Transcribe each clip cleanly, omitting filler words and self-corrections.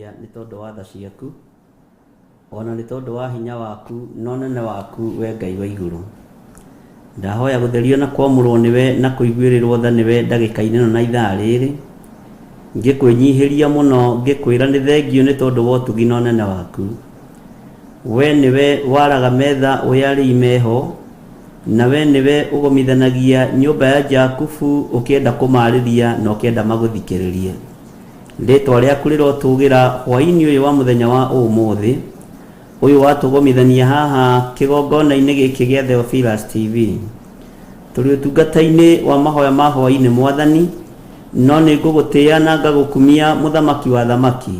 Nĩngũgũcokagĩria nĩ tondũ wa tha ciaku, ona nĩ tondũ wa hinya waku na ũnene waku, we Ngai wa igũrũ. Ndahoya gũtherio na kwamũrwo nĩwe na kũiguĩrĩrwo tha nĩwe ndagĩka-inĩ ĩno na ithaa rĩrĩ, ngĩkwĩnyihĩria mũno ngĩkwĩra nĩ thengio nĩ tondũ wa ũtugi na ũnene waku. We nĩwe waraga metha ũyarĩ imeho, na we nĩwe ũgomithanagia nyũmba ya Jakubu ũkĩenda kũmarĩria na ũkĩenda magũthikĩrĩrie. Rĩtwa rĩaku rĩrotũgĩra hwaĩ-inĩ ũyũ wa mũthenya wa ũmũthĩ, ũyũ watũgomithania haha kĩgongona-inĩ gĩkĩ gĩa Theophilus TV. Tũrĩ ũtungata-inĩ wa mahoya ma hwaĩ-inĩ Mwathani, no nĩ ngũgũtĩĩa na ngagũkumia mũthamaki wa thamaki,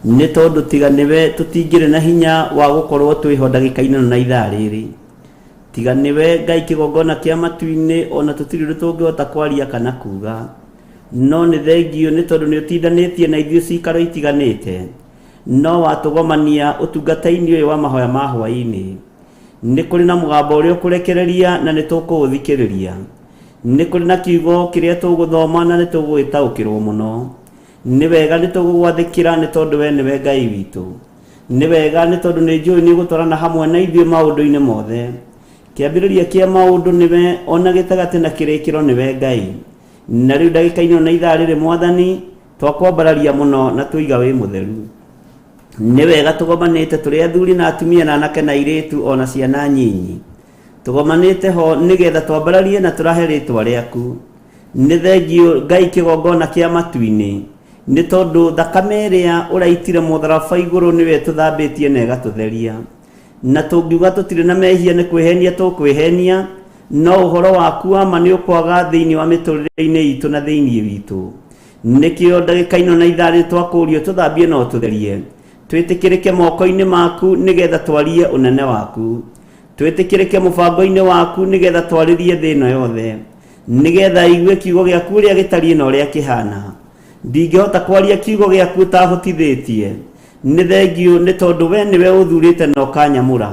nĩ tondũ tiga nĩwe tũtingĩrĩ na hinya wa gũkorwo twĩho ndagĩka-inĩ na ithaa rĩrĩ. Tiga nĩwe Ngai kĩgongona kĩa matu-inĩ, ona tũtirĩ ũndũ tũngĩhota kwaria kana kuga. No nĩ thengio nĩ tondũ nĩ ũtindanĩtie na ithuĩ cikaro itiganĩte, no watũgomania ũtungata-inĩ ũyũ wa mahoya ma hwaĩ-inĩ. Nĩ kũrĩ na mũgambo ũrĩa ũkũrekereria na nĩ tũkũũthikĩrĩria. Nĩ kũrĩ na kiugo kĩrĩa tũgũthoma na nĩ tũgũgĩtaũkĩrwo mũno. Nĩ wega nĩ tũgũgwathĩkĩra nĩ tondũ we nĩwe Ngai witũ. Nĩ wega nĩ tondũ nĩ njũĩ nĩ ũgũtwarana hamwe na ithuĩ maũndũ-inĩ mothe. Kĩambĩrĩria kĩa maũndũ nĩwe, ona gĩtagatĩ na kĩrĩkĩro nĩwe Ngai. Na rĩu ndagĩka-inĩ na ithaa rĩrĩ Mwathani, twakwambararia mũno na tũiga wĩ mũtheru. Nĩ wega tũgomanĩte tũrĩ athuri na atumia na anake na airĩtu ona ciana nyinyi. Tũgomanĩte ho nĩgetha twambararie na tũrahe rĩtwa rĩaku. Nĩ thengio Ngai kĩgongona kĩa matu-inĩ, nĩ tondũ thakame ĩrĩa ũraitire mũtharaba igũrũ nĩwe tũthambĩtie na ĩgatũtheria. Na tũngiuga tũtirĩ na mehia nĩ kwĩhenia tũkwĩhenia, no ũhoro waku wa ma nĩ ũkwaga thĩinĩ wa mĩtũrĩre-inĩ itũ na thĩinĩ witũ. Nĩkĩo ndagĩka-inĩ na ithaa rĩrĩ twakũũrio tũthambie na ũtũtherie. Twĩtĩkĩrĩke moko-inĩ maku nĩgetha twarie ũnene waku. Twĩtĩkĩrĩke mũbango-inĩ waku nĩgetha twarĩrie thĩ ĩno yothe, nĩgetha igue kiugo gĩaku ũrĩa gĩtariĩ na ũrĩa kĩhana. Ndingĩhota kwaria kiugo gĩaku ũtahotithĩtie. Nĩ thengio nĩ tondũ we nĩwe ũthurĩte na ũkanyamũra.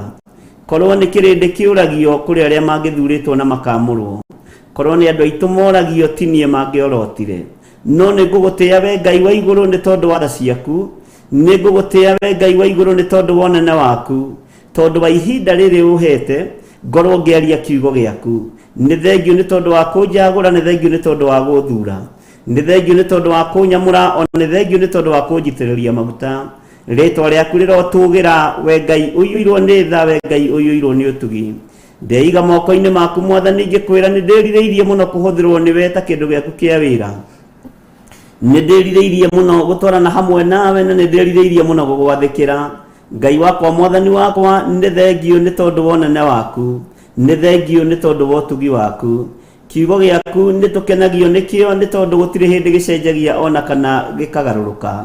Korwo nĩ kĩrĩndĩ kĩũragio kũrĩ arĩa mangĩthurĩtwo na makamũrwo. Korwo nĩ andũ aitũ moragio ti niĩ mangĩorotire. No nĩ ngũgũtĩĩa we Ngai wa igũrũ nĩ tondũ wa tha ciaku. Nĩ ngũgũtĩĩa we Ngai wa igũrũ nĩ tondũ wa ũnene waku. Tondũ wa ihinda rĩrĩ ũhete ngorwo ngĩaria kiugo gĩaku. Nĩ thengio nĩ tondũ wa kũnjagũra, nĩ thengio nĩ tondũ wa gũthura. Nĩ thengio nĩ tondũ wa kũnyamũra, ona nĩ thengio nĩ tondũ wa kũnjitĩrĩria maguta. Rĩtwa rĩaku rĩrotũgĩra we Ngai ũiyũirwo nĩ tha, we Ngai ũiyũirwo nĩ ũtugi. Ndeiga moko-inĩ maku Mwathani ngĩkwĩra nĩ ndĩrirĩirie mũno kũhũthĩrwo nĩwe ta kĩndũ gĩaku kĩa wĩra. Nĩ ndĩrirĩirie mũno gũtwarana hamwe nawe, na nĩ ndĩrirĩirie mũno gũgwathĩkĩra. Ngai wakwa Mwathani wakwa, nĩ thengio nĩ tondũ wa ũnene waku. Nĩ thengio nĩ tondũ wa ũtugi waku. Kiugo gĩaku nĩ tũkenagio nĩkĩo nĩ tondũ gũtirĩ hĩndĩ gĩcenjagia ona kana gĩkagarũrũka.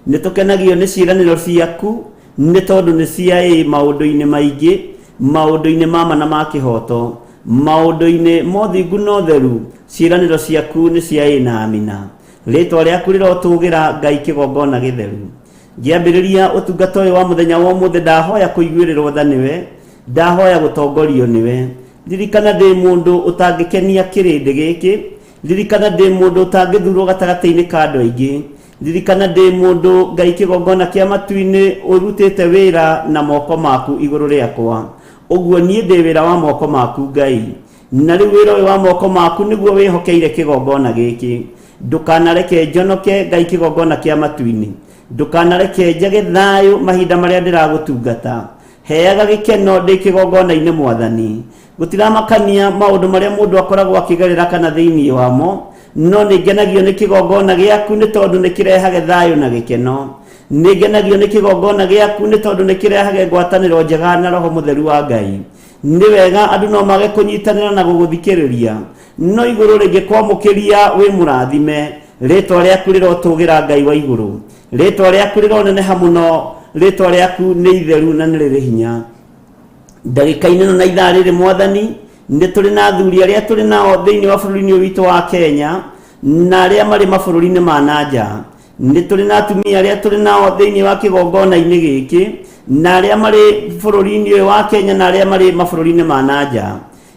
Nĩ tũkenagio nĩ ciĩranĩro ciaku nĩ tondũ nĩ cia maũndũ-inĩ maingĩ, maũndũ-inĩ mama na ma kĩhoto, maũndũ-inĩ mothingu na ũtheru. Ciĩranĩro ciaku nĩ cia na amina. Rĩtwa rĩaku rĩrotũgĩra Ngai kĩgongona gĩtheru. Ngĩambĩrĩria ũtungata ũyũ wa mũthenya wa ũmũthĩ, ndahoya kũiguĩrĩrwo tha nĩwe, ndahoya gũtongorio nĩwe. Ririkana ndĩ mũndũ ũtangĩkenia kĩrĩndĩ gĩkĩ, ririkana ndĩ mũndũ ũtangĩthurwo gatagatĩ-inĩ ka andũ aingĩ, ririkana ndĩ mũndũ Ngai kĩgongona kĩa matu-inĩ ũrutĩte wĩra na moko maku igũrũ rĩakwa. Ũguo niĩ ndĩ wĩra wa moko maku Ngai, na rĩu wĩra ũyũ wa moko maku nĩguo wĩhokeire kĩgongona gĩkĩ. Ndũkanareke njonoke Ngai kĩgongona kĩa matu-inĩ, ndũkanareke njage thayũ mahinda marĩa ndĩragũtungata. Heaga gĩkeno ndĩ kĩgongona-inĩ Mwathani. Gũtiramakania maũndũ marĩa mũndũ akoragwo akĩgerera kana thĩinĩ wamo, no nĩ ngenagio nĩ kĩgongona gĩaku nĩ tondũ nĩ kĩrehaga thayũ na gĩkeno. Nĩ ngenagio nĩ kĩgongona gĩaku nĩ tondũ nĩ kĩrehaga ngwatanĩro njega na Roho Mũtheru wa Ngai. Nĩ wega andũ no mage kũnyitanĩra na gũgũthikĩrĩria, no igũrũ rĩngĩkwamũkĩria wĩ mũrathime. Rĩtwa rĩaku rĩrotũgĩra Ngai wa igũrũ. Rĩtwa rĩaku rĩroneneha mũno. Rĩtwa rĩaku nĩ itheru na nĩ rĩrĩ hinya. Ndagĩka-inĩ na ithaa rĩrĩ Mwathani, nĩ tũrĩ na athuri arĩa tũrĩ nao thĩinĩ wa bũrũri-inĩ witũ wa Kenya na arĩa marĩ mabũrũri-inĩ ma nanja. Nĩ tũrĩ na atumia arĩa tũrĩ nao thĩinĩ wa kĩgongona-inĩ gĩkĩ na arĩa marĩ bũrũri-inĩ ũyũ wa Kenya na arĩa marĩ mabũrũri-inĩ ma nanja.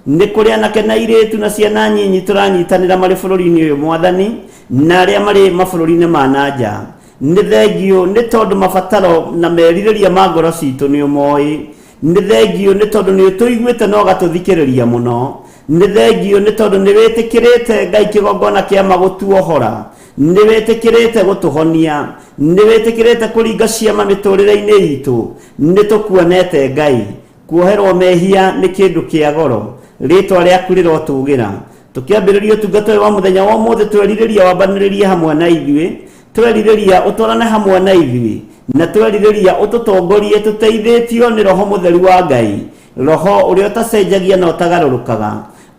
Nĩ kũrĩ anake na airĩtu na ciana nyinyi tũranyitanĩra marĩ bũrũri-inĩ ũyũ Mwathani, na arĩa marĩ mabũrũri-inĩ ma nanja. nĩ thengio nĩ tondũ mabataro na merirĩria ma ngoro citũ nĩ ũmoĩ, nĩ thengio nĩ tondũ nĩ ũtũiguĩte na ũgatũthikĩrĩria mũno, nĩ thengio nĩ tondũ nĩ wĩtĩkĩrĩte Ngai kĩgongona kĩa magũtuohora, nĩ wĩtĩkĩrĩte gũtũhonia, nĩ wĩtĩkĩrĩte kũringa ciama mĩtũrĩre-inĩ itũ, nĩ tũkuonete Ngai. Kuoherwo mehia nĩ kĩndũ kĩa goro, rĩtwa rĩaku rĩrotũgĩra. Tũkĩambĩrĩria ũtungata ũyũ wa mũthenya wa ũmũthĩ twerirĩria wambanĩrĩrie hamwe na ithuĩ, twerirĩria ũtwarane hamwe na ithuĩ, na twerirĩria ũtũtongorie tũteithĩtio nĩ Roho Mũtheru wa Ngai, Roho ũrĩa ũtacenjagia na ũtagarũrũkaga,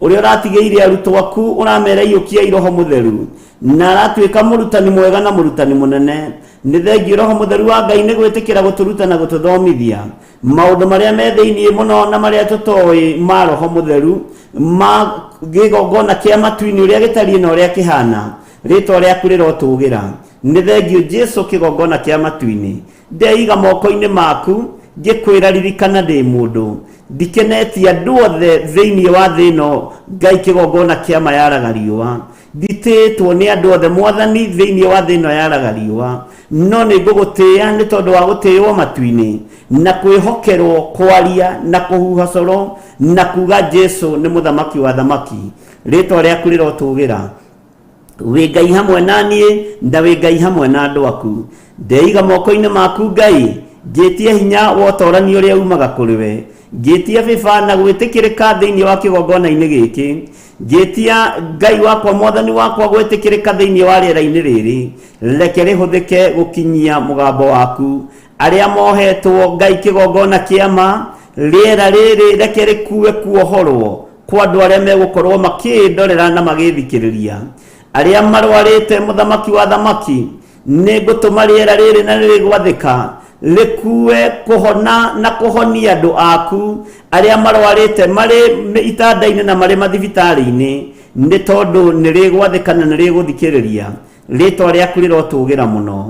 ũrĩa ũratigĩire arutwo aku ũramera iyũkiai Roho Mũtheru, na aratuĩka mũrutani mwega na mũrutani mũnene. Nĩ thengio Roho Mũtheru wa Ngai nĩ gwĩtĩkĩra gũtũruta na gũtũthomithia maũndũ marĩa me thĩinĩ mũno na marĩa tũtoĩ ma Roho Mũtheru, ma gĩgongona kĩa matu-inĩ ũrĩa gĩtariĩ na ũrĩa kĩhana, rĩtwa rĩaku rĩrotũgĩra. Nĩ thengio Jesu kĩgongona kĩa matu-inĩ, ndeiga moko-inĩ maku ngĩkwĩra ririkana ndĩ mũndũ, ndikenetie andũ othe thĩinĩ wa thĩ ĩno Ngai kĩgongona kĩa ma yaraga riũa, nditĩtwo nĩ andũ othe Mwathani thĩinĩ wa thĩ ĩno yaraga riũa, no nĩ ngũgũtĩĩa nĩ tondũ wa gũtĩĩo matu-inĩ na kwĩhokerwo kwaria na kũhuha coro na kuga Jesu nĩ mũthamaki wa thamaki, rĩtwa rĩaku rĩrotũgĩra. Wĩ Ngai hamwe naniĩ, na wĩ Ngai hamwe na andũ aku, ndeiga moko-inĩ maku Ngai, ngĩtie hinya wa ũtorania ũrĩa umaga kũrĩ we, ngĩtia bĩba na gwĩtĩkĩrĩka thĩinĩ wa kĩgongona-inĩ gĩkĩ, ngĩtia Ngai wakwa Mwathani wakwa gwĩtĩkĩrĩka thĩinĩ wa rĩera-inĩ rĩrĩ, reke rĩhũthĩke gũkinyia mũgambo waku arĩa mohetwo Ngai kĩgongona kĩa ma, rĩera rĩrĩ reke rĩkue kuohorwo kwa andũ arĩa megũkorwo makĩndorera na magĩthikĩrĩria, arĩa marwarĩte mũthamaki wa thamaki, nĩ ngũtũma rĩera rĩrĩ na rĩrĩgwathĩka rĩkue kũhona na kũhonia andũ aku arĩa marwarĩte marĩ itanda-inĩ na marĩ mathibitarĩ-inĩ, nĩ tondũ nĩ rĩgwathĩka na nĩ rĩgũthikĩrĩria, rĩtwa rĩaku rĩrotũgĩra mũno.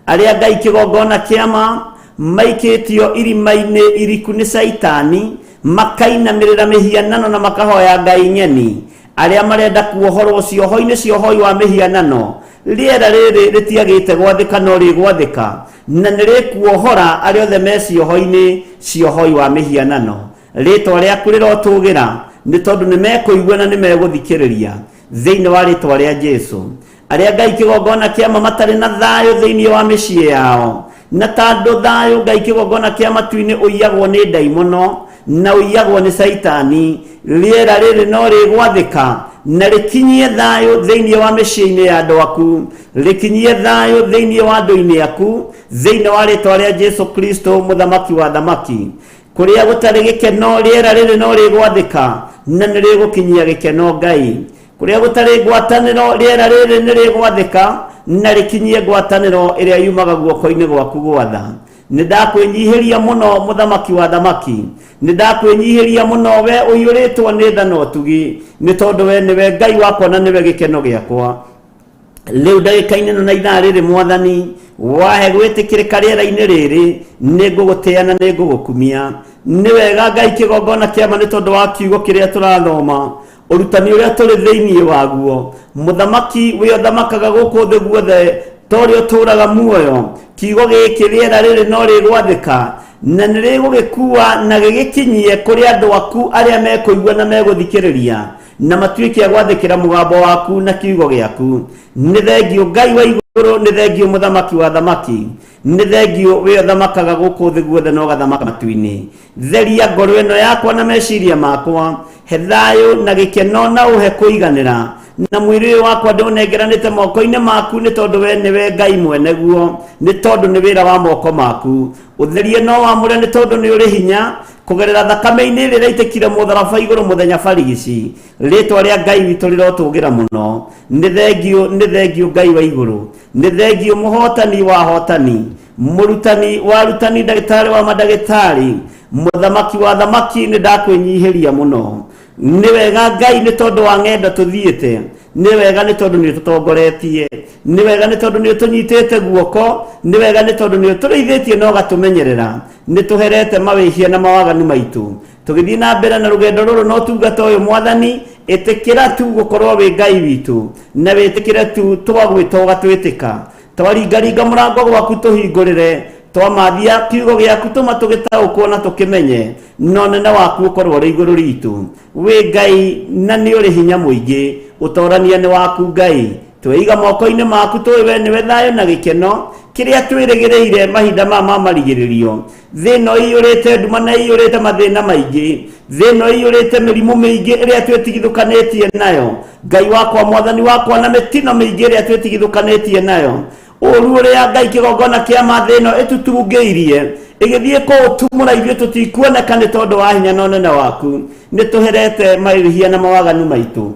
Arĩa Ngai kĩgongona kĩa ma maikĩtio irima-inĩ iriku nĩ Saitani, makainamĩrĩra mĩhianano na makahoya ngai nyeni, arĩa marenda kuohorwo cioho-inĩ ciohoi wa mĩhianano, rĩera rĩrĩ rĩtiagĩte gwathĩka no rĩgwathĩka, na nĩ rĩkuohora arĩa othe me cioho-inĩ ciohoi wa mĩhianano, rĩtwa rĩaku rĩrotũgĩra nĩ tondũ nĩ mekũigua na nĩ megũthikĩrĩria thĩinĩ wa rĩtwa rĩa Jesu. Arĩa Ngai kĩgongona kĩama matarĩ na thayũ thĩinĩ wa mĩciĩ yao, na tandũ thayũ Ngai kĩgongona kĩa matu-inĩ ũiyagwo nĩ ndaimono na ũiyagwo nĩ Saitani, rĩera rĩrĩ no rĩgwathĩka na rĩkinyie thayũ thĩinĩ wa mĩciĩ-inĩ ya andũ aku, rĩkinyie thayũ thĩinĩ wa andũ-inĩ aku, thĩinĩ wa rĩtwa rĩa Jesu Kristo mũthamaki wa thamaki. Kũrĩa gũtarĩ gĩkeno rĩera rĩrĩ no rĩgwathĩka na nĩ rĩgũkinyia gĩkeno Ngai. Kũrĩa gũtarĩ ngwatanĩro rĩera rĩrĩ nĩ rĩgwathĩka na rĩkinyie ngwatanĩro ĩrĩa yumaga guoko-inĩ gwaku gwatha. Nĩ ndakwĩnyihĩria mũno mũthamaki wa thamaki, nĩ ndakwĩnyihĩria mũno we ũiyũrĩtwo nĩ tha na ũtugi, nĩ tondũ we nĩwe Ngai wakwa na nĩwe gĩkeno gĩakwa. Rĩu ndagĩka-inĩ na ithaa rĩrĩ Mwathani, wahe gwĩtĩkĩrĩka rĩera-inĩ rĩrĩ, nĩ ngũgũtĩĩa na nĩ ngũgũkumia. Nĩ wega Ngai kĩgongona kĩama nĩ tondũ wa kiugo kĩrĩa tũrathoma, ũrutani ũrĩa tũrĩ thĩinĩ waguo. Mũthamaki wĩ ũthamakaga gũkũ thĩ guothe ta ũrĩa ũtũũraga muoyo, kiugo gĩkĩ rĩera rĩrĩ no rĩgwathĩka na nĩ rĩgũgĩkua na gĩgĩkinyie kũrĩ andũ aku arĩa mekũigua na megũthikĩrĩria na matuĩke a gwathĩkĩra mũgambo waku na kiugo gĩaku. Nĩ thengio Ngai wa igũrũ, nĩ thengio mũthamaki wa thamaki, nĩ thengio wĩ ũthamakaga gũkũ thĩ guothe na ũgathamaka matu-inĩ. Theria ngoro ĩno yakwa na meciria makwa, he thayũ na gĩkeno na ũhe kũiganĩra, na mwĩrĩ ũyũ wakwa ndũnengeranĩte moko-inĩ maku, nĩ tondũ we nĩwe Ngai mwene guo, nĩ tondũ nĩ wĩra wa moko maku. Ũtherie no wamũre nĩ tondũ nĩ ũrĩ hinya, kũgerera thakame-inĩ ĩrĩa ĩraitĩkire mũtharaba igũrũ mũthenya barigici, rĩtwa rĩa Ngai witũ rĩrotũgĩra mũno. Nĩ thengio Ngai wa igũrũ, nĩ thengio mũhotani wa hotani, mũrutani wa arutani, ndagĩtarĩ wa mandagĩtarĩ, mũthamaki wa thamaki, nĩ ndakwĩnyihĩria mũno. Nĩ wega Ngai nĩ tondũ wa ng'enda tũthiĩte, nĩ wega nĩ tondũ nĩ ũtũtongoretie, nĩ wega nĩ tondũ nĩ ũtũnyitĩte guoko, nĩ wega nĩ tondũ nĩ ũtũrĩithĩtie na ũgatũmenyerera, nĩ tũherete mawĩhia na mawaganu maitũ. Tũgĩthiĩ na mbere na rũgendo rũrũ no tungata ũyũ Mwathani, ĩtĩkĩra tu gũkorwo wĩ Ngai witũ, na wĩtĩkĩre tu twagwĩta ũgatwĩtĩka, twaringaringa murango gwaku tuhingurire twamathia kiugo giaku tuma tugitaukwo na tukimenye no nene waku ukorwo ri iguru ritu wi Ngai na ni uri hinya muingi utorania ni waku Ngai tweiga moko-ini maku twiwe niwe thayo na gikeno kiria twirigireire mahinda ma marigiririo thino iyurite nduma na iyurite mathina maingi thino iyurite mirimu mingi iria twetigithukanetie nayo Ngai wakwa mwathani wakwa na mitino mingi iria twetigithukanetie nayo uru uria Ngai kigongona kia mathino ituturungeirie igithie kutumura ithuĩ tutikuoneka ni tondu wa hinya no nene waku ni tuherete mairihia na mawaganu maitu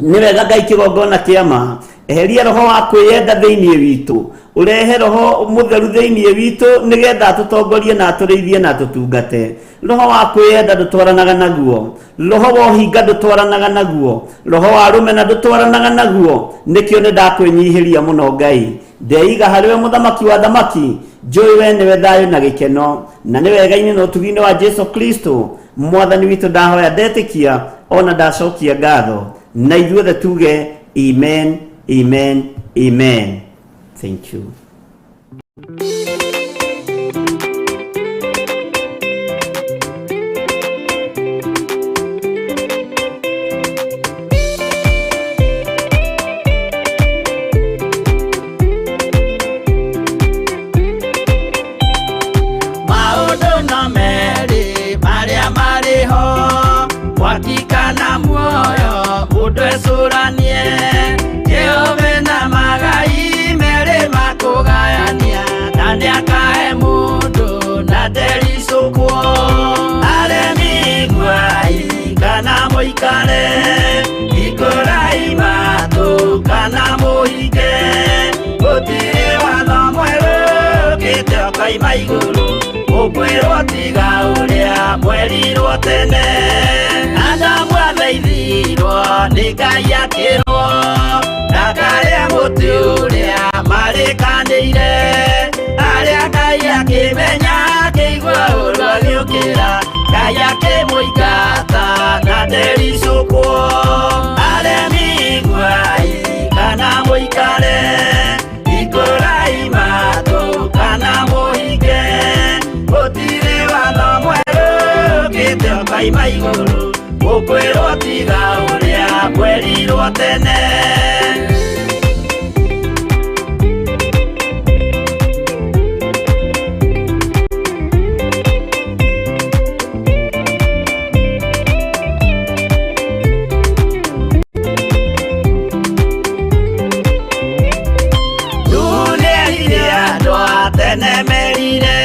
ni wega Ngai kigongona kiama eheria roho wa kwiyenda thiini witu urehe roho mutheru thiini witu nigetha tutongorie na turiithie na tutungate roho wa kwiyenda ndutwaranaga naguo roho wa hinga ndutwaranaga naguo roho wa rumena ndutwaranaga naguo nikio ni ndakwinyihiria muno Ngai ndeiga hariwe muthamaki wa thamaki njui we niwe thayo na gikeno na ni wega-ini na utugi-ini wa Jesu Kristo mwathani witu ndahoya ndetikia ona ndacokia ngatho na ithuothe tuge amen amen amen. Thank you. Wakikana muoyo udwesuranie Jehove na magai mere makugayania nani akae mundu na derisukwo aremi gwai kana muikare ikorai matu kana muhike gutire watho mweru kite okaima iguru ukwirwo tiga uria mwerirwo tene Adamu atheithirwo ni Ngai akirwo ndakaria muti uria marikanire aria Ngai akimenya akigua uru agiukira Ngai akimuingata na ndericukwo aremi gwai kana muikare ikorai matu kana muhinge gutire watho mweru kite okaima iguru ukwirwo tiga uria mwerirwo tene dunia iria ndwa tene merire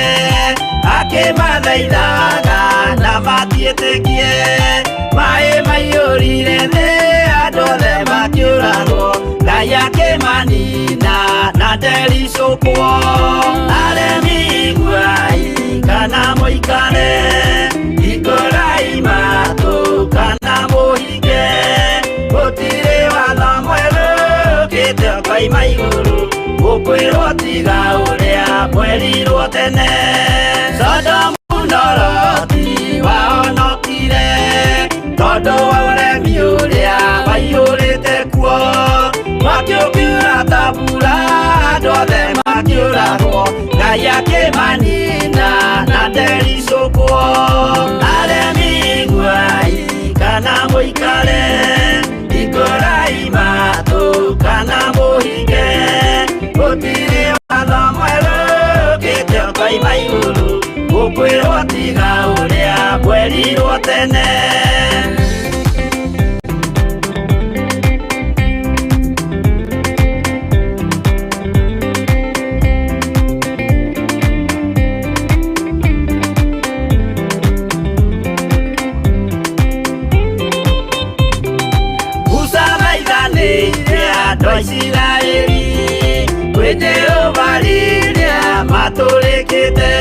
akimathaithaga na matiĩtĩkie mai maiyũrire thĩ andũ othe makiũragwo Ngai akĩmanina na ndericũkwo aremi gwai kana mũikare ikorai matu kana mũhinge gũtirĩ watho mwerũ ũkĩte ũkoima igũrũ ũkwĩrwo tiga ũrĩa mwerirwo tene Sodomu na Loti wahonokire tondu wa uremi uria waiyurite kuo makiukiura ta mbura andu othe makiuragwo Ngai akimanina na ndericũkwo aremi gwai kana muikare ikorai matu kana muhinge gutire watho mwerũ ũkĩte ũkoima igũrũ ukwirwo tiga uria mwerirwo tene Usamaithanĩire andũ a Isiraeli kwĩ Jehova rĩrĩa matũrĩkĩte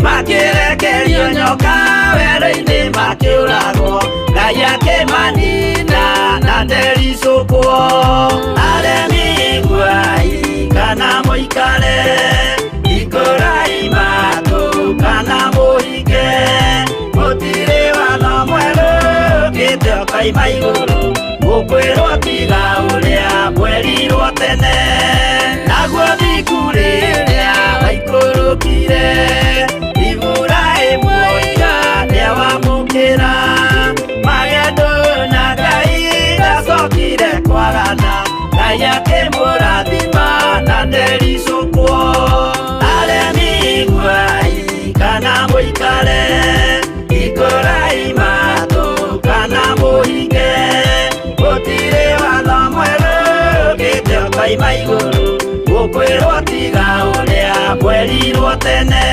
makirekerio nyoka werũ-inĩ makiũragwo Ngai akĩmanina na ndericũkwo aremi gwai kana mũikare ikorai matu kana mũhinge gũtirĩ watho mwerũ ũkĩte ũkoima igũrũ ũkwĩrwo tiga ũrĩa mwerirwo tene naguo akĩmũrathima na ndericũkwo. Aremi guai kana mũikare, hingũrai matũ kana mũhinge, gũtirĩ watho mwerũ ũkĩte ũkoima igũrũ, gũkwĩrwo tiga ũrĩa kwerirwo tene.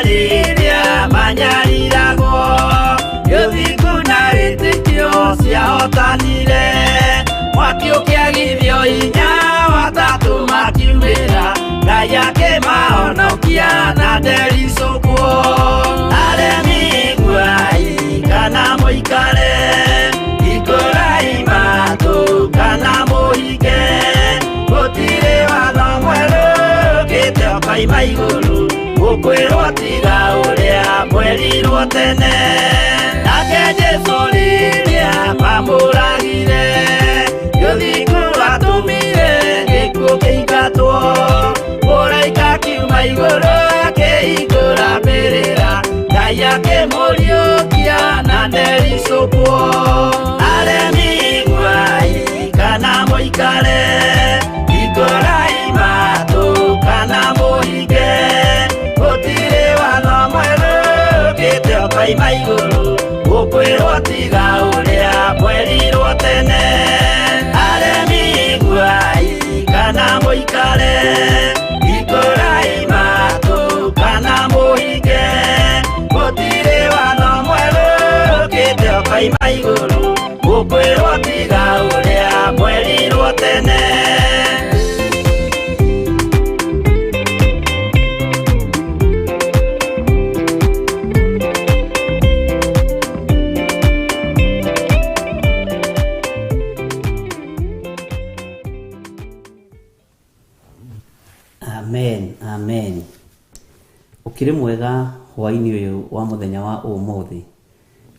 Rĩrĩa manyariragwo gĩthiku na wĩtĩkio ciahotanire, mwaki ũkĩagithio hinya watatũ makiumĩra, Ngai akĩmahonokia na ndericũkwo. Aremi guai kana mũikare, hingũrai matũ kana mũhinge, gũtirĩ watho mwerũ ũkĩte ũkoima igũrũ, gũkwĩrwo tiga ũrĩa kwerirwo tene. Nake Jesũ rĩrĩa mamũragire, gĩthiku atũmire gĩkuũ kĩingatwo, mũraika kiuma igũrũ akĩhingũra mbĩrĩra, Ngai akĩmũriũkia na ndericũkwo. Aremi guai kana mũikare, hingũrai matũ kana mũhinge, gũtirĩ watho mwerũ ũkĩte ũkoima igũrũ, gũkwĩrwo tiga ũrĩa kwerirwo tene. Aremi guai kana mũikare, hingũrai matũ kana mũhinge, gũtirĩ watho mwerũ ũkĩte ũkoima igũrũ, gũkwĩrwo tiga ũrĩa kwerirwo tene. Amen, amen. Ukiri mwega hwaini uyu wa muthenya wa umuthi,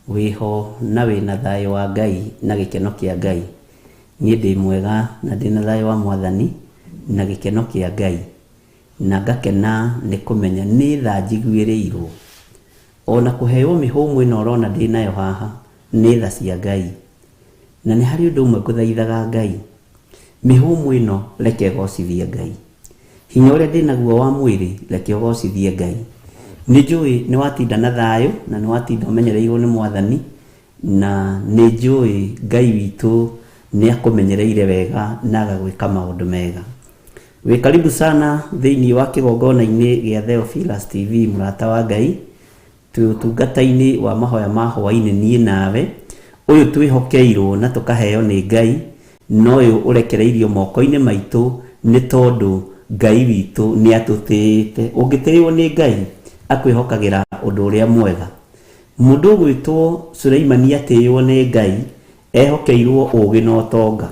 wiho na wina thayo wa Ngai na gikeno kia Ngai. Nie ndi mwega na ndina thayo wa Mwathani na gikeno kia Ngai, na ngakena ni kumenya ni tha njiguĩrĩirwo, ona kuheo mĩhũmũ ĩno ũrona ndi nayo haha nĩ tha cia Ngai, na nĩ harĩ ũndũ ũmwe ngũthaithaga Ngai, mĩhũmũ ĩno reke ĩgocithie Ngai, hinya ũrĩa ndĩ naguo wa mwĩrĩ reke ũgocithie Ngai. Nĩ njũĩ nĩ watinda na thayũ na nĩ watinda ũmenyereirwo nĩ Mwathani, na nĩ njũĩ Ngai witũ nĩ akũmenyereire wega na agagwĩka maũndũ mega. Wĩ karibu sana thĩinĩ wa kĩgongona-inĩ gĩa Theophilus TV, mũrata wa Ngai, tũtungata-inĩ wa mahoya ma hwainĩ niĩ nawe, ũyũ twĩhokeirwo na tũkaheo nĩ Ngai, na ũyũ ũrekereirio moko-inĩ maitũ nĩ tondũ Ngai witũ nĩ atũtĩĩte. Ũngĩtĩĩo nĩ Ngai akwĩhokagĩra ũndũ ũrĩa mwega. Mũndũ ũgwĩtwo Suleimani atĩĩo nĩ Ngai, ehokeirwo ũũgĩ na ũtonga.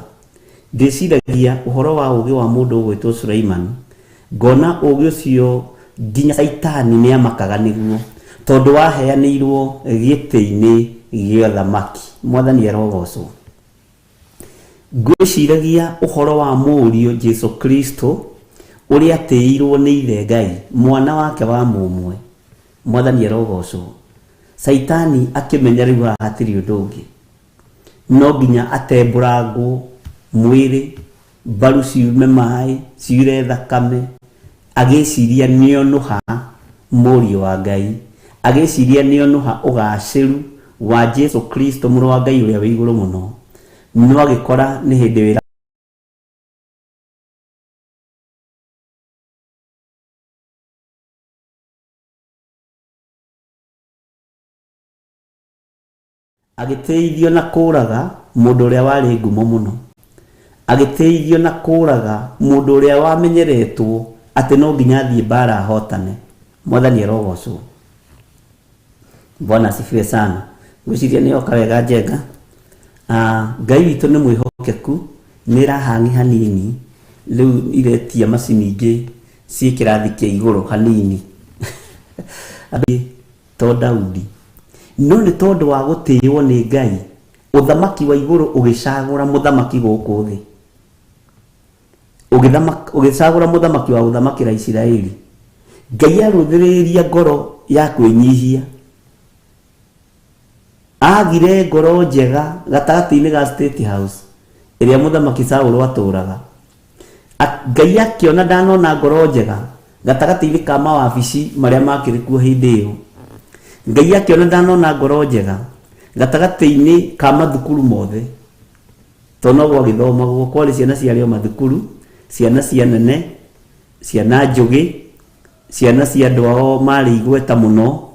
Ndĩciragia ũhoro wa ũũgĩ wa mũndũ ũgwĩtwo Suleimani, ngona ũũgĩ ũcio nginya Saitani nĩ amakaga nĩguo, tondũ waheanĩirwo gĩtĩ-inĩ gĩa ũthamaki. Mwathani arogocwo. Ngwĩciragia ũhoro wa mũriũ Jesũ Kristo ũrĩa atĩirwo nĩ ithe Ngai, mwana wake wa mũmwe. Mwathani arogocwo. Saitani akĩmenya rĩu haha hatirĩ ũndũ ũngĩ, no nginya atembũrangwo mwĩrĩ, mbaru ciume maĩ, ciure thakame, agĩciria nĩonũha mũriũ wa Ngai, agĩciria nĩonũha ũgacĩru wa Jesũ Kristo mũrũ wa Ngai ũrĩa wĩ igũrũ mũno, no agĩkora nĩ hĩndĩ wĩra agĩteithio na kũraga mũndũ ũrĩa warĩ ngumo mũno, agĩteithio na kũraga mũndũ ũrĩa wamenyeretwo atĩ no nginya athiĩ mbara ahotane. Mwathani arogocwo. Bwana asifiwe sana. Ngwĩciria nĩ oka wega njenga. Ngai witũ nĩ mwĩhokeku, nĩ rahang'i hanini, rĩu iretia macini ingĩ ciĩ kĩrathi kĩa igũrũ hanini to Daudi, no nĩ tondũ wa gũtĩĩo nĩ Ngai uthamaki wa iguru ugicagura muthamaki guku thi, ugicagura muthamaki wa uthamakira Isiraeli. Ngai aruthiriria ngoro ya kwinyihia, agire ngoro njega gatagati-ini ga State House iria muthamaki Saul aturaga. Ngai akiona ndanona ngoro njega gatagati-ini ka mawabici maria makiri kuo hindi iyo. Ngai akiona ndanona ngoro njega gatagati-ini ka mathukuru mothe, tono gwa githomagwo kwari ciana ciario mathukuru, ciana cia nene, ciana njugi, ciana cia andu ao mari igweta muno.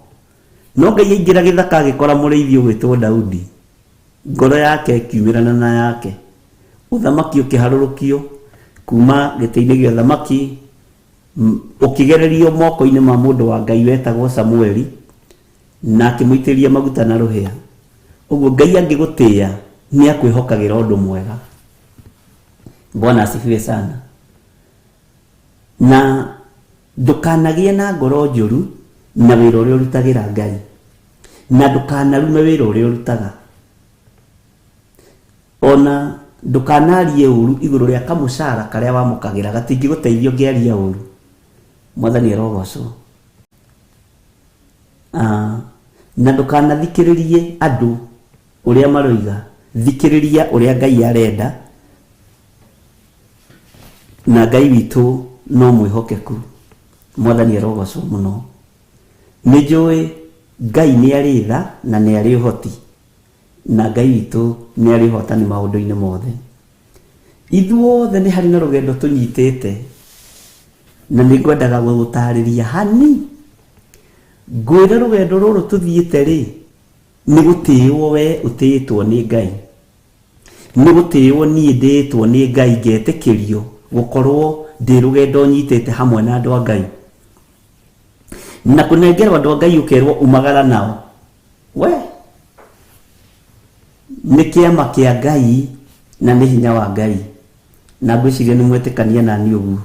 No Ngai aingira githaka agikora muriithi ugwitwo Daudi, ngoro yake ikiumirana na yake, uthamaki ukiharurukio kuma giti-ini gia uthamaki ukigererio moko-ini ma mundu wa Ngai wetagwo Samueli, na akimuitiria maguta na ruhia. Uguo Ngai angigutia ni akwihokagira undu mwega. Bwana asifiwe sana. Na ndukanagie na ngoro njuru na wira uria urutagira Ngai, na ndukanarume wira uria urutaga, ona ndukanarie uru iguru ria kamucara karia wamukagira gatingiguteithia ngiaria uru. Mwathani arogocwo. Na ndukanathikiririe andu uria maroiga, thikiriria uria Ngai arenda, na Ngai witu no mwihokeku. Mwathani arogocwo muno. Nijui Ngai ni ari tha na ni ari uhoti, na Ngai witu ni ari hotani maundu-ini mothe. Ithuothe ni hari na rugendo tunyitite, na ningwendaga gutariria hani. Ngwira rugendo ruru tuthiite ri ni gutiiwo we utiitwo ni Ngai, ni gutiiwo ni ndiitwo ni Ngai ngetikirio gukorwo ndi rugendo nyitite hamwe na andu a Ngai, na kunengerwa andu a Ngai ukerwo umagara nao. We ni kiama kia Ngai na ni hinya wa Ngai, na ngwiciria ni mwetikania nani uguo.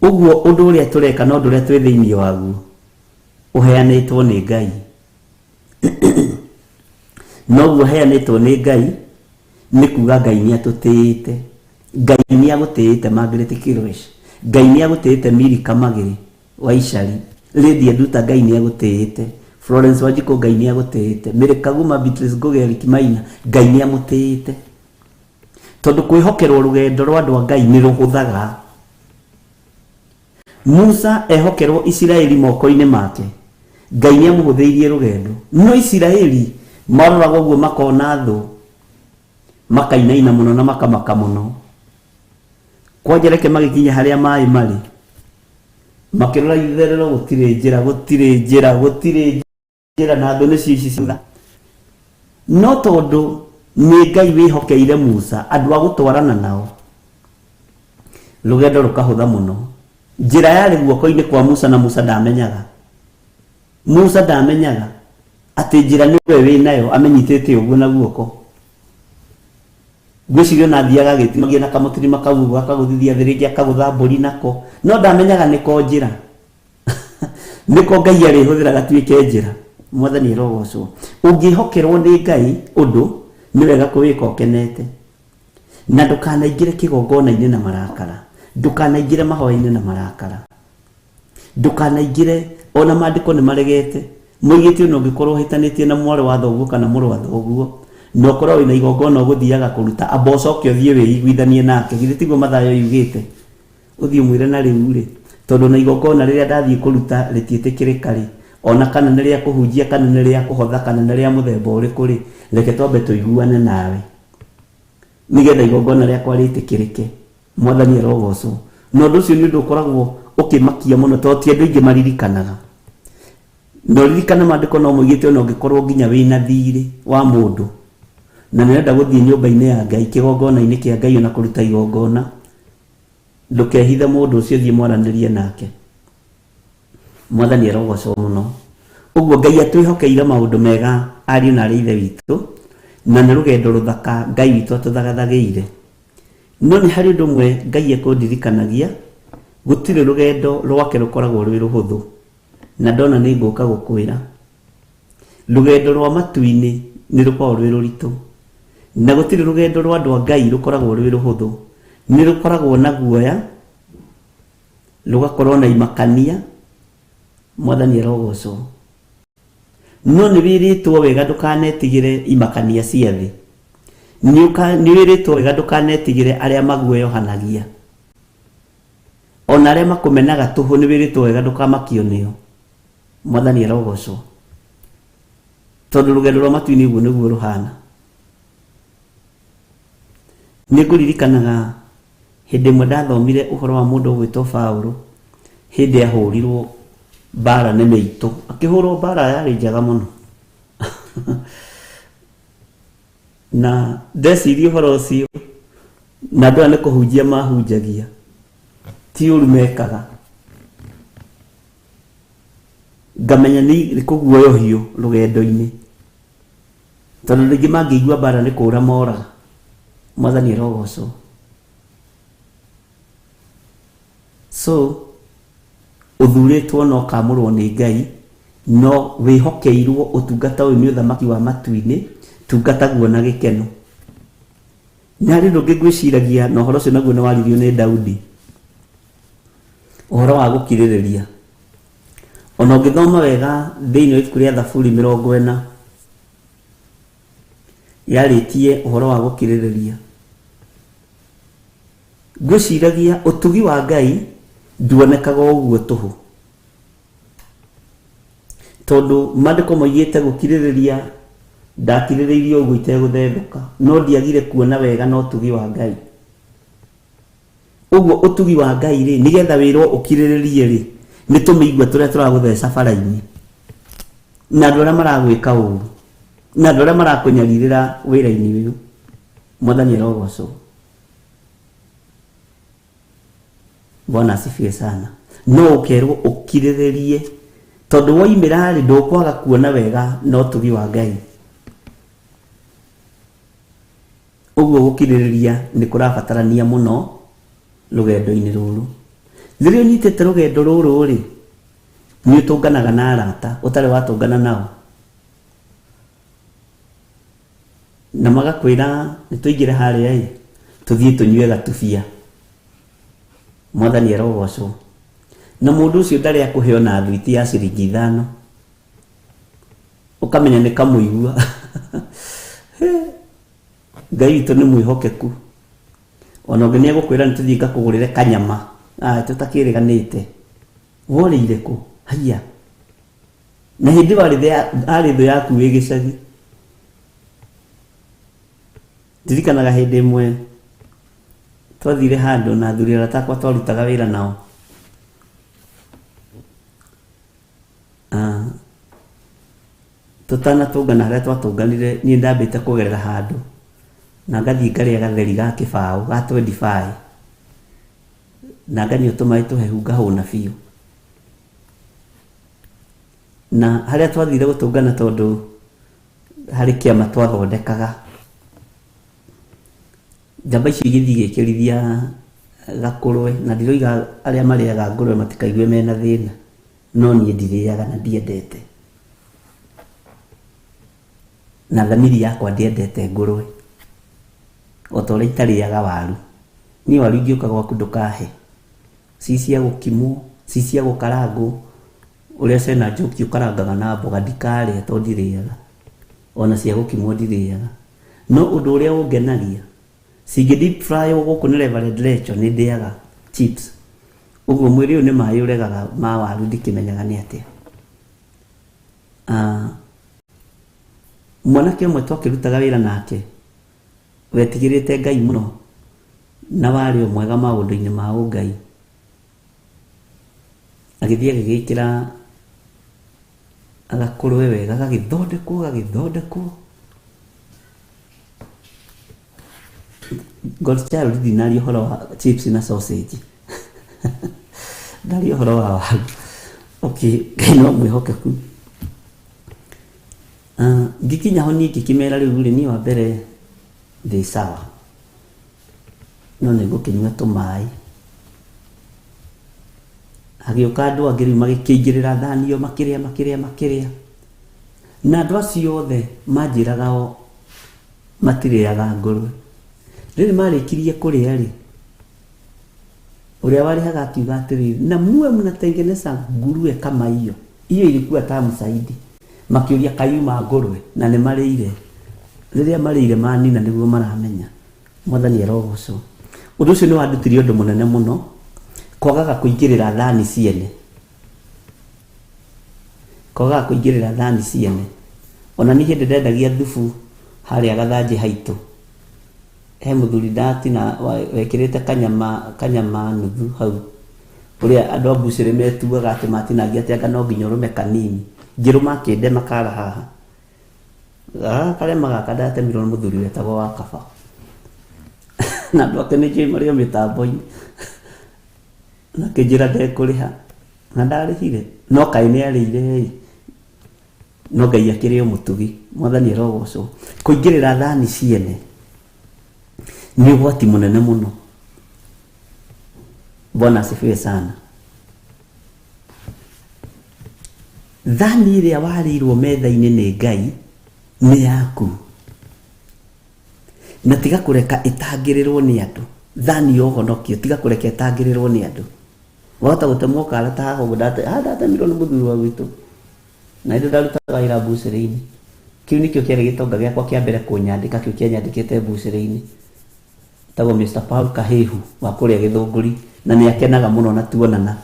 Uguo undu uria tureka no undu uria twi thiini waguo uheanitwo ni Ngai. No guo heanitwo ni Ngai ni kuga Ngai ni atutiite, Ngai ni agutiite Margaret Kirosh, Ngai ni agutiite Milika Magiri wa Ishari, Lydia Nduta Ngai ni agutiite, Florence Wanjiku Ngai ni agutiite, Mirika Guma, Beatrice Ngogeri Kimaina Ngai ni amutiite. Tondu kwihokerwo rugendo rwa andu a Ngai ni ruhuthaga. Musa ehokerwo Isiraeli moko-ini make, Ngai ni amuhuthiirie rugendo. No Isiraeli maroraga uguo makona thu, makainaina muno na makamaka muno. Kwanjereke magikinya haria mai mari, makirora itherero gutire njira na andu nicio ici citha. No tondu ni Ngai wihokeire Musa andu a gutwarana nao, rugendo rukahutha muno. Njira yari guoko-ini kwa Musa, na Musa ndamenyaga ati njira niwe winayo amenyitete uguo na guoko. Gwicirio na thiaga gitimagia na kamutirima kau gakaguthithia thiringi akagutha mburi nako, no ndamenyaga niko njira. Niko Ngai ari huthira gatuike njira. Mwathani arogocwo. Ungihokerwo ni Ngai undu ni wega kuwika ukenete, na ndukanaingire kigongona-ini na marakara, ndukanaingire mahoya-ini na marakara, ndukanaingire ona maandiko ni maregete. Muigite no ngikorwo hitanitie na mwari wa thoguo kana muru wa thoguo, no korwo wina igongona uguthiaga kuruta abocoke uthie wiguithanie nake, githĩ tiguo Mathayo yugite uthie mwire na riu ri, tondu na igongona riria ndathie kuruta ritiitikirika ri, ona kana ni ria kuhunjia kana ni ria kuhotha kana ni ria muthemba uriku ri, reke twambe tuiguane nawe nigetha igongona riakwa riitikirike. Mwathani arogocwo. No undu ucio ni undu ukoragwo ukimakia muno, tondu ti andu aingi maririkanaga. No ririkana maandiko no muigite ona ungikorwo nginya wina thiri wa mundu na nenda guthie nyumba-ini ya Ngai, kigongona-ini kia Ngai ona kuruta igongona, ndukehithe mundu ucio thie mwaranirie nake. Mwathani arogocwo muno. Uguo Ngai atwihokeire maundu mega ariu na ithe witu, na ni rugendo ruthaka Ngai witu atuthagathagiire. No ni hari undu mwe Ngai ekundirikanagia, gutire rugendo rwake rukoragwo rwi ruhuthu, na ndona ni nguka gukwira rugendo rwa matu-inĩ nĩ rũkoragwo rwĩ rũritũ, na gũtirĩ rugendo rwa andũ a Ngai rũkoragwo rwĩ rũhũthũ. Nĩ rũkoragwo na guoya, rũgakorwo na imakania. Mwathani arogocwo. No nĩ wĩrĩtwo wega ndũkanetigĩre imakania cia thĩ. Nĩ wĩrĩtwo wega ndũkanetigĩre arĩa maguoyohanagia. Ona arĩa makũmenaga tũhũ nĩ wĩrĩtwo wega ndũkamakio nĩo. Mwathani arogocwo. Tondũ rũgendo rwa matu-inĩ ũguo nĩguo rũhana. Nĩ ngũririkanaga hĩndĩ ĩmwe ndathomire ũhoro wa mũndũ ũgwĩtwo Paũlũ hĩndĩ ahũrirwo mbara nĩ mĩitũ. Akĩhũrwo mbara yarĩ njega mũno. Na ndeciria ũhoro ũcio, na andũ aya nĩ kũhunjia mahunjagia, ti ũru mekaga. Ngamenya nĩ kũguoyohio rũgendo-inĩ, tondũ rĩngĩ mangĩigua mbara nĩ kũũra moraga. Mwathani arogocwo. So ũthurĩtwo no kamũrwo nĩ Ngai, no wĩhokeirwo ũtungata ũyũ nĩ ũthamaki wa matu-inĩ, tungataguo na gĩkeno. Nĩ harĩ ũndũ ũngĩ ngwĩciragia, na ũhoro ũcio naguo nĩ waririo nĩ Daudi, ũhoro wa gũkirĩrĩria. Ona ũngĩthoma wega thĩinĩ wa ibuku rĩa Thaburi 40 yarĩtie ũhoro wa gũkirĩrĩria. Ngwĩciragia ũtugi wa Ngai nduonekaga ũguo tũhũ, tondũ maandĩko moigĩte gũkirĩrĩria, ndakirĩrĩirie ũguo itegũthethũka, no ndiagire kuona wega na ũtugi wa Ngai. Ũguo ũtugi wa Ngai rĩ, nĩgetha wĩrwo ũkirĩrĩrie rĩ, nĩ tũmĩigua tũrĩa tũragũtheca bara-inĩ, na andũ arĩa maragwĩka ũru, na andũ arĩa marakũnyariirĩra wĩra-inĩ ũyũ. Mwathani arogocwo. Bwana asifiwe sana. No ũkerwo ũkirĩrĩrie, tondũ woimĩra rĩ ndũkwaga kuona wega na ũtugi wa Ngai. Ũguo gũkirĩrĩria nĩ kũrabatarania mũno rũgendo-inĩ rũrũ. Rĩrĩa ũnyitĩte rũgendo rũrũ rĩ, nĩ ũtũnganaga na arata ũtarĩ watũngana nao, na magakwĩra nĩ tũingĩre harĩa ĩ, tũthiĩ tũnyue gatubia. Mwathani arogocwo. Na mũndũ ũcio ndarĩ akũheo na thwiti ya ciringi 5, ũkamenya nĩ kamũigua. Ngai witũ nĩ mwĩhokeku. Ona ũngĩ nĩ egũkwĩra nĩ tũthiĩ ngakũgũrĩre kanyama, tũtakĩrĩganĩte. Worĩire kũ? Haiya. Na hĩndĩ arĩ thũ yaku wĩ gĩcagi. Ndirikanaga hĩndĩ ĩmwe twathire handũ na athuri arata akwa twarutaga wĩra nao. Tũtanatũngana harĩa twatũnganire, niĩ ndambĩte kũgerera handũ na ngathiĩ ngarĩa gatheri ga kĩbaũ ga 25, na nganyua tũmaĩ tũhehu ngahũna biũ. Na harĩa twathire gũtũngana, tondũ harĩ kĩama twathondekaga, njamba icio igĩthiĩ gĩkĩrithia gakũrwe, na ndiroiga arĩa marĩaga ngũrwe matikaigue mena thĩna, no niĩ ndirĩaga na ndiendete, na thamiri yakwa ndiendete ngũrwe, o ta ũrĩa itarĩaga waru. Niĩ waru ingĩũka gwaku ndũkahe, ci cia gũkimwo, ci cia gũkarangwo, ũrĩa Sena Njoki ũkarangaga na mboga ndikarĩa, tondũ ndirĩaga, ona cia gũkimwo ndirĩaga. No ũndũ ũrĩa ũngenagia, cingĩ deep fry gũkũ nĩ Reverend Lecho nĩ ndĩaga chips. Ũguo mwĩrĩ ũyũ nĩ maĩ ũregaga ma waru, ndikĩmenyaga nĩ atĩa. Mwanake ũmwe twakĩrutaga wĩra nake, wetigĩrĩte Ngai mũno na warĩ o mwega maũndũ-inĩ ma ũngai, agĩthiĩ agĩgĩkĩra agakũrwe wega, gagĩthondekwo. Godchild ndinari ũhoro wa chips na sausage. Ndari ũhoro wa waru. Okay, Ngai no mwĩhokeku. Ngikinya ho niĩ ngĩkĩmera rĩu rĩ, niĩ wa mbere ndĩ sawa, no nĩ ngũkĩnyua tũmaĩ. Hagĩũka andũ angĩ rĩu magĩkĩingĩrĩra thani ĩyo makĩrĩa. na andũ acio othe manjĩraga o matirĩaga ngũrwe. Rĩrĩ marĩkirie kũrĩa rĩ, ũrĩa warĩhaga akiuga atĩrĩrĩ, na muwe mnatengeneza nguruwe kama hiyo ilikuwa tamu zaidi. Makĩũria kayuma ngũrwe na nĩ marĩire. Rĩrĩa marĩire manina nĩguo maramenya. Mwathani arogocwo. Ũndũ ũcio nĩ wandutirie ũndũ mũnene mũno, kwagaga kũingĩrĩra thani ciene. Kwagaga kũingĩrĩra thani ciene. Ona niĩ hĩndĩ ndendagia thubu harĩa Gathanjĩ haitũ, he mũthuri ndatina wekĩrĩte kanyama nuthu hau, ũrĩa andũ a mbucĩrĩ metuaga atĩ matinagia atĩ anga no nginya ũrũme kanini, ngĩrũma kĩnde makara haha. Karema gaka ndatemirwo nĩ mũthuri wetagwo wa Kaba. Na andũ ake nĩnjũĩ marĩ o mĩtambo-inĩ. Na kĩnjĩra ndekũrĩha, na ndarĩhire, no kaĩ nĩarĩire, no Ngai akĩrĩ o mũtugi. Mwathani arogocwo. Kũingĩrĩra thani ciene ni ũgwati mũnene mũno. Bwana asifiwe sana. Thani ĩrĩa warĩirwo metha-inĩ nĩ Ngai nĩ yaku, na tiga kũreka ĩtangĩrĩrwo nĩ andũ. Thani ya ũhonokio tiga kũreka ĩtangĩrĩrwo nĩ andũ. Wahota gũtemwo kara ta haha ũguo ndatemirwo nĩ mũthuri wa gwitũ, na indo ndarutaga wĩra mbucĩrĩ-inĩ. Kĩu nĩkĩo kĩarĩ gĩtonga gĩakwa kĩa mbere kũnyandĩka, kĩu kĩanyandĩkĩte mbucĩrĩ-inĩ. Tagwo Mr. Paul Kahehu wa kũrĩa Gĩthũngũri, na nĩ akenaga mũno na tuonana.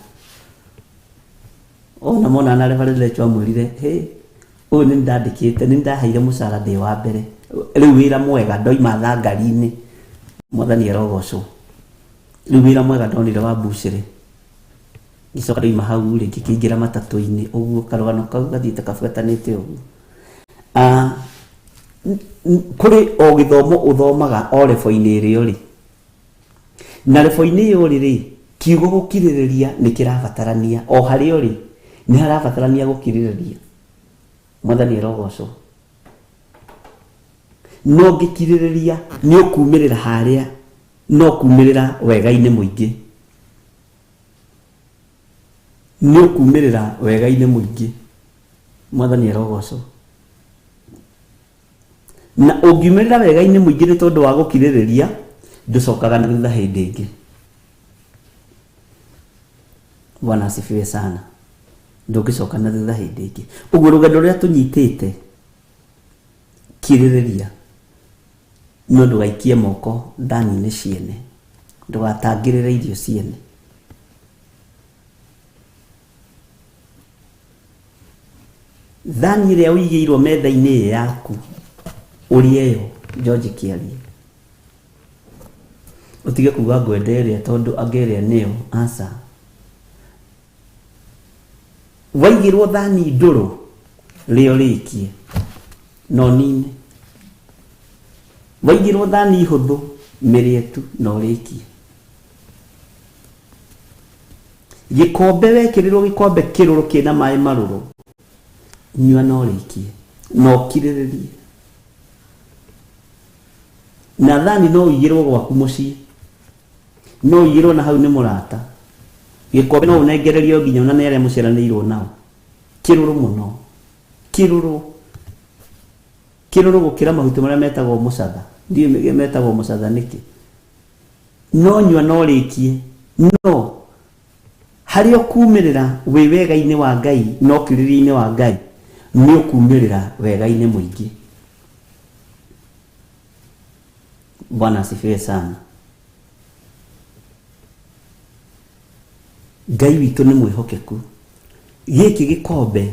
Ona mona na Reverend Lecho amwĩrire, ũyũ nĩ ndandĩkĩte, nĩ ndaheire mũcara ndĩ wa mbere. Rĩu wĩra mwega ndoima thangari-inĩ. Mwathani arogocwo. Rĩu wĩra mwega ndonire wa mbucĩrĩ. Gicoka ndoima hau rĩ, ngĩkĩingĩra matatũ-inĩ ũguo, karũgano kau gathiĩte kabuatanĩte ũguo. Kũrĩ o gĩthomo ũthomaga o rebo-inĩ ĩrĩo rĩ, na rebo-inĩ ĩyo rĩ, kiugo gũkirĩrĩria nĩ kĩrabatarania, o harĩa rĩ nĩ harabatarania gũkirĩrĩria. Mwathani arogocwo. No ngĩkirĩrĩria nĩ ũkumĩrĩra harĩa, no kumĩrĩra wega-inĩ mũingĩ. Nĩ ũkumĩrĩra wega-inĩ mũingĩ. Mwathani arogocwo. Na ũngiumĩrĩra wega-inĩ mũingĩ nĩ tondũ wa gũkirĩrĩria, ndũcokaga na thutha hĩndĩ ĩngĩ. Bwana asifiwe sana. Ndũngĩcoka na thutha hĩndĩ ĩngĩ. Ũguo rũgendo rũrĩa tũnyitĩte, kirĩrĩria. No ndũgaikie moko thani-inĩ ciene. Ndũgatangĩrĩre irio ciene. Thani ĩrĩa ũigĩirwo metha-inĩ yaku, ũrĩeyo, George Kiarie. Ũtige kuga ngwenda ĩrĩa tondũ angĩrĩa nĩyo, aca. Waigĩrwo thani ndũrũ, rĩo rĩkie, no nine. Waigĩrwo thani hũthũ, mĩrĩetu, no rĩkie. Gĩkombe wekĩrĩrwo gĩkombe kĩrũrũ kĩna maĩ marũrũ, nyua no rĩkie, no kirĩrĩrie. Na thani no ũigĩrwo gwaku mũciĩ, no ũigĩrwo na hau nĩ mũrata. Gĩkombe no ũnengererio nginya ona nĩ arĩa mũceranĩirwo nao. Kĩrũrũ mũno, kĩrũrũ. Kĩrũrũ gũkĩra mahuti marĩa metagwo mũcatha. Ndiũĩ metagwo mũcatha nĩkĩ. No nyua no rĩkie, no harĩa ũkumĩrĩra wĩ wega-inĩ wa Ngai, no kirĩrĩria-inĩ wa Ngai, nĩ ũkumĩrĩra wega-inĩ mũingĩ. Bwana asifiwe sana. Ngai witũ nĩ mwĩhokeku. Gĩkĩ gĩkombe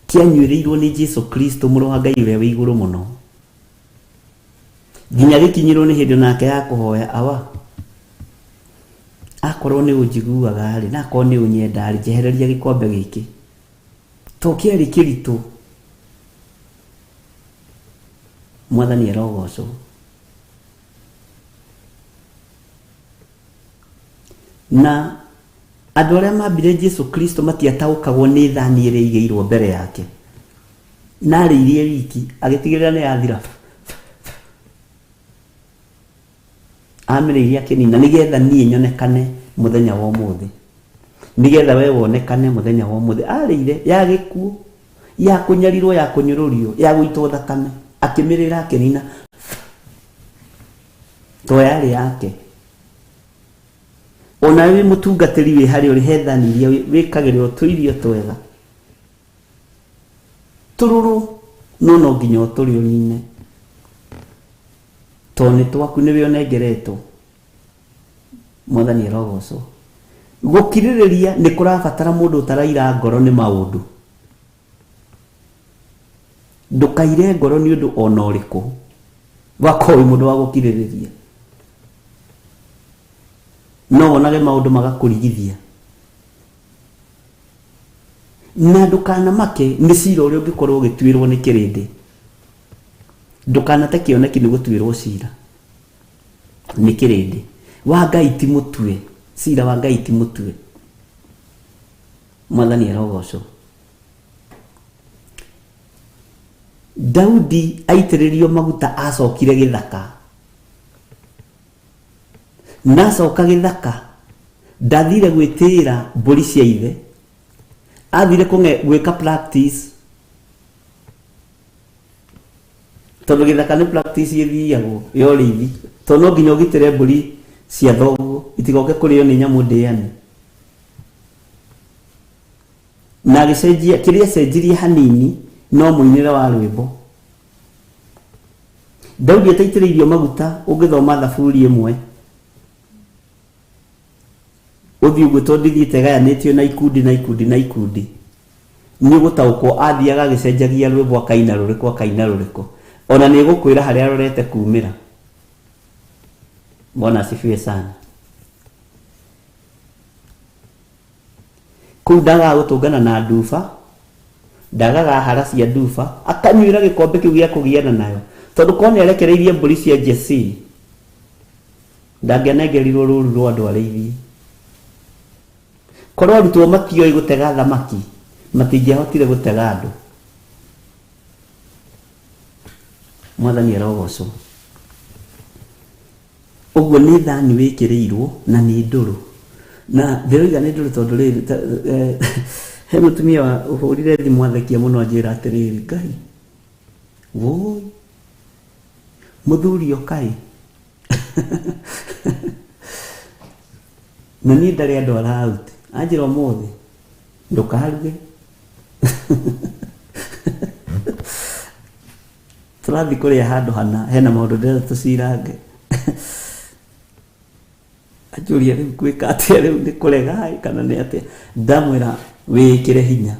kĩanyuĩrĩirwo nĩ Jesu Kristo mũrũ wa Ngai ũrĩa wĩ igũrũ mũno. Nginya gĩkinyĩrwo nĩ hĩndĩ nake ya kũhoya awa. Akorwo nĩ ũnjiguaga rĩ, na akorwo nĩ ũnyenda rĩ, njehereria gĩkombe gĩkĩ. To kĩarĩ kĩritũ. Mwathani arogocwo. Na andũ arĩa mambire Jesu Kristo matiataũkagwo nĩ thani ĩrĩa ĩigĩirwo mbere yake. Na arĩirie wiki, agĩtigĩrĩra nĩ yathira. Amĩrĩirie akĩnina nĩgetha niĩ nyonekane mũthenya wa ũmũthĩ. Nĩgetha we wonekane mũthenya wa ũmũthĩ. Arĩire ya gĩkuũ, ya kunyarirwo ya kunyururio ya guitwo thakame akimirira akirina to yari yake ona wi mutungatiri wi hari uri hethaniria wikagirwo tuirio twega tururu no nginya uturio nine tone twaku niwe onengeretwo mwathani rogoco gukiririria ni kurabatara mundu utaraira ngoro ni maundu ndukaire ngoro ni undu ona uriku wakowi mundu wa gukiririria no wonage maundu magakurigithia na ndukana make ni cira uria ungikorwo ugitwirwo ni kirindi ndukana ta kioneki ni gutwirwo cira ni kirindi wa Ngai ti mutwe cira wa Ngai ti mutwe mwathani rogoco Daudi aitiririo maguta acokire githaka na coka githaka ndathire gwitira mburi cia ithe athire gwika practice tondu githaka ni practice ithiagwo yorithi to no nginya ugitire mburi cia thoguo itigoke kurio ni nyamu ndiani na gicenjia kiria cenjirie hanini no muinire wa rwimbo Daudi ataitiririo maguta ugithoma thaburi imwe uthi ugutondithite gayanitio na ikundi ni gutaukwo athiaga gicenjagia rwimbo akaina ruriko ona ni gukwira haria arorete kumira Bwana asifiwe sana kundaga gutungana na nduba ndagaga haracia nduba akanyuira gikombe kiu gia kugiana nayo tondu kone erekereirie mburi cia Jesse ndangenegerirwo ruru rwa andu arithi korwo arutwo matioi gutega thamaki matingehotire gutega andu mwathani rogoco uguo ni thani wikirirwo na ni nduru na ndiroiga ni nduru tondu riri he mutumia wa uhurire thimu athekia muno njira atiriri Ngai woi muthuri okai na ni ndari andu arauti anjira umuthi ndukaruge turathi kuria handu hana hena maundu ndira tucirange ajuria riu gwika atia riu ni kurega kana ni atia ndamwira wikire hinya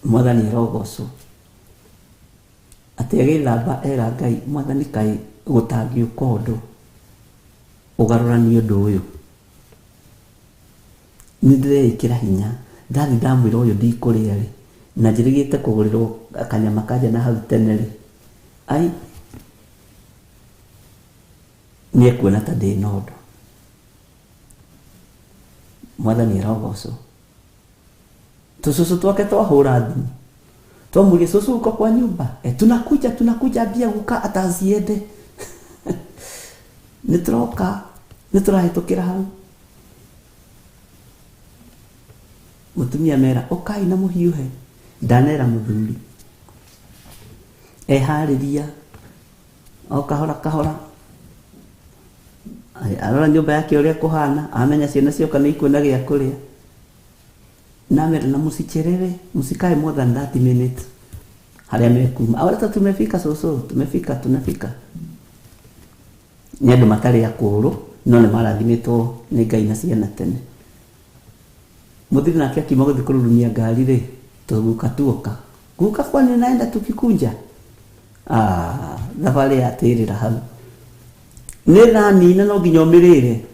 mwathani rogoco ati agithamba era Ngai mwathani kai gutangiuka undu ugarurani undu uyu ni ndirekira hinya ndathi ndamwira uyu ndikuria ri na njirigite kugurirwo akanyama kaja na hau tene ri ai ni kuona ta ndi nondo mwathani rogoco tususu twake twahura thimu twamuria susu uko kwa nyumba tunakuja bia guka ataziende niturahitũkĩra hau mutumia mera ukai na muhiuhe ndanera muthuri ehariria o kahora arora nyumba yake uria kuhana amenya ciana cioka ni ikuona gia kuria na mera na musicherere musikae more than 30 minutes haria mekuma awata tumefika soso tunafika ni andu matari ya kuru no ni marathimitwo ni Ngai na ciana tene muthiri nake akima guthi kururumia ngari ri tuguka tuoka guka kwani naenda tukikunja thabari yatirira hau ni thani no nginya umirire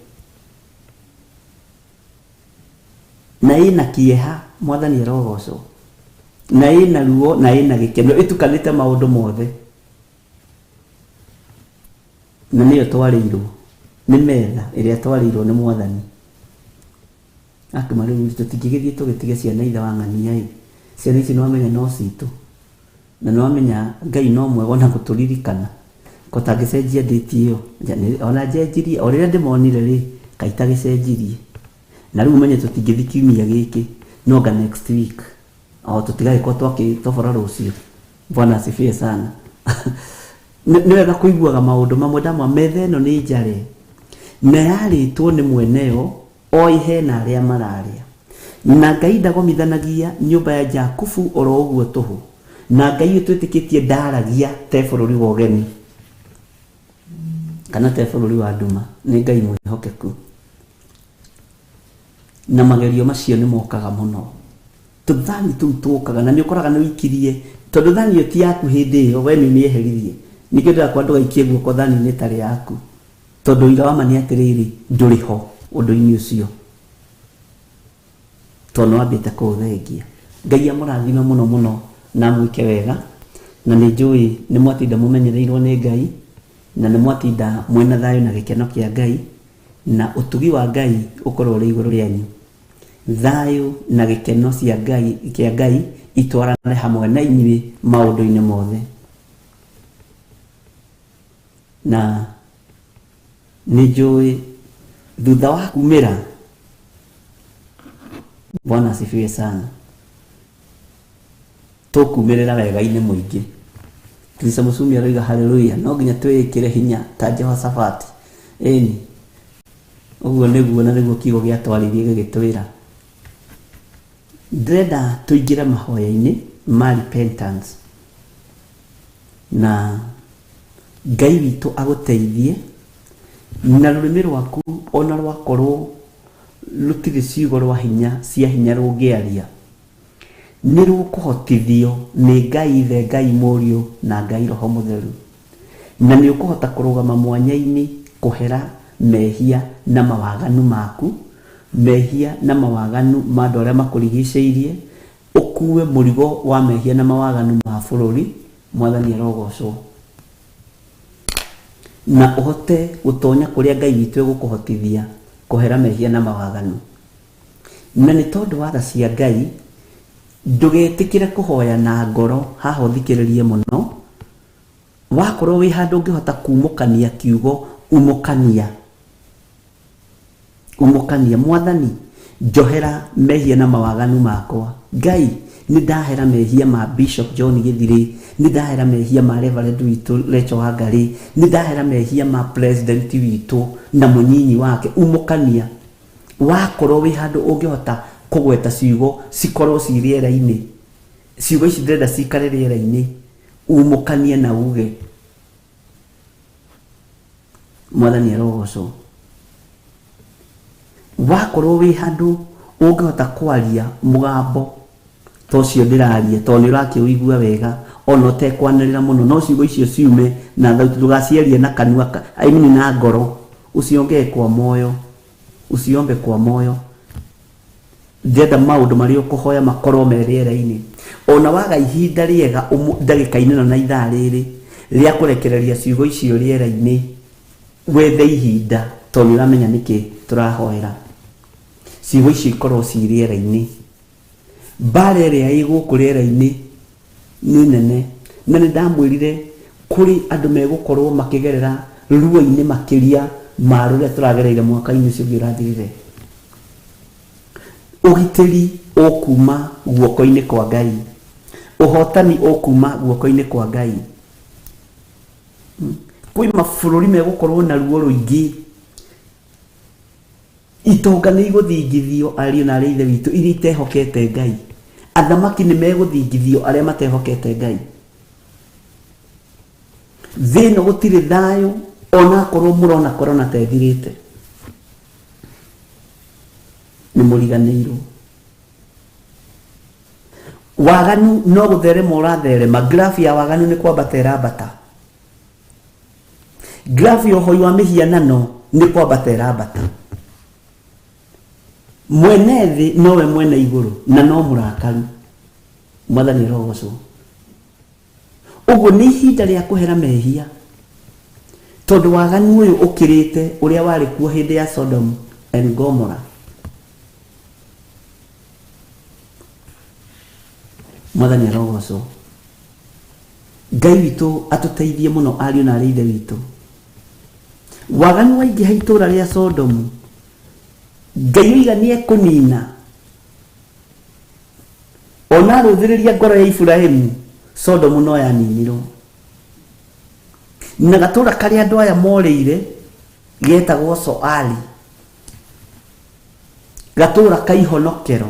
na ina kieha mwathani rogoco na ina ruo na ina gikeno itukanite maundu mothe na niyo twarirwo ni metha iria twarirwo ni mwathani akimari tutingigithie tugitige ciana ithe wa ng'ania i ciana ici no amenya no citu na no amenya Ngai no mwego na guturirikana ko tagicenjia date iyo ona njenjirie o riria ndimonire ri kaita gicenjirie na riu menye tutingithikimia giki noga next week au tutigae kwa twakitobora rucio. Bwana asifiwe sana. Ni wega kuiguaga maundu mamwe ndamwa metha ĩno nĩ njare na yarĩtwo nĩ mweneo oihe na arĩa mararia, na Ngai ndagomithanagia nyũmba ya Jakubu oro ũguo tũhũ, na Ngai twĩtĩkĩtie ndaragia te bũrũri wa ũgeni kana te bũrũri wa nduma. Nĩ Ngai mwĩhokeku na magerio macio nĩ mokaga mũno. Tũthani tũu tũkaga na nĩ ũkoraga nĩ ũikirie, tondũ thani ĩyo ti yaku hĩndĩ ĩyo, we nĩ mĩeheririe. Ningĩ ndĩrakwa ndũgaikie guoko thani-inĩ ĩtarĩ yaku, tondũ ira wa ma nĩ atĩrĩrĩ, ndũrĩ ho ũndũ-inĩ ũcio, tondũ wambĩte kũũthengia. Ngai amũrathime mũno mũno na mwĩke wega, na nĩ njũĩ nĩ mwatinda mũmenyereirwo nĩ Ngai, na nĩ mwatinda mwĩna thayũ na gĩkeno kĩa Ngai, na ũtugi wa Ngai ũkorwo ũrĩ igũrũ rĩanyu. Thayũ na gĩkeno kĩa Ngai itwarane hamwe na inyuĩ maũndũ-inĩ mothe. Na nĩ njũĩ thutha wa kumĩra, Bwana asifiwe sana, tũkumĩrĩra wega-inĩ mũingĩ. Krista Musumi aroiga haleluya, no nginya twĩkĩre hinya ta Jehoshaphat. Ĩni ũguo nĩguo na nĩguo kiugo gĩatwarithie gĩgĩtwĩra. Ndĩrenda tũingĩre mahoya-inĩ ma repentance, na Ngai witũ agũteithie na rũrĩmĩ rwaku ona rwakorwo rũtirĩ ciugo rwa hinya cia hinya rũngĩaria, nĩ rũkũhotithio nĩ Ngai Ithe, Ngai Mũriũ na Ngai Roho Mũtheru, na nĩ ũkũhota kũrũgama mwanya-inĩ kũhera mehia na mawaganu maku, mehia na mawaganu ma andũ arĩa makũrigicĩirie, ũkue mũrigo wa mehia na mawaganu ma bũrũri. Mwathani arogocwo, na ũhote gũtonya kũrĩa Ngai witũ egũkũhotithia kũhera mehia na mawaganu. Na nĩ tondũ wa tha cia Ngai, ndũgetĩkĩre kũhoya na ngoro. Haha ũthikĩrĩrie mũno, wakorwo wĩ handũ ũngĩhota kumũkania kiugo, umũkania. Mwathani, njohera mehia na mawaganu makwa. Ngai, nĩ ndahera mehia ma Bishop John Gĩthirĩ, nĩ ndahera mehia ma Reverend witũ Rachel Wangarĩ, nĩ ndahera mehia ma president witũ na mũnyinyi wake. Umũkania. Wakorwo wĩ handũ ũngĩhota kũgweta ciugo cikorwo ci rĩera-inĩ, ciugo ici ndĩrenda cikare rĩera-inĩ, umũkanie na uge. Mwathani arogocwo. Wakorwo wĩ handũ ũngĩhota kwaria mũgambo tocio ndĩraria, tondũ nĩ ũrakĩũigua wega ona ũtekwanĩrĩra mũno, no ciugo icio ciume na thauti, ndũgacierie na kanua, na ngoro, uciongee kwa moyo, uciombe kwa moyo. Ndĩrenda maũndũ marĩa ũkũhoya makorwo me rĩera-inĩ. Ona waga ihinda rĩega ndagĩka-inĩ na ithaa rĩrĩ rĩa kũrekereria ciugo icio rĩera-inĩ, wethe ihinda, tondũ nĩ ũramenya nĩkĩ tũrahoera. Ciugo icio ikorwo ci rĩera-inĩ. Mbara ĩrĩa ĩ gũkũ rĩera-inĩ nĩ nene, na nĩ ndamwĩrire kũrĩ andũ megũkorwo makĩgerera ruo-inĩ makĩria ma rũrĩa tũragereire mwaka-inĩ ũcio ũngĩ ũrathirire. Ũgitĩri ũkuma guoko-inĩ kwa Ngai, ũhotani ũkuma guoko-inĩ kwa Ngai. Kwĩ mabũrũri megũkorwo na ruo rũingĩ, itonga nĩ igũthingithio ariũ na arĩa ithe witũ iria itehokete Ngai. Athamaki nĩ megũthingithio arĩa matehokete Ngai. Thĩ ĩno gũtirĩ thayũ ona akorwo mũrona korona ta ĩthirĩte. Nĩ mũriganĩirwo. Waganu no gũtherema ũratherema. Graph ya waganu nĩ kwambata ĩrambata. Graph ya ũhoi wa mĩhianano nĩ kwambata ĩrambata. Mwene thĩ nowe mwene igũrũ na no mũrakaru. Mwathani arogocwo. Ũguo nĩ ihinda rĩa kũhera mehia, tondũ waganu ũyũ ũkĩrĩte ũrĩa warĩ kuo hĩndĩ ya Sodom and Gomorrah. Mwathani arogocwo. Ngai witũ atũteithie mũno ariũ na arĩa ithe witũ. Waganu waingĩha itũũra rĩa Sodomu, Ngai oiga nĩ ekũnina. ona ruthiriria ngoro ya Ibrahimu Sodomu no yaninirwo na gatura kari andu aya morire getagwo Soali gatura kaihonokero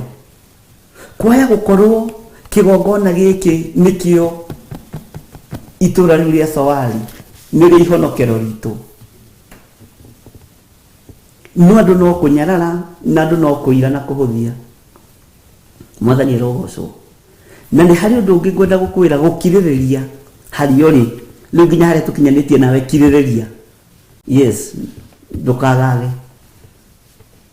kwaya gukorwo kigongona giki nikio itura riu ria Soali niri ihonokero ritu no andu no kunyarara na andu no kuira na kuhuthia mwathani rogoco na ni hari undu ungi ngwenda gukwira gukiririria hari ori riu nginya hari tukinyanitie nawe kiririria yes ndukagage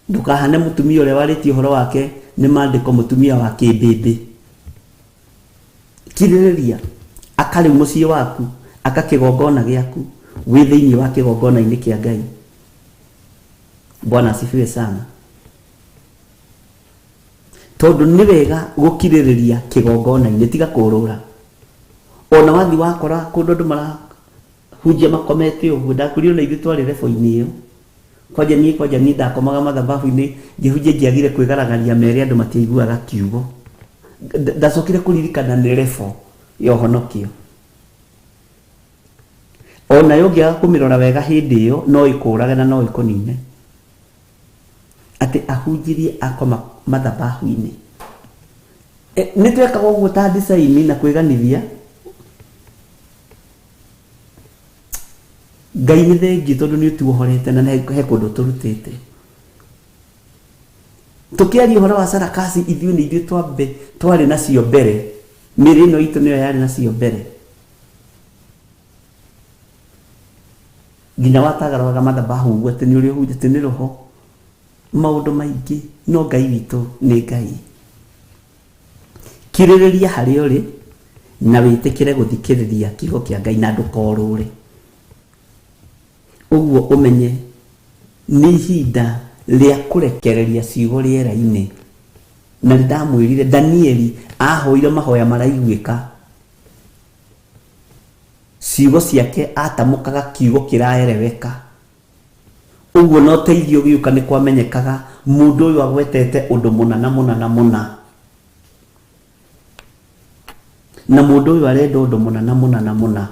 ndukahane mutumia ule wariti uhoro wake ni mandiko mutumia wa kibebe kiririria akari mucii waku akakigongona giaku wi thiini wa kigongona ini kia Ngai. Bwana asifiwe sana. Tondu ni wega gukiririria kigongona ini tiga kurura ona wathi wakora kundu andu mara hujia makomete uguo ndakurio na ithu twari refo-ini iyo kwaja ni ndakomaga mathababu-ini ngihujia ngiagire kwigaragaria mere andu matiiguaga kiugo ndacokire kuririkana ni refo ya uhonokio ona yo ngiaga kumirora wega hindi iyo no ikurage na no ikunine ati ahunjirie akoma mathababu-ini ni twekaga uguo ta design na kwiganithia Ngai ni thengi tondu ni tuohorete na he kundu turutite tukiaria uhoro wa sarakasi ithiu ni ithiu twambe twari nacio mbere miri no itu niyo yari nacio mbere nginya watagaraga mathabahu uguo ati ni uri hujite ni roho maundu maingi no Ngai witu ni Ngai. Kiririria hari uri na witikire guthikiriria kiugo kia Ngai na ndukorure uguo umenye ni hinda ria kurekereria ciugo riera-ini na ndamwirire Danieli ahoire mahoya maraiguika ciugo ciake atamukaga kiugo kiraereweka uguo no teithio giuka ni kwamenyekaga mundu uyu agwetete undu munana na mundu uyu arenda undu munana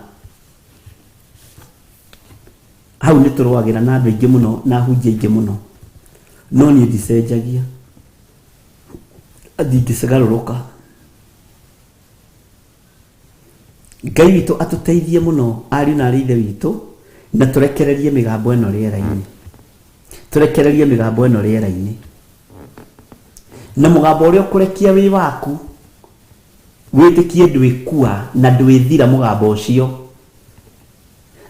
hau ni turwagira na andu aingi muno na hunjia aingi muno no ni ndicenjagia ndingicigaruruka. Ngai witu atuteithie muno ari na rithe witu na turekererie migambo eno riera-ini na mugambo uria ukurekia wi waku witikie ndwikua na ndwithira mugambo ucio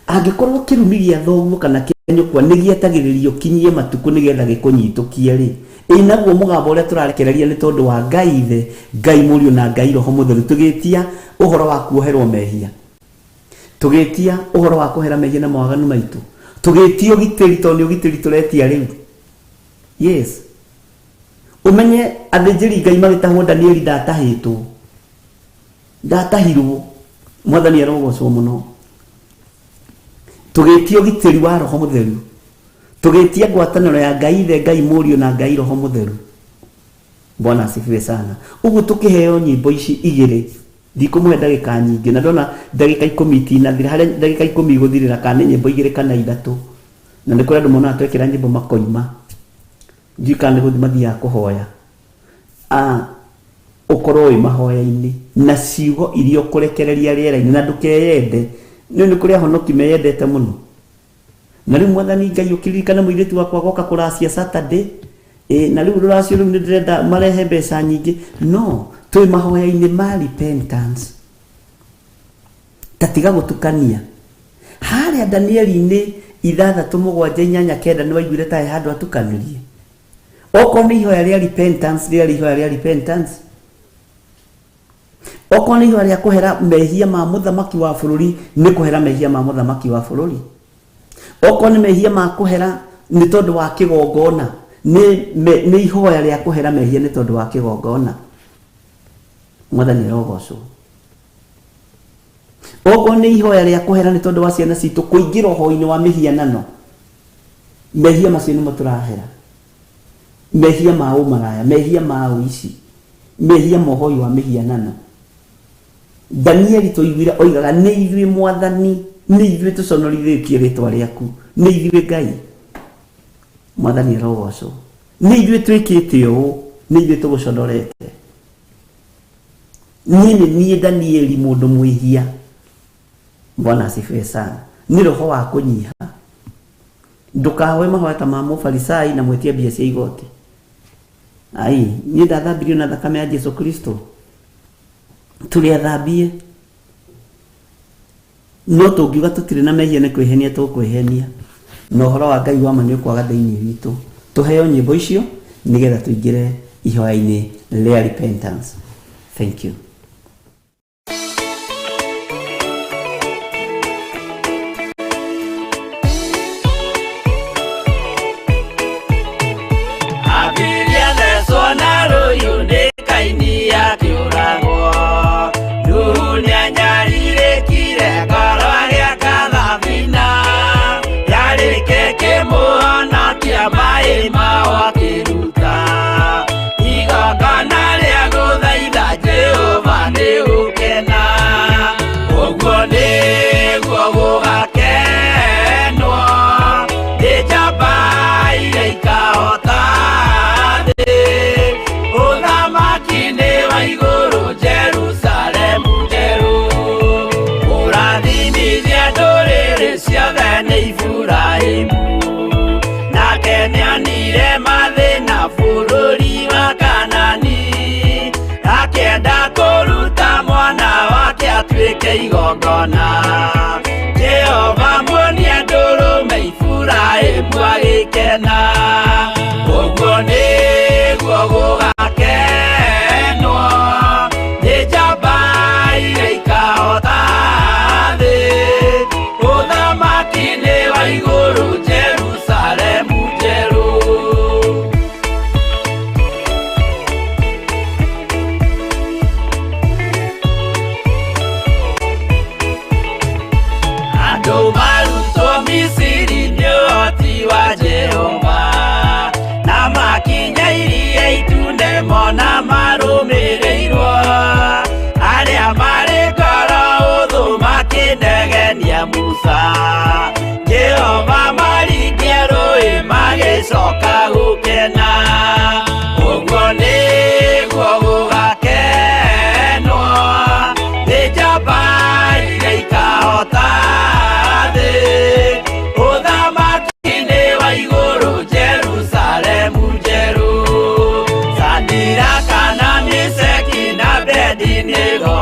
angikorwo kirumigia thoguo kana kinyukwa nigietagiririo kinyie matuku nigetha gikunyitukie ri inaguo mugambo uria turarekereria ni tondu wa Ngai ithe Ngai Muriu na Ngai Roho Mutheru tugitia uhoro wa kuoherwo mehia tugitia uhoro wa kuhera mehia na mawaganu maitu tugitia ugitiri tondu ugitiri turetia riu yes umenye athĩnjĩri Ngai magĩtahwo Danieli ndatahirwo mwathani arogocwo muno tugitia ugitiri wa Roho Mutheru tugitia ngwatanĩro ya Ngai ithe Ngai Muriu na Ngai Roho Mutheru. Bwana asifiwe sana. Ugu tukiheo nyimbo ici igiri ndikumuhe ndagika nyingi na ndona ndagika 10 na thira hari ndagika 10 guthirira kana nyimbo igiri kana ithatu na ni kuri andu mona twekira nyimbo makoima njikane guthi mathia kuhoya ukorwo wi mahoya-ini na ciugo irio kurekereria riera-ini na ndukeyende ni kuri ahonoki meyendete muno na riu mwathani Ngai ukiririkana muiritu wakwa goka kuracia Saturday na riu ruracio riu ni ndirenda marehe mbeca nyingi no twi mahoya-ini ma repentance tatiga gutukania haria Danieli-ini 6:7-8 ni waiguire ta handu atukanirie oko ni ihoya ria repentance oko ni ihoya ria kuhera mehia ma muthamaki wa bururi ni kuhera mehia ma muthamaki wa bururi oko ni mehia ma kuhera ni tondu wa kigongona ni ihoya ria kuhera mehia ni tondu wa kigongona. Mwathani rogocwo oko ni ihoya ria kuhera ni tondu wa ciana citu kuingira ho-ini wa mihianano mehia macio ni maturahera mehia ma umaraya mehia ma uici mehia mohoi wa mehianano. Danieli toiguira oigaga nĩ ithuĩ Mwathani, nĩ ithuĩ tũconorithĩtie rĩtwa rĩaku, nĩ ithuĩ Ngai. Mwathani arogocwo. Nĩ ithuĩ twĩkĩte ũũ, nĩ ithuĩ tũgũconorete. Niĩ Danieli mũndũ mwĩhia. Bwana asifiwe sana. Nĩ roho wa kũnyiha. Ndukahoe mahoya ta ma mũfarisai na mwĩtia mbia cia igoti. Ai, niĩ ndathambirio na thakame ya Jesu Kristo. Tũrĩathambie. No tũngiuga tũtirĩ na mehia nĩ kwĩhenia tũkwĩhenia. Na ũhoro wa Ngai wa ma nĩ ũkwaga thĩinĩ witũ. Tũheo nyĩmbo icio nĩgetha tũingĩre ihoya-inĩ rĩa repentance. Thank you. Jehova muonia ndũrũme Iburahĩmu agĩkena. Ũguo nĩguo gũgakenwo nĩ njamba iria ikahota thĩ. Ũthamaki-inĩ wa igũrũ Jerusalemu njerũ. Na marũmĩrĩirwo arĩa marĩ ngoro ũthũ makĩnegenia Musa. Jehova maringie rũĩ magĩcoka gũkena. Ũguo nĩguo gũgakenwo nĩ njamba iria ikahota thĩ. Ũthamaki-inĩ wa igũrũ Jerusalemu njerũ.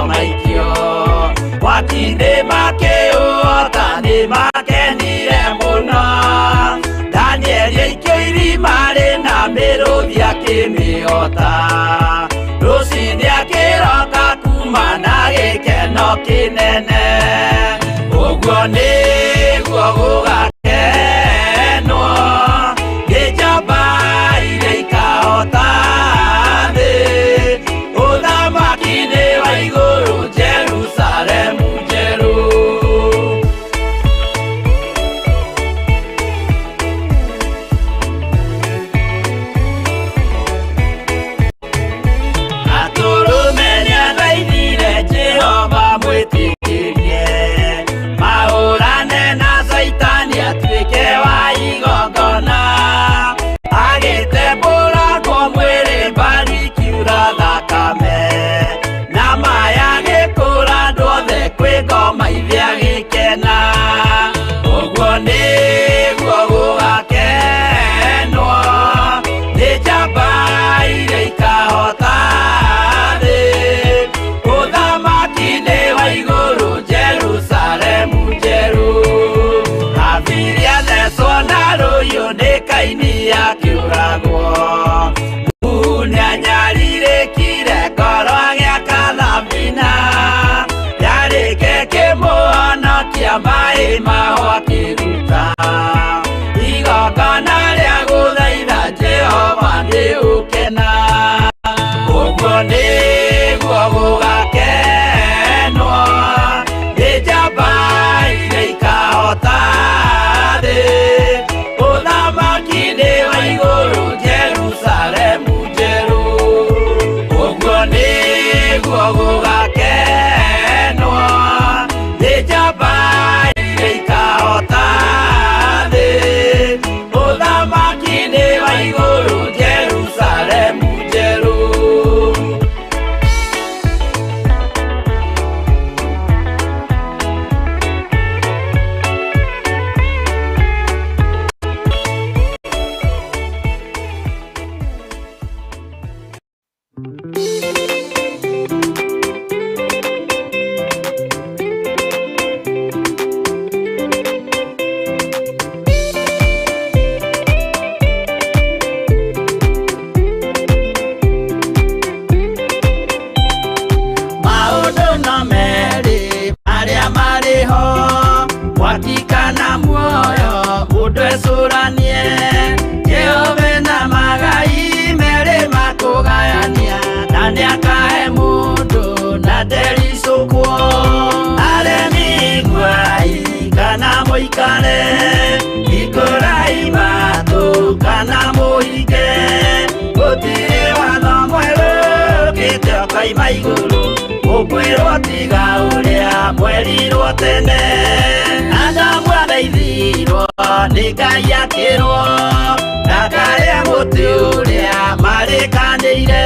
Maikio mwaki-inĩ makĩũhota nĩ makenire mũno. Danieli aikio irima rĩna mĩrũthi akĩmĩhota. Rũciinĩ akĩroka kuma na gĩkeno kĩnene. Ũguo nĩguo gũgakenwo nĩ njamba iria ikahota thĩ. Ũthamaki-inĩ wa igũrũ Jerusalemu njerũ. Atũrũme nĩathaithire Jehova mwĩtĩkĩrie. Mahũrane na Saitani atuĩke wa igongona. Agĩtembũragwo mwĩrĩ mbari kiura thakame. Na maya gĩkũra andũ othe kwĩ ngoma ithe agĩkena. Ũguo nĩguo gũgakenwo nĩ njamba iria ikahota thĩ. Ũthamaki-inĩ wa igũrũ Jerusalemu njerũ. Habiri athecwo na rũhiũ nĩ Kaini akĩũragwo. Nĩanyarirĩkire ngoro agĩaka thabina. Yarĩke kĩmũhonokia maĩ maho akĩruta. Igongona rĩa gũthaitha Jehova nĩ ũkena. Ũguo nĩguo gũgakenwo nĩ njamba iria ikahota thĩ. Ũthamaki-inĩ wa igũrũ Jerusalemu njerũ. Ũguo mũikare ikũrai matũ kana mũhinge gũtirĩ watho mwerũ ũkĩte ũkaima igũrũ ũkwĩrwo tiga ũrĩa mwerirwo tene Adamu athaithirwo nĩ Ngai akĩrwo ndakarĩe mũtĩ ũrĩa marĩkanĩire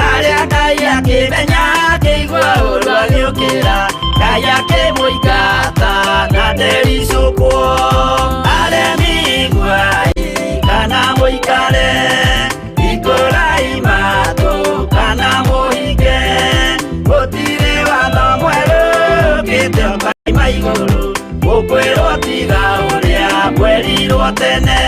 arĩa Ngai akĩmenya akĩigua ũru agĩũkĩra Ngai akĩmũingata na ndericũkwo aremi iguai kana mũikare ikũrai matũ kana mũhinge gũtirĩ watho mwerũ ũkĩte ũkaima igũrũ ũkwĩrwo tiga ũrĩa mwerirwo tene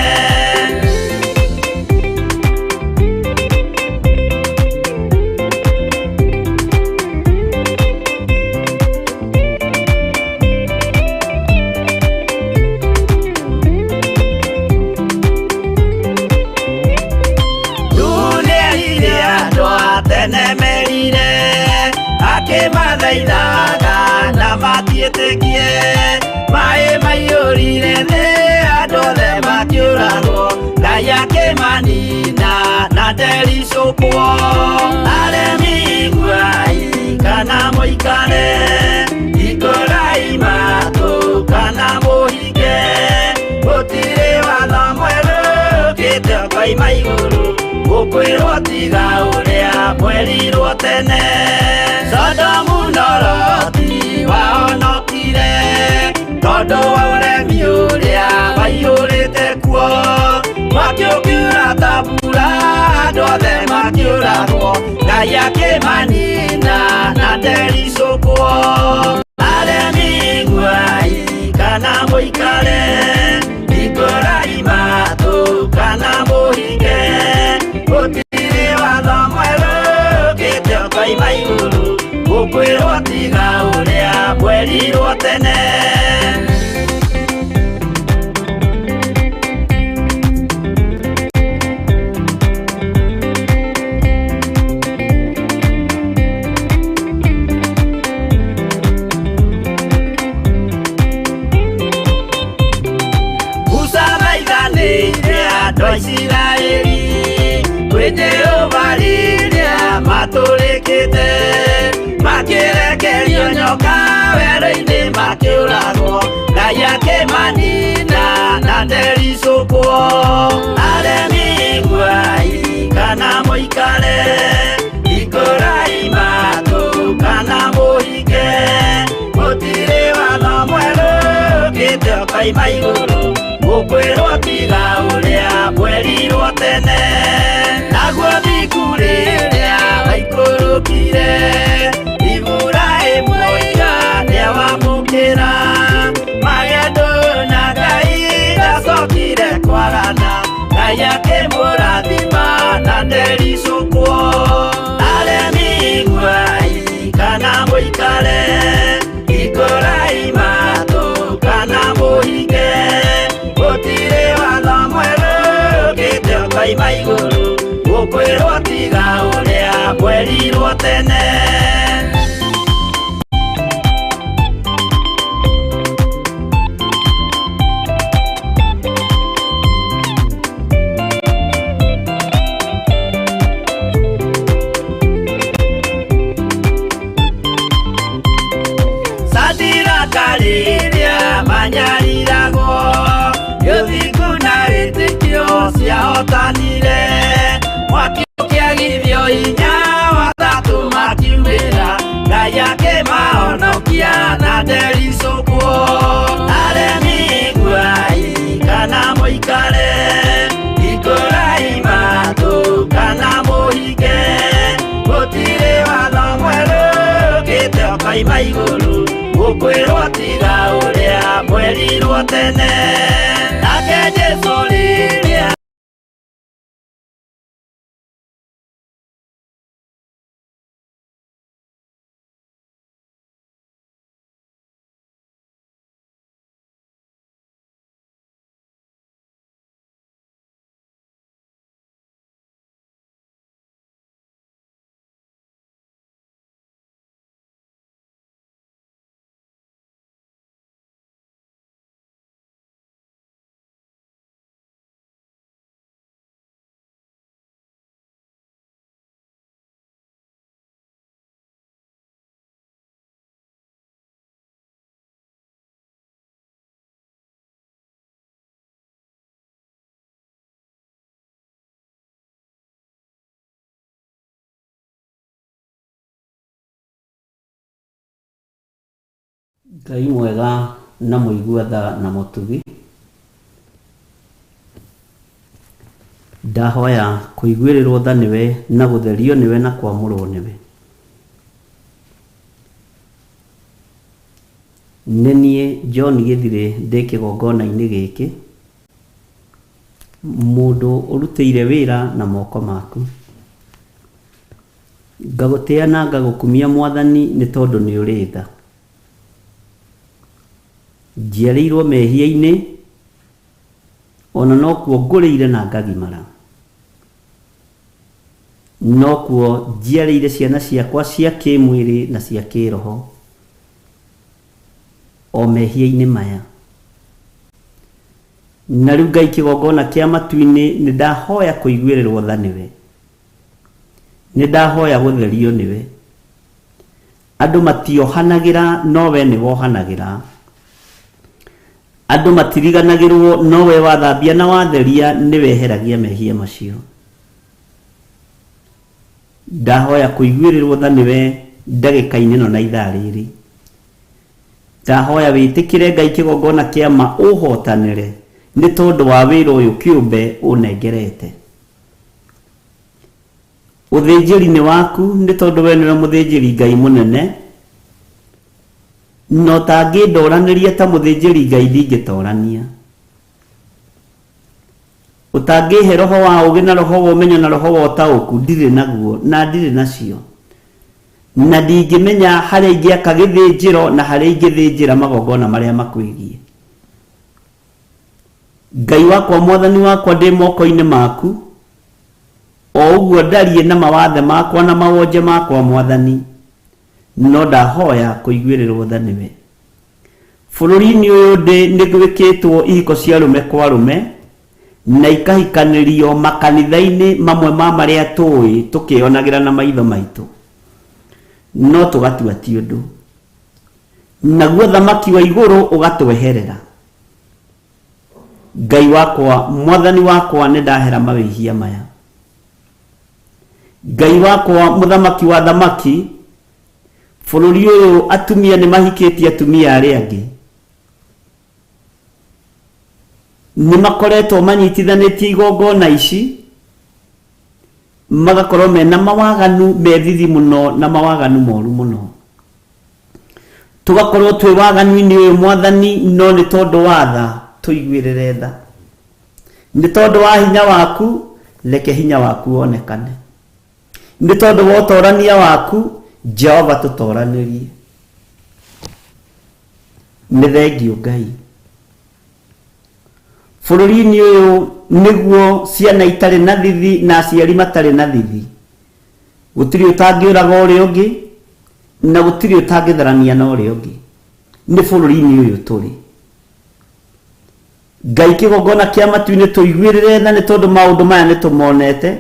Nemerire akĩmathaithaga na matiĩtĩkie maĩ maiyũrire thĩ andũ othe makĩũragwo Ngai akĩmanina na ndericũkwo aremi iguai kana mũikare ikũrai matũ kana mũhinge gũtirĩ watho mwerũ ũkĩte ũkaima igũrũ ũkwĩrwo tiga ũrĩa mwerirwo tene Sodomu na Loti wahonokire tondũ wa ũremi ũrĩa waiyũrĩte kuo mwaki ũkiura ta mbura andũ othe makĩũragwo Ngai akĩmanina na ndericũkwo aremi iguai kana mũikare ikũrai matũ kana mũhinge gũtirĩ watho mwerũ ũkĩte ũkaima igũrũ ũkwĩrwo tiga ũrĩa mwerirwo tene Musa thaithanĩire andũ a Isiraeli kwĩ Jehova rĩrĩa matũrĩkĩte makĩrekerio nyoka werũ-inĩ makĩũragwo Ngai akĩmanina na ndericũkwo aremi iguai kana mũikare ikũrai matũ kana mũhinge gũtirĩ watho mwerũ ũkĩte ũkaima igũrũ ũkwĩrwo tiga ũrĩa mwerirwo tene naguo thingu rĩrĩa waikũrũkire Iburahĩmu oiga nĩawamũkĩra magendo na Ngai ndacokire kwarana Ngai akĩmũrathima na ndericũkwo aremi iguai kana mũikare ikũrai matũ kana mũhinge gũtirĩ watho mwerũ ũkĩte ũkaima igũrũ ũkwĩrwo tiga ũrĩa mwerirwo tene Sadiraka rĩrĩa manyariragwo gĩthingu na wĩtĩkio ciahotanire mwaki ũkĩagithio hinya wathatũ makiumĩra Ngai akĩmahonokia na ndericũkwo aremi iguai kana mũikare ikũrai matũ kana mũhinge gũtirĩ watho mwerũ ũkĩte ũkaima igũrũ ũkwĩrwo tiga ũrĩa mwerirwo tene nake Jesũ rĩrĩa Ngai mwega na muigua tha na mutugi, ndahoya kuiguirirwo tha niwe na gutherio niwe na kwamurwo niwe. Nenie John Githire ndi kigongona-ini giki, mundu urutire wira na moko maku. Ngagutia na ngagukumia Mwathani ni tondu ni uri tha. Njiarĩirwo mehia-inĩ, ona nokuo ngũrĩire na ngagimara. Nokuo njiarĩire ciana ciakwa cia kĩmwĩrĩ na cia kĩroho, o mehia-inĩ maya. Na rĩu Ngai kĩgongona kĩa matu-inĩ nĩ ndahoya kũiguĩrĩrwo tha nĩwe, nĩ ndahoya gũtherio nĩwe. Andũ matiohanagĩra no we nĩ wohanagĩra, andũ matiriganagĩrwo no we wathambia na watheria nĩ weheragia mehia macio. Ndahoya kũiguĩrĩrwo tha nĩwe ndagĩka-inĩ ĩno na ithaa rĩrĩ. Ndahoya wĩtĩkĩre Ngai kĩgongona kĩa ma ũhotanĩre nĩ tondũ wa wĩra ũyũ kĩũmbe ũnengerete. Ũthĩnjĩri-nĩ waku nĩ tondũ we nĩwe mũthĩnjĩri Ngai mũnene, no tangĩndoranĩria ta mũthĩnjĩri Ngai ndingĩtorania. Ũtangĩhe roho wa ũgĩ na roho wa ũmenyo na roho wa ũtaũku ndirĩ naguo na ndirĩ nacio, na ndingĩmenya harĩa ingĩaka gĩthĩnjĩro na harĩa ingĩthĩnjĩra magongona marĩa makwĩgiĩ. Ngai wakwa, Mwathani wakwa, ndĩ moko-inĩ maku, o ũguo ndariĩ na mawathe makwa na mawonje makwa Mwathani, no ndahoya kũiguĩrĩrwo tha nĩwe. Bũrũri-inĩ ũyũ ndĩ nĩ gwĩkĩtwo ihiko cia rũme kwa rũme na ikahikanĩrio makanitha-inĩ mamwe ma marĩa tũĩ tũkĩonagĩra na maitho maitũ, no tũgatua ti ũndũ. Naguo thamaki wa igũrũ ũgatweherera. Ngai wakwa, Mwathani wakwa, nĩ ndahera mawĩhia maya. Ngai wakwa, mũthamaki wa thamaki, bũrũri ũyũ atumia nĩ mahikĩtie atumia arĩa angĩ, nĩ makoretwo manyitithanĩtie igongona ici, magakorwo mena mawaganu methithi mũno na mawaganu moru mũno. Tugakorwo twĩ waganu-inĩ ũyũ Mwathani, no nĩ tondũ wa tha tũiguĩrĩre tha. Nĩ tondũ wa hinya waku, reke hinya waku wonekane. Nĩ tondũ wa ũtorania waku, Jehova tũtoranĩrie. Nĩ thengiũ Ngai. Bũrũri-inĩ ũyũ nĩguo ciana itarĩ na thithi na aciari matarĩ na thithi. Gũtirĩ ũtangĩũraga ũrĩa ũngĩ na gũtirĩ ũtangĩtharania na ũrĩa ũngĩ. Nĩ bũrũri-inĩ ũyũ tũrĩ. Ngai kĩgongona kĩa matu-inĩ tũiguĩrĩre tha nĩ tondũ maũndũ maya nĩ tũmonete,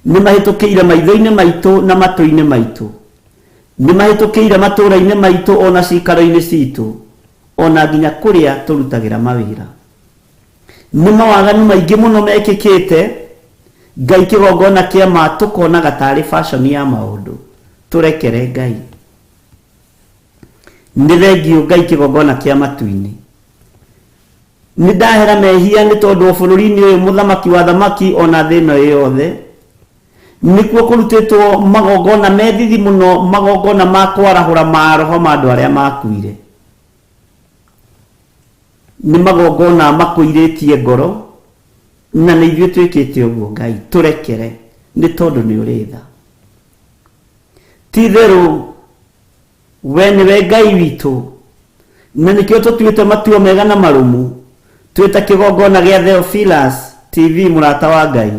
nĩ mahĩtũkĩire maitho-inĩ maitũ na matũ-inĩ maitũ, nĩ mahĩtũkĩire matũũra-inĩ maitũ ona cikaro-inĩ citũ, ona nginya kũrĩa tũrutagĩra mawĩra. Nĩ mawaganu maingĩ mũno mekĩkĩte, Ngai kĩgongona kĩa ma tũkonaga tarĩ fashion ya maũndũ. Tũrekere Ngai. Nĩ thengiũ Ngai kĩgongona kĩa matu-inĩ. Nĩ ndahera mehia nĩ tondũ bũrũri-inĩ ũyũ mũthamaki wa thamaki ona thĩ ĩno yothe nĩkuo kũrutĩtwo magongona methithi mũno, magongona ma kwarahũra maroho ma andũ arĩa makuire. Nĩ magongona makũirĩtie ngoro, na nĩ ithuĩ twĩkĩte ũguo. Ngai tũrekere nĩ tondũ nĩ ũrĩ tha. Ti therũ we nĩwe Ngai witũ, na nĩkĩo tũtuĩte matua mega na marũmu, twĩta kĩgongona gĩa Theophilus TV mũrata wa Ngai,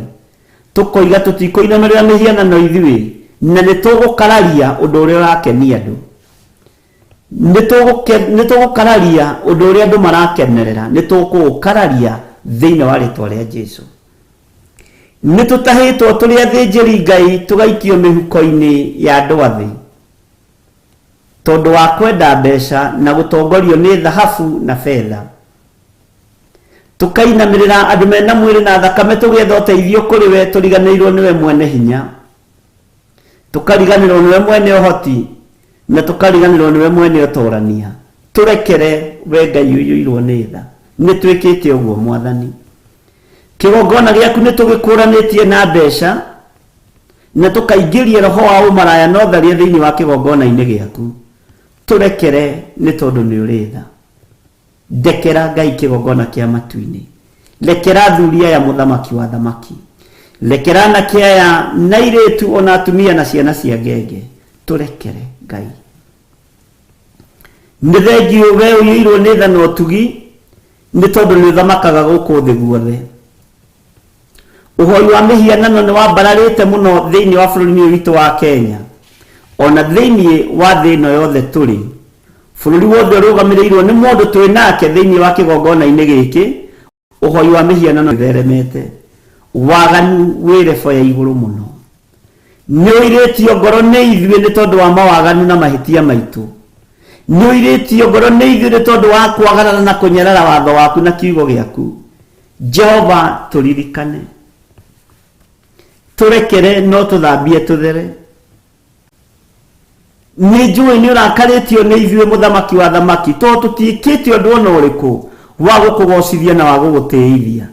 tũkoiga tũtikũinamĩrĩra mĩhianano ithuĩ, na nĩ tũgũkararia ũndũ ũrĩa ũrakenia andũ. Nĩ tũgũkararia ũndũ ũrĩa andũ marakenerera, nĩ tũkũũkararia thĩinĩ wa rĩtwa rĩa Jesũ. Nĩ tũtahĩtwo tũrĩ athĩnjĩri Ngai tũgaikio mĩhuko-inĩ ya andũ athĩ, tondũ wa kwenda mbeca na gũtongorio nĩ thahabu na fedha. Tũkainamĩrĩra andũ mena mwĩrĩ na thakame tũgĩetha ũteithio kũrĩ we, tũriganĩirwo nĩwe mwene hinya, tũkariganĩrwo nĩwe mwene ũhoti, na tũkariganĩrwo nĩwe mwene ũtorania. turekere we Ngai uyuirwo nĩ tha nĩ twĩkĩte ũguo Mwathani kĩgongona gĩaku nĩ tũgĩkũranĩtie na mbeca na tũkaingĩria roho wa ũmaraya na ũtharia thĩinĩ wa kĩgongona-inĩ gĩaku turekere nĩ tondũ nĩ ũrĩ tha ndekera Ngai kĩgongona kĩa matu-inĩ lekera thuria ya mũthamaki wa thamaki lekera na kĩaya na irĩtu ona atumia na ciana cia ngenge turekere Ngai nĩ thengio we ũiyũirwo nĩ tha na ũtugi nĩ tondũ nĩ ũthamakaga gũkũ thĩ guothe ũhoi wa mĩhianano nĩ wambararĩte mũno thĩinĩ wa bũrũri witũ wa Kenya ona thĩinĩ wa thĩ ĩno yothe tũrĩ bũrũri wothe ũrũgamĩrĩirwo nĩ mũndũ twĩ nake thĩinĩ wa kĩgongona-inĩ gĩkĩ ũhoi wa mĩhianano nĩtheremete waganu wĩ rebo ya igũrũ mũno nĩ ũirĩtio ngoro nĩ ithuĩ nĩ tondũ wa mawaganu na mahĩtia maitũ nĩ ũirĩtio ngoro nĩ ithuĩ nĩ tondũ wa kwagarara na kũnyarara watho waku na kiugo gĩaku Jehova tũririkane turekere no tũthambie tũthere nĩ njũĩ nĩ ũrakarĩtio nĩ ithuĩ mũthamaki wa thamaki tondũ tũtiĩkĩte ũndũ ona ũrĩkũ wa gũkũgocithia na wa gũgũtĩithia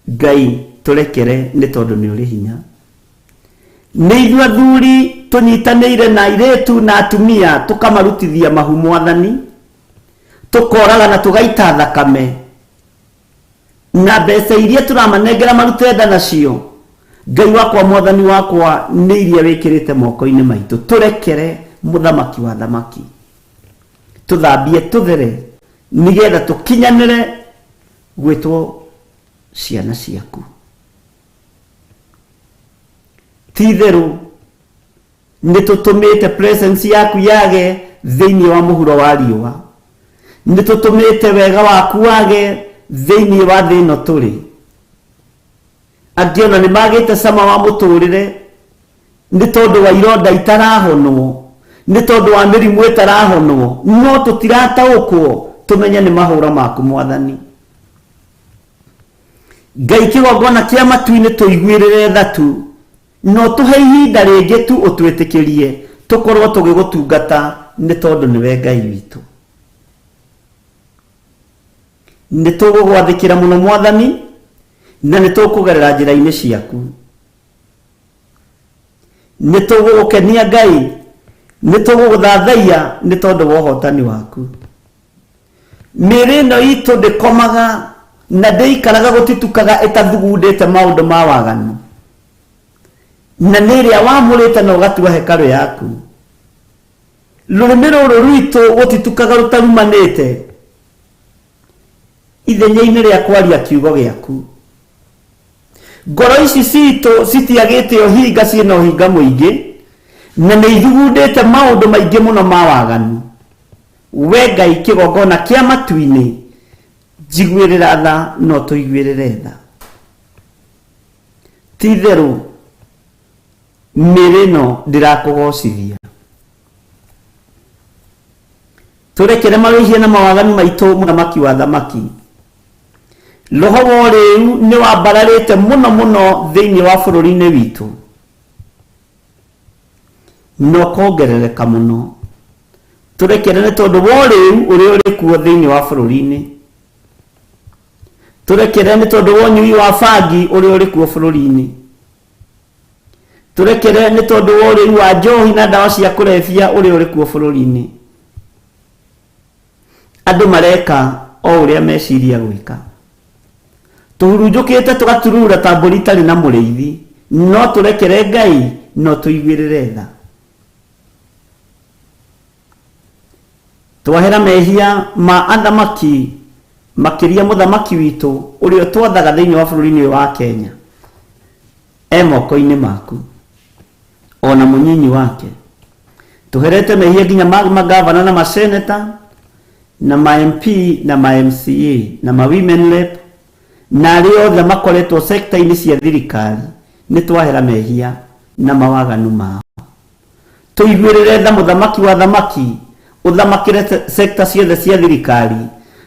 Ngai turekere nĩ tondũ nĩ ũrĩ hinya nĩ ithuĩ athuri tũnyitanĩire na airĩtu na atumia tũkamarutithia mahu Mwathani tũkoraga na tũgaita thakame na mbeca iria tũramanengera marute nda nacio Ngai wakwa Mwathani wakwa nĩ iria wĩkĩrĩte moko-inĩ maitũ turekere mũthamaki wa thamaki tũthambie tũthere nĩgetha tũkinyanĩre gwĩtwo ciana ciaku ti-itherũ nĩ tũtũmĩte presence yaku yage thĩinĩ wa mũhuro wa riũa nĩ tũtũmĩte wega waku wage thĩinĩ wa thĩ ĩno tũrĩ angĩ ona nĩ magĩte cama wa mũtũrĩre nĩ tondũ wa ironda itarahonwo nĩ tondũ wa mĩrimũ ĩtarahonwo no tũtirataũkwo tũmenye nĩ mahũra maku Mwathani Ngai kĩgongona kĩa matu-inĩ tũiguĩrĩre tha tu no tũhe ihinda rĩngĩ tu ũtwĩtĩkĩrie tũkorwo tũgĩgũtungata nĩ tondũ nĩwe Ngai witũ nĩ tũgũgwathĩkĩra mũno Mwathani na nĩ tũkũgerera njĩra-inĩ ciaku nĩ tũgũgũkenia Ngai nĩ tũgũgũthathaiya nĩ tondũ wa ũhotani waku mĩĩrĩ ĩno itũ ndĩkomaga na ndĩikaraga gũtitukaga ĩtathugundĩte maũndũ ma waganu na nĩ ĩrĩa wamũrĩte na ũgatua hekarũ yaku rũrĩmĩ rũrũ rwitũ gũtitukaga rũtarumanĩte ithenya-inĩ rĩa kwaria kiugo gĩaku ngoro ici citũ citiagĩte ũhinga ciĩna ũhinga mũingĩ na nĩ ithugundĩte maũndũ maingĩ mũno ma waganu we Ngai kĩgongona kĩa matu-inĩ njiguĩrĩra tha no tũiguĩrĩre tha ti-itherũ mĩĩrĩ ĩno ndĩrakũgocithia tũrekere mawĩhia na mawaganu maitũ mũthamaki wa thamaki roho wa ũrĩu nĩ wambararĩte mũno mũno thĩinĩ wa bũrũri-inĩ witũ no kongerereka mũno tũrekere nĩ tondũ wa ũrĩu ũrĩa ũrĩ kuo thĩinĩ wa bũrũri-inĩ tũrekere nĩ tondũ wa ũnyui wa bangi ũrĩa ũrĩ kuo bũrũri-inĩ tũrekere nĩ tondũ wa ũrĩu wa njohi na ndawa cia kũrebia ũrĩa ũrĩ kuo bũrũri-inĩ andũ mareka o ũrĩa meciria gwĩka tũhurunjũkĩte tũgaturura ta mbũri itarĩ na mũrĩithi no tũrekere Ngai no tũiguĩrĩre tha twahera mehia ma athamaki makĩria mũthamaki witũ ũrĩa twathaga thĩinĩ wa bũrũri-inĩ ũyũ wa Kenya moko-inĩ maku ona mũnyinyi wake tuherete mehia nginya magavana na maseneta na ma MP na ma MCA na ma women rep na arĩa othe makoretwo sekta-inĩ cia thirikari nĩ twahera mehia na mawaganu mao tũiguĩrĩre tha mũthamaki wa thamaki ũthamakĩre sekta ciothe cia thirikari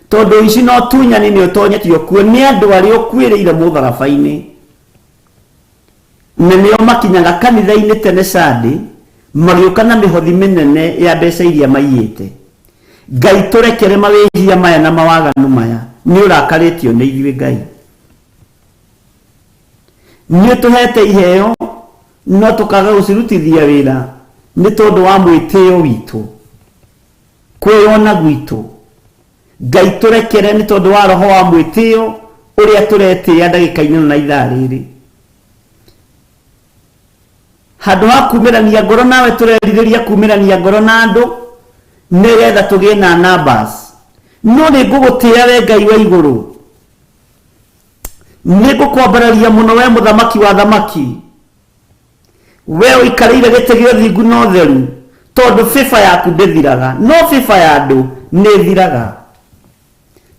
tondũ ici no tunyani nĩ ũtonyetio kuo nĩ andũ arĩa ũkuĩrĩire mũtharaba-inĩ na nĩo makinyaga kanitha-inĩ tene Sunday magĩũka na mĩhothi mĩnene ya mbeca iria maiyĩte. Ngai tũrekere mawĩhia maya na mawaganu maya, nĩ ũrakarĩtio nĩ ithuĩ Ngai. Nĩ ũtũhete iheo no tũkaga gũcirutithia wĩra nĩ tondũ wa mwĩtĩo witũ, kwĩona gwitũ. Ngai tũrekere nĩ tondũ wa roho wa mwĩtĩo ũrĩa tũretĩĩa ndagĩka-inĩ na ithaa rĩrĩ. Handũ ha kumĩrania ngoro nawe tũrerirĩria kumĩrania ngoro na andũ nĩgetha tũgĩe na numbers. No nĩ ngũgũtĩĩa we Ngai wa igũrũ, nĩ ngũkwambararia mũno we mũthamaki wa thamaki, we ũikarĩire gĩtĩ gĩa ũthingu na ũtheru, tondũ bĩba yaku ndĩthiraga, no bĩba ya andũ nĩ ĩthiraga.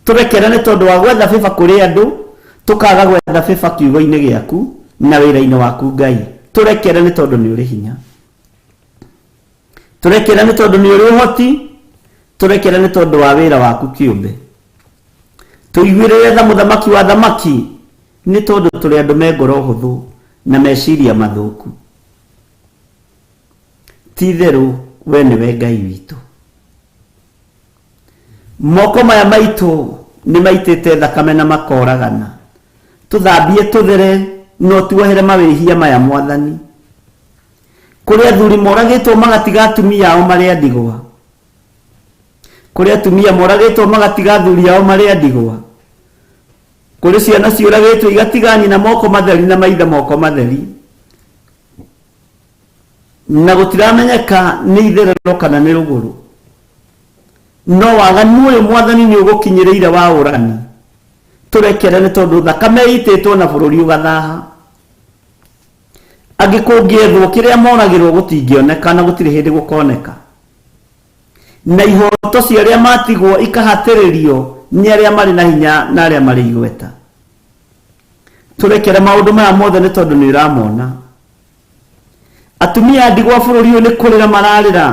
Tũrekere nĩ tondũ wa gwetha bĩba kũrĩ andũ tũkaga gwetha bĩba kiugo-inĩ gĩaku na wĩra-inĩ waku Ngai. Tũrekere nĩ tondũ nĩ ũrĩ hinya, tũrekere nĩ tondũ nĩ ũrĩ ũhoti, tũrekere nĩ tondũ wa wĩra waku kĩũmbe. Tũiguĩrĩre tha mũthamaki wa thamaki nĩ tondũ tũrĩ andũ me ngoro hũthũ na meciria mathũku. Ti itherũ we nĩwe Ngai witũ. Moko maya maitũ nĩ maitĩte thakame na makoragana. Tũthambie tũthere no tuohere mawĩhia maya Mwathani. Kũrĩ athuri moragĩtwo magatiga atumia ao marĩ a ndigwa, kũrĩ atumia moragĩtwo magatiga athuri ao marĩ a ndigwa, kũrĩ ciana ciũragĩtwo igatiga nyina moko matheri na maithe moko matheri, na gũtiramenyeka nĩ itherero kana nĩ rũgũrũ. No waganu ũyũ Mwathani nĩ ũgũkinyĩrĩire wa ũrani. Tũrekere nĩ tondũ thakame ĩitĩtwo na bũrũri ũgathaha. Angĩ kũngĩethwo kĩrĩa moragĩrwo gũtingĩoneka na gũtirĩ hĩndĩ gũkoneka, na ihoto cia arĩa matigwo ikahatĩrĩrio nĩ arĩa marĩ na hinya na arĩa marĩ igweta. Tũrekere maũndũ maya mothe nĩ tondũ nĩ ũramona. Atumia a ndigwa bũrũri ũyũ nĩ kũrĩra mararĩra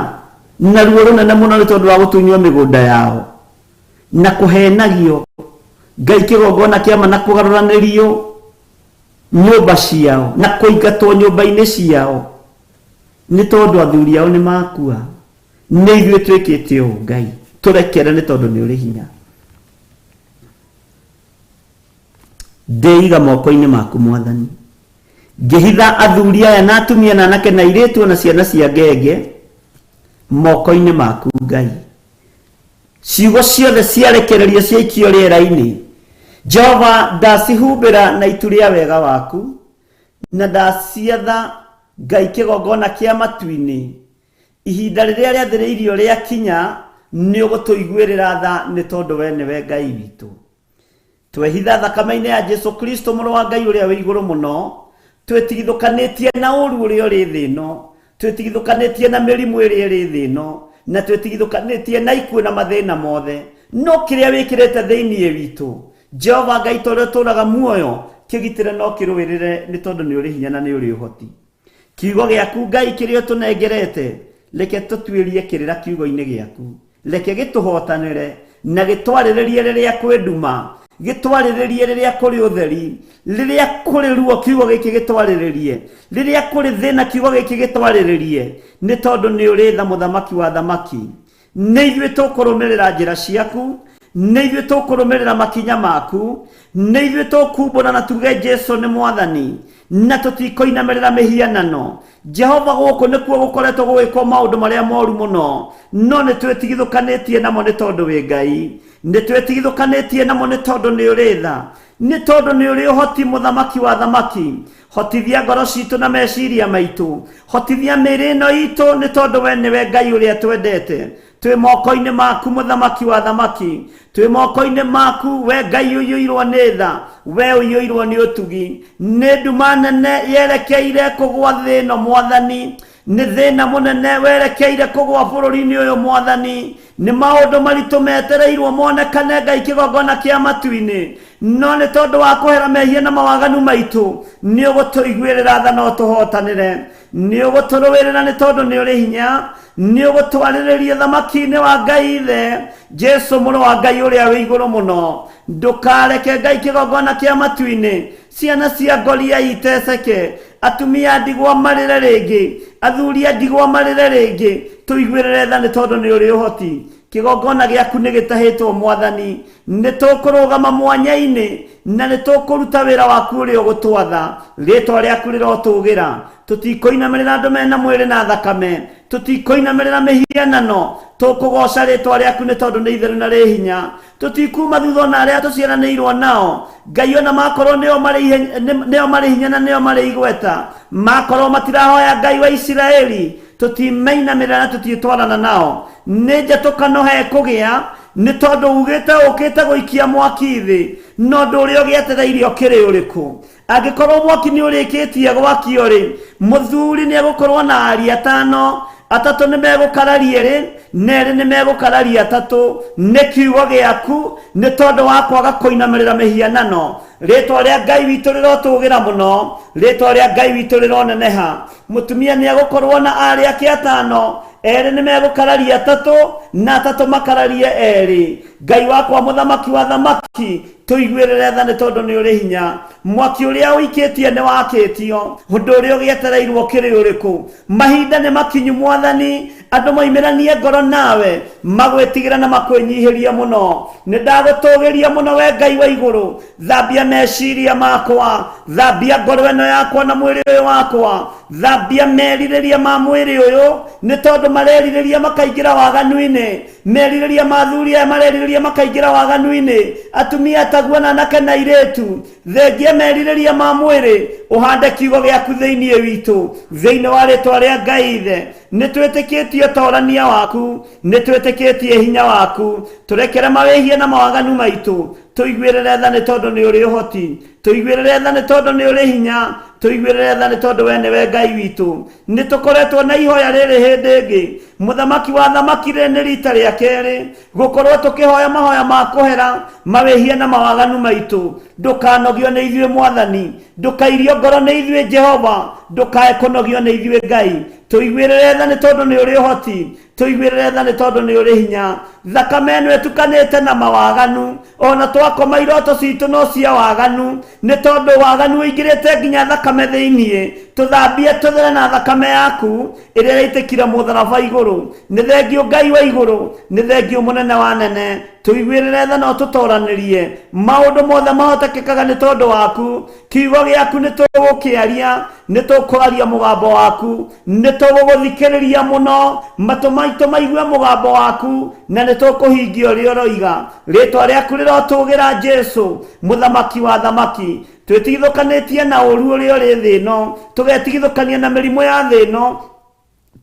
na ruo rũnene mũno nĩ tondũ wa gũtunywo mĩgũnda yao na kũhenagio Ngai kĩgongona kĩama na kũgarũranĩrio nyũmba ciao na kũingatwo nyũmba-inĩ ciao nĩ tondũ athuri ao nĩ makua. Nĩ ithuĩ twĩkĩte ũũ Ngai. Tũrekere nĩ tondũ nĩ ũrĩ hinya. Ndĩiga moko-inĩ maku Mwathani, ngĩhitha athuri aya na atumia na anake na airĩtu na ciana cia ngenge moko-inĩ maku Ngai. Ciugo ciothe ciarekererio ciaikio rĩera-inĩ, Jehova ndacihumbĩra na itu rĩa wega waku, na ndaciatha Ngai kĩgongona kĩa matu-inĩ. Ihinda rĩrĩa rĩathĩrĩirio rĩa kinya nĩ ũgũtũiguĩrĩra tha nĩ tondũ we nĩwe Ngai witũ. Twehitha thakame-inĩ ya Jesu Kristo mũrũ wa Ngai ũrĩa wĩ igũrũ mũno, twĩtigithũkanĩtie na ũru ũrĩa ũrĩ thĩ ĩno, twĩtigithũkanĩtie na mĩrimũ ĩrĩa ĩrĩ thĩ ĩno, na twĩtigithũkanĩtie na ikuũ na mathĩna mothe. No kĩrĩa wĩkĩrĩte thĩinĩ witũ Jehova Ngai tondũ tũraga muoyo, kĩgitĩre no kĩrũĩrĩre nĩ tondũ nĩ ũrĩ hinya na nĩ ũrĩ ũhoti. Kiugo gĩaku Ngai kĩrĩa tũnengerete, reke tũtuĩrie kĩrĩra kiugo-inĩ gĩaku, reke gĩtũhotanĩre na gĩtwarĩrĩrie rĩrĩa kwĩ nduma, gĩtwarĩrĩrie rĩrĩa kũrĩ ũtheri, rĩrĩa kũrĩ ruo kiugo gĩkĩ gĩtwarĩrĩrie, rĩrĩa kũrĩ thĩna kiugo gĩkĩ gĩtwarĩrĩrie, nĩ tondũ nĩ ũrĩ tha mũthamaki wa thamaki. Nĩ ithuĩ tũkũrũmĩrĩra njĩra ciaku, nĩ ithuĩ tũkũrũmĩrĩra makinya maku, nĩ ithuĩ tũkumbũra na tuge Jesu nĩ Mwathani, na tũtikoinamĩrĩra mĩhianano. Jehova gũkũ nĩkuo gũkoretwo gũgĩkwo maũndũ marĩa moru mũno, no nĩ twĩtigithũkanĩtie namo nĩ tondũ wĩ Ngai, nĩ twĩtigithũkanĩtie namo nĩ tondũ nĩ ũrĩ tha, nĩ tondũ nĩ ũrĩ ũhoti mũthamaki wa thamaki. Hotithia ngoro citũ na meciria maitũ, hotithia mĩĩrĩ ĩno itũ nĩ tondũ we nĩwe Ngai ũrĩa twendete. Twĩ moko-inĩ maku mũthamaki wa thamaki, twĩ moko-inĩ maku we Ngai ũiyũirwo nĩ tha, we ũiyũirwo nĩ ũtugi, nĩ nduma nene yerekeire kũgwa thĩ ĩno Mwathani, nĩ thĩna mũnene werekeire kũgwa bũrũri-inĩ ũyũ Mwathani, nĩ maũndũ maritũ metereirwo monekane Ngai kĩgongona kĩa matu-inĩ, no nĩ tondũ wa kũhera mehia na mawaganu maitũ nĩ ũgũtũiguĩrĩra tha no tũhotanĩre, nĩ ũgũtũrũĩrĩra nĩ tondũ nĩ ũrĩ hinya, nĩ ũgũtwarĩrĩria thamaki-inĩ wa Ngai Ithe Jesu mũrũ wa Ngai ũrĩa wĩ igũrũ mũno. Ndũkareke Ngai kĩgongona kĩa matu-inĩ, ciana cia ngoria iteceke, atumia ndigwa marĩre rĩngĩ, athuri a ndigwa marĩre rĩngĩ. Tũiguĩrĩre tha nĩ tondũ nĩ ũrĩ ũhoti. Kĩgongona gĩaku nĩ gĩtahĩtwo Mwathani. Nĩ tũkũrũgama mwanya-inĩ na nĩ tũkũruta wĩra waku ũrĩa ũgũtwatha. Rĩĩtwa rĩaku rĩrotũũgĩra. Tũtikũinamĩrĩra andũ mena mwĩrĩ na thakame, tũtikũinamĩrĩra mĩhianano. Tũkũgoca rĩĩtwa rĩaku nĩ tondũ nĩ itheru na rĩ hinya. Tũtikuma thutha na arĩa tũciaranĩirwo nao. Ngai ona makorwo nĩo marĩ hinya na nĩo marĩ igweta, makorwo matirahoya Ngai wa Isiraeli, tũtimainamĩrĩra na tũtiĩtwarana nao. Nĩ njatũkanohe kũgĩa nĩ tondũ ugĩte ũkĩte gũikia mwaki thĩ, no ũndũ ũrĩa ũgĩetereire ũkĩrĩ ũrĩkũ? Angĩkorwo mwaki nĩ ũrĩkĩtie gwakio rĩ, mũthuri nĩ egũkorwo na ariũ atano, atatũ nĩ megũkararia erĩ, na erĩ nĩ megũkararia atatũ. Nĩ kiugo gĩaku nĩ tondũ wa kwaga kũinamĩrĩra mĩhianano. Rĩĩtwa rĩa Ngai witũ rĩrotũũgĩra mũno, rĩĩtwa rĩa Ngai witũ rĩroneneha. Mũtumia nĩ egũkorwo na ariũ ake atano, erĩ nĩ megũkararia atatũ na atatũ makararie erĩ. Ngai wakwa mũthamaki wa thamaki, tũiguĩrĩre tha nĩ tondũ nĩ ũrĩ hinya. Mwaki ũrĩa ũikĩtie nĩ wakĩtio, ũndũ ũrĩa ũgĩetereirwo ũkĩrĩ ũrĩkũ? Mahinda nĩ makinyu Mwathani, andũ moimĩranie ngoro nawe, magwĩtigĩra na makwĩnyihĩria mũno. Nĩ ndagũtũũgĩria mũno we Ngai wa igũrũ. Thambia meciria makwa, thambia ngoro ĩno yakwa na mwĩrĩ ũyũ wakwa, thambia merirĩria ma mwĩrĩ ũyũ, nĩ tondũ marerirĩria makaingĩra waganu-inĩ. Merirĩria ma thuri aya marerirĩria makaingĩra waganu-inĩ. Atumia ataguo na anake na airĩtu, thengia merirĩria ma mwĩrĩ, ũhande kiugo gĩaku thĩinĩ witũ, thĩinĩ wa rĩĩtwa rĩa Ngai Ithe. Nĩ twĩtĩkĩtie ũtoorania waku, nĩ twĩtĩkĩtie hinya waku. Tũrekere mawĩhia na mawaganu maitũ, tũiguĩrĩre tha nĩ tondũ nĩ ũrĩ ũhoti, tũiguĩrĩre tha nĩ tondũ nĩ ũrĩ hinya, tũiguĩrĩre tha nĩ tondũ we nĩwe Ngai witũ. Nĩ tũkoretwo na ihoya rĩrĩ hĩndĩ ĩngĩ, mũthamaki wa thamaki, rĩrĩ nĩ rita rĩa kerĩ gũkorwo tũkĩhoya mahoya ma kũhera mawĩhia na mawaganu maitũ. Ndũkanogio nĩ ithuĩ Mwathani, ndũkairio ngoro nĩ ithuĩ Jehova, ndũkae kũnogio nĩ ithuĩ Ngai. Tũiguĩrĩre tha nĩ tondũ nĩ ũrĩ ũhoti, tũiguĩrĩre tha nĩ tondũ nĩ ũrĩ hinya. Thakame ĩno ĩtukanĩte na mawaganu, ona twakoma iroto citũ no cia waganu, nĩ tondũ waganu ũingĩrĩte nginya thakame thĩiniĩ. Tũthambie tũthere na thakame yaku ĩrĩa yaitĩkire mũtharaba igũrũ. Nĩ thengiũ Ngai wa igũrũ, nĩ thengiũ mũnene wa nene. Tũiguĩrĩre tha no tũtoranĩrie, maũndũ mothe mahotekekaga nĩ tondũ waku. Kiugo gĩaku nĩ tũgũkĩaria, nĩ tũkũraria mũgambo waku, nĩ tũgũgũthikĩrĩria mũno, matũ maitũ maigue mũgambo waku, na nĩ tũkũhingia ũrĩa ũroiga. Rĩĩtwa rĩaku rĩrotũũgĩra Jesu, mũthamaki wa thamaki. Twĩtigithũkanĩtie na ũũru ũrĩa ũrĩ thĩ ĩno, tũgetigithũkania na mĩrimũ ya thĩ ĩno,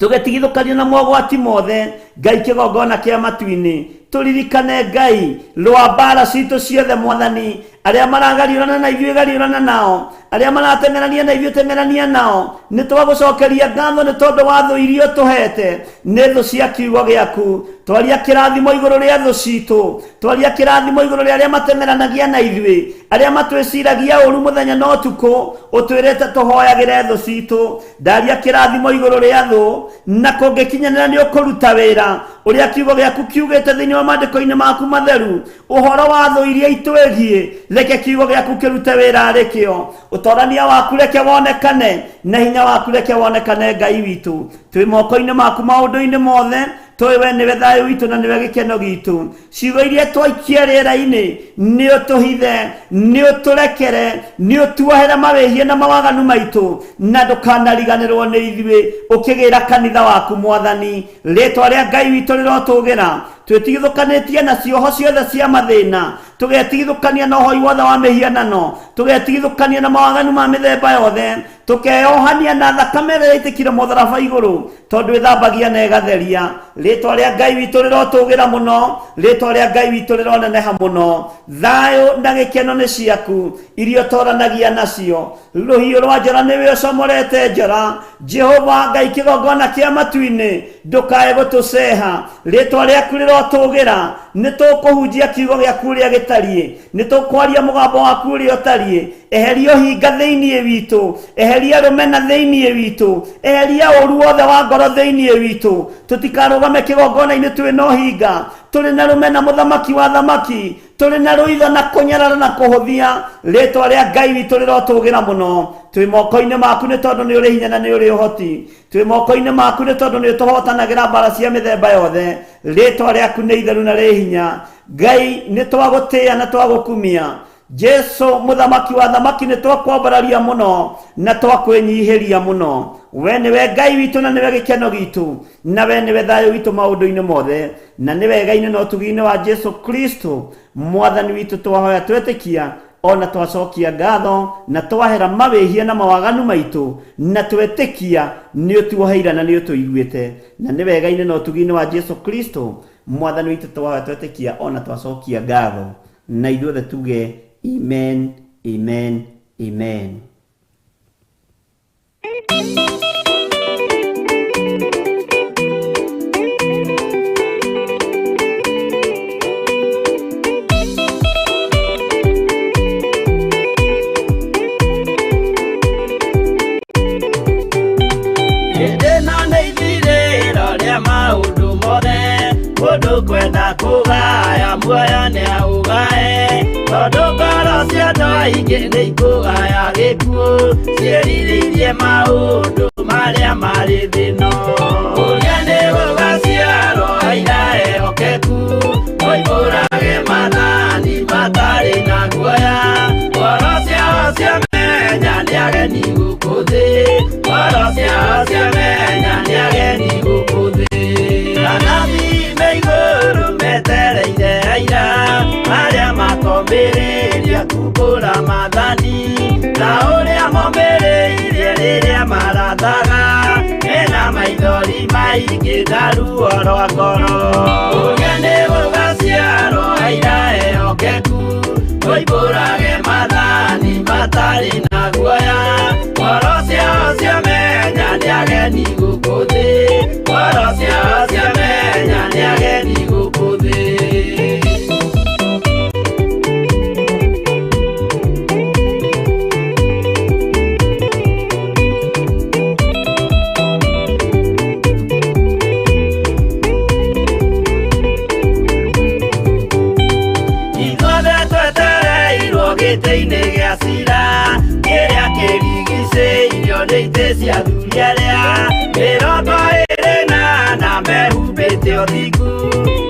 tũgetigithũkania na mogwati mothe. Ngai kĩgongona kĩa matu-inĩ, tũririkane Ngai rwa mbara citũ ciothe Mwathani. Arĩa maragariũrana na ithuĩ gariũrana nao, arĩa marateng'erania na ithuĩ teng'erania nao. Nĩ twagũcokeria ngatho nĩ tondũ wa thũ iria ũtũhete, nĩ thũ cia kiugo gĩaku. Twaria kĩrathimo igũrũ rĩa thũ citũ, twaria kĩrathimo igũrũ rĩa arĩa mateng'eranagia na ithuĩ, arĩa matwĩciragia ũũru mũthenya na ũtukũ. Ũtwĩrĩte tũhoyagĩre thũ citũ. Ndaria kĩrathimo igũrũ rĩa thũ, na kũngĩkinyanĩra nĩ ũkũruta wĩra ũrĩa kiugo gĩaku kiugĩte thĩinĩ wa maandĩko-inĩ maku matheru. Ũhoro wa thũ iria itwĩgiĩ, reke kiugo gĩaku kĩrute wĩra arĩ kĩo. Ũtoorania waku reke wonekane, na hinya waku reke wonekane Ngai witũ. Twĩ moko-inĩ maku maũndũ-inĩ mothe, tũĩ we nĩwe thayũ witũ na nĩwe gĩkeno gitũ. Ciugo iria twaikia rĩera-inĩ nĩ ũtũhithe, nĩ ũtũrekere, nĩ ũtuohere mawĩhia na mawaganu maitũ, na ndũkanariganĩrwo nĩ ithuĩ, ũkĩgĩra kanitha waku Mwathani. Rĩĩtwa rĩa Ngai witũ rĩrotũũgĩra. Twĩtigithũkanĩtie na cioho ciothe cia mathĩna, tũgetigithũkania na ũhoi wothe wa mĩhianano, tũgetigithũkania na mawaganu ma mĩthemba yothe, tũkeyohania na thakame ĩrĩa yaitĩkire mũtharaba igũrũ, tondũ ĩthambagia na ĩgatheria. ritwa ria Ngai witu rirotugira muno, ritwa ria Ngai witu rironeneha muno. Thayo na gikeno ni ciaku irio toranagia nacio, ruhiu rwa njora niwe ucomorete njora. Jehova Ngai kigongona kia matu-ini ndukae gutuceha, ritwa riaku rirotugira. Nitukuhunjia kiugo giaku ria gitarie, nitukwaria mugambo waku ria utarie. Eheria hinga thiini witu, eheria rumena thiini witu, eheria uru wothe wa ngoro thiini witu. Tutikarugame kigongona-ini twi no hinga, turi na rumena muthamaki wa thamaki, turi na ruitha na kunyarara na kuhuthia. Ritwa ria Ngai witu rirotugira muno. Twi moko-ini maku ni tondu ni uri hinya na ni uri uhoti, twi moko-ini maku ni tondu ni tuhotanagira mbara cia mithemba yothe. Ritwa riaku ni itheru na ri hinya. Ngai ni twagutia na twagukumia. Jesu muthamaki wa thamaki ni twakwambararia muno na twakwenyihiria muno. We niwe Ngai witu na niwe gikeno gitu, na we niwe thayo witu maundu-ini mothe, na niwe Ngai no tugi-ini wa Jesu Kristo mwathani witu. Twahoya twetikia ona twacokia ngatho na twahera mawihia na mawaganu maitu, na twetikia ni utuoheira na ni utuiguite, na niwe Ngai no tugi-ini wa Jesu Kristo mwathani witu. Twahoya twetikia ona twacokia ngatho, na ithuothe tuge amen, amen, amen. Mundu kwenda kugaya muoyo ni augae, tondu ngoro cia andu aingi ni ikugaya gikuo, ciĩrirĩirie maundu maria mari thino. Uria ni gugaciarwo aira ehokeku, oimbũrage mathani matari na guoya. Ngoro ciao ciamenya ni ageni gũkũ thĩ, ngoro ciao ciamenya ni ageni gũkũ thĩ. Anathi me igũrũ metereire aira arĩa makombĩrĩria kumbũra mathani, na ũrĩa mombĩrĩirie rĩrĩa marathaga, mena maithori maingĩ na ruo rwa ngoro. Uge nĩ gũgaciarwo aira ehokeku, oimbũrage mathani matarĩ na guoya. Ngoro ciao ciamenya nĩ ageni gũkũ thĩ, ngoro ciao ciamenya nĩ ageni gũkũ thĩ. Ithuothe twetereirwo gĩtĩ-inĩ gĩa cira, kĩrĩa kĩrigicĩirio nĩ itĩ cia athuri arĩa 24 mehumbĩte ũthingu,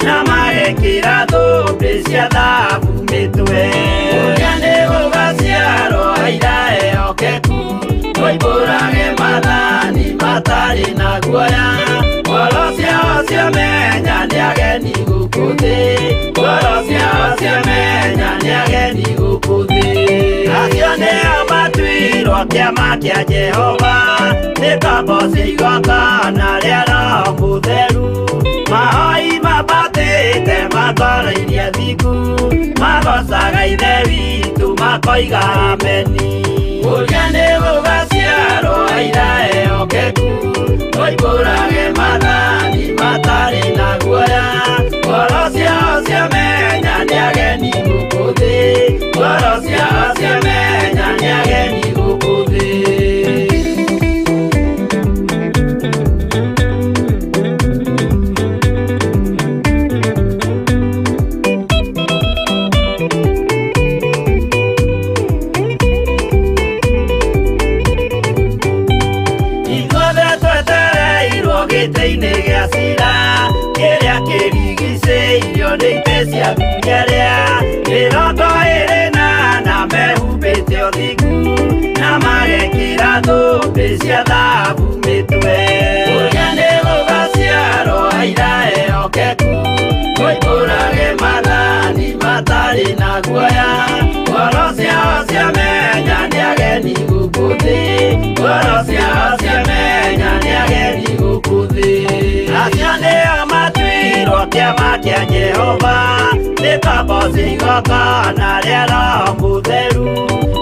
na magekĩra thũmbĩ cia thahabu mĩtwe. Ũrĩa nĩ gũgaciarwo aira ehokeku, oimbũrage mathani matarĩ na guoya. Ngoro ciao ciamenya nĩ ageni gũkũ thĩ, ngoro ciao ciamenya nĩ ageni gũkũ thĩ. Acio nĩo matuirwo kĩama kĩa Jehova, nĩ ngombo cia igongona rĩa Roho Mũtheru. Mahoi mabatĩte makoreirie thingu, magocaga ithe witũ makoiga ameni. Ũrĩa nĩ gũgaciarwo aira ehokeku, oimbũrage mathani matarĩ na guoya. Ngoro ciao ciamenya nĩ ageni gũkũ thĩ, ngoro ciao ciamenya nĩ ageni gũkũ thĩ. Gĩtĩ-inĩ gĩa cira, kĩrĩa kĩrigicĩirio nĩ itĩ cia athuri arĩa 24 mehumbĩte ũthingu, na magekĩra thũmbĩ cia thahabu mĩtwe. Ũrĩa nĩ gũgaciarwo aira ehokeku, oimbũrage mathani matarĩ na guoya. Ngoro ciao ciamenya nĩ ageni gũkũ thĩ, ngoro ciao ciamenya nĩ ageni gũkũ thĩ. Acio nĩo Gĩtĩrwo kĩama kĩa Jehova nĩ kaboci igongona rĩa Roho Mũtheru.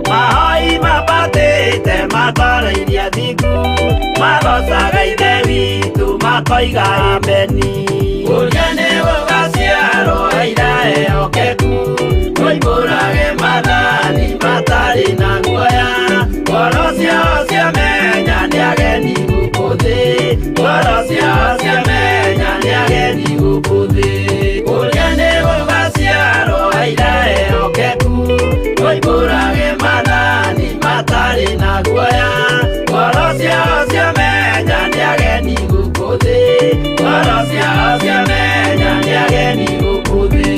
Mahoi mabatĩte matwarĩirie thingu, magocaga Ithe witũ makoiga ameni. Ũrĩa nĩ gũgaciarwo ira ehokeku, ũimbũrage mathani matarĩ na guoya. Ngoro ciao ciamenya nĩ ageni gũkũ thĩ, ngoro ciao ciamenya nĩ ageni gũkũ thĩ. Ũrĩa nĩ gũgaciarwo ira ehokeku, ũimbũrage mathani matarĩ na guoya. Ngoro ciao ciamenya nĩ ageni gũkũ thĩ, ngoro ciao ciamenya nĩ ageni gũkũ thĩ.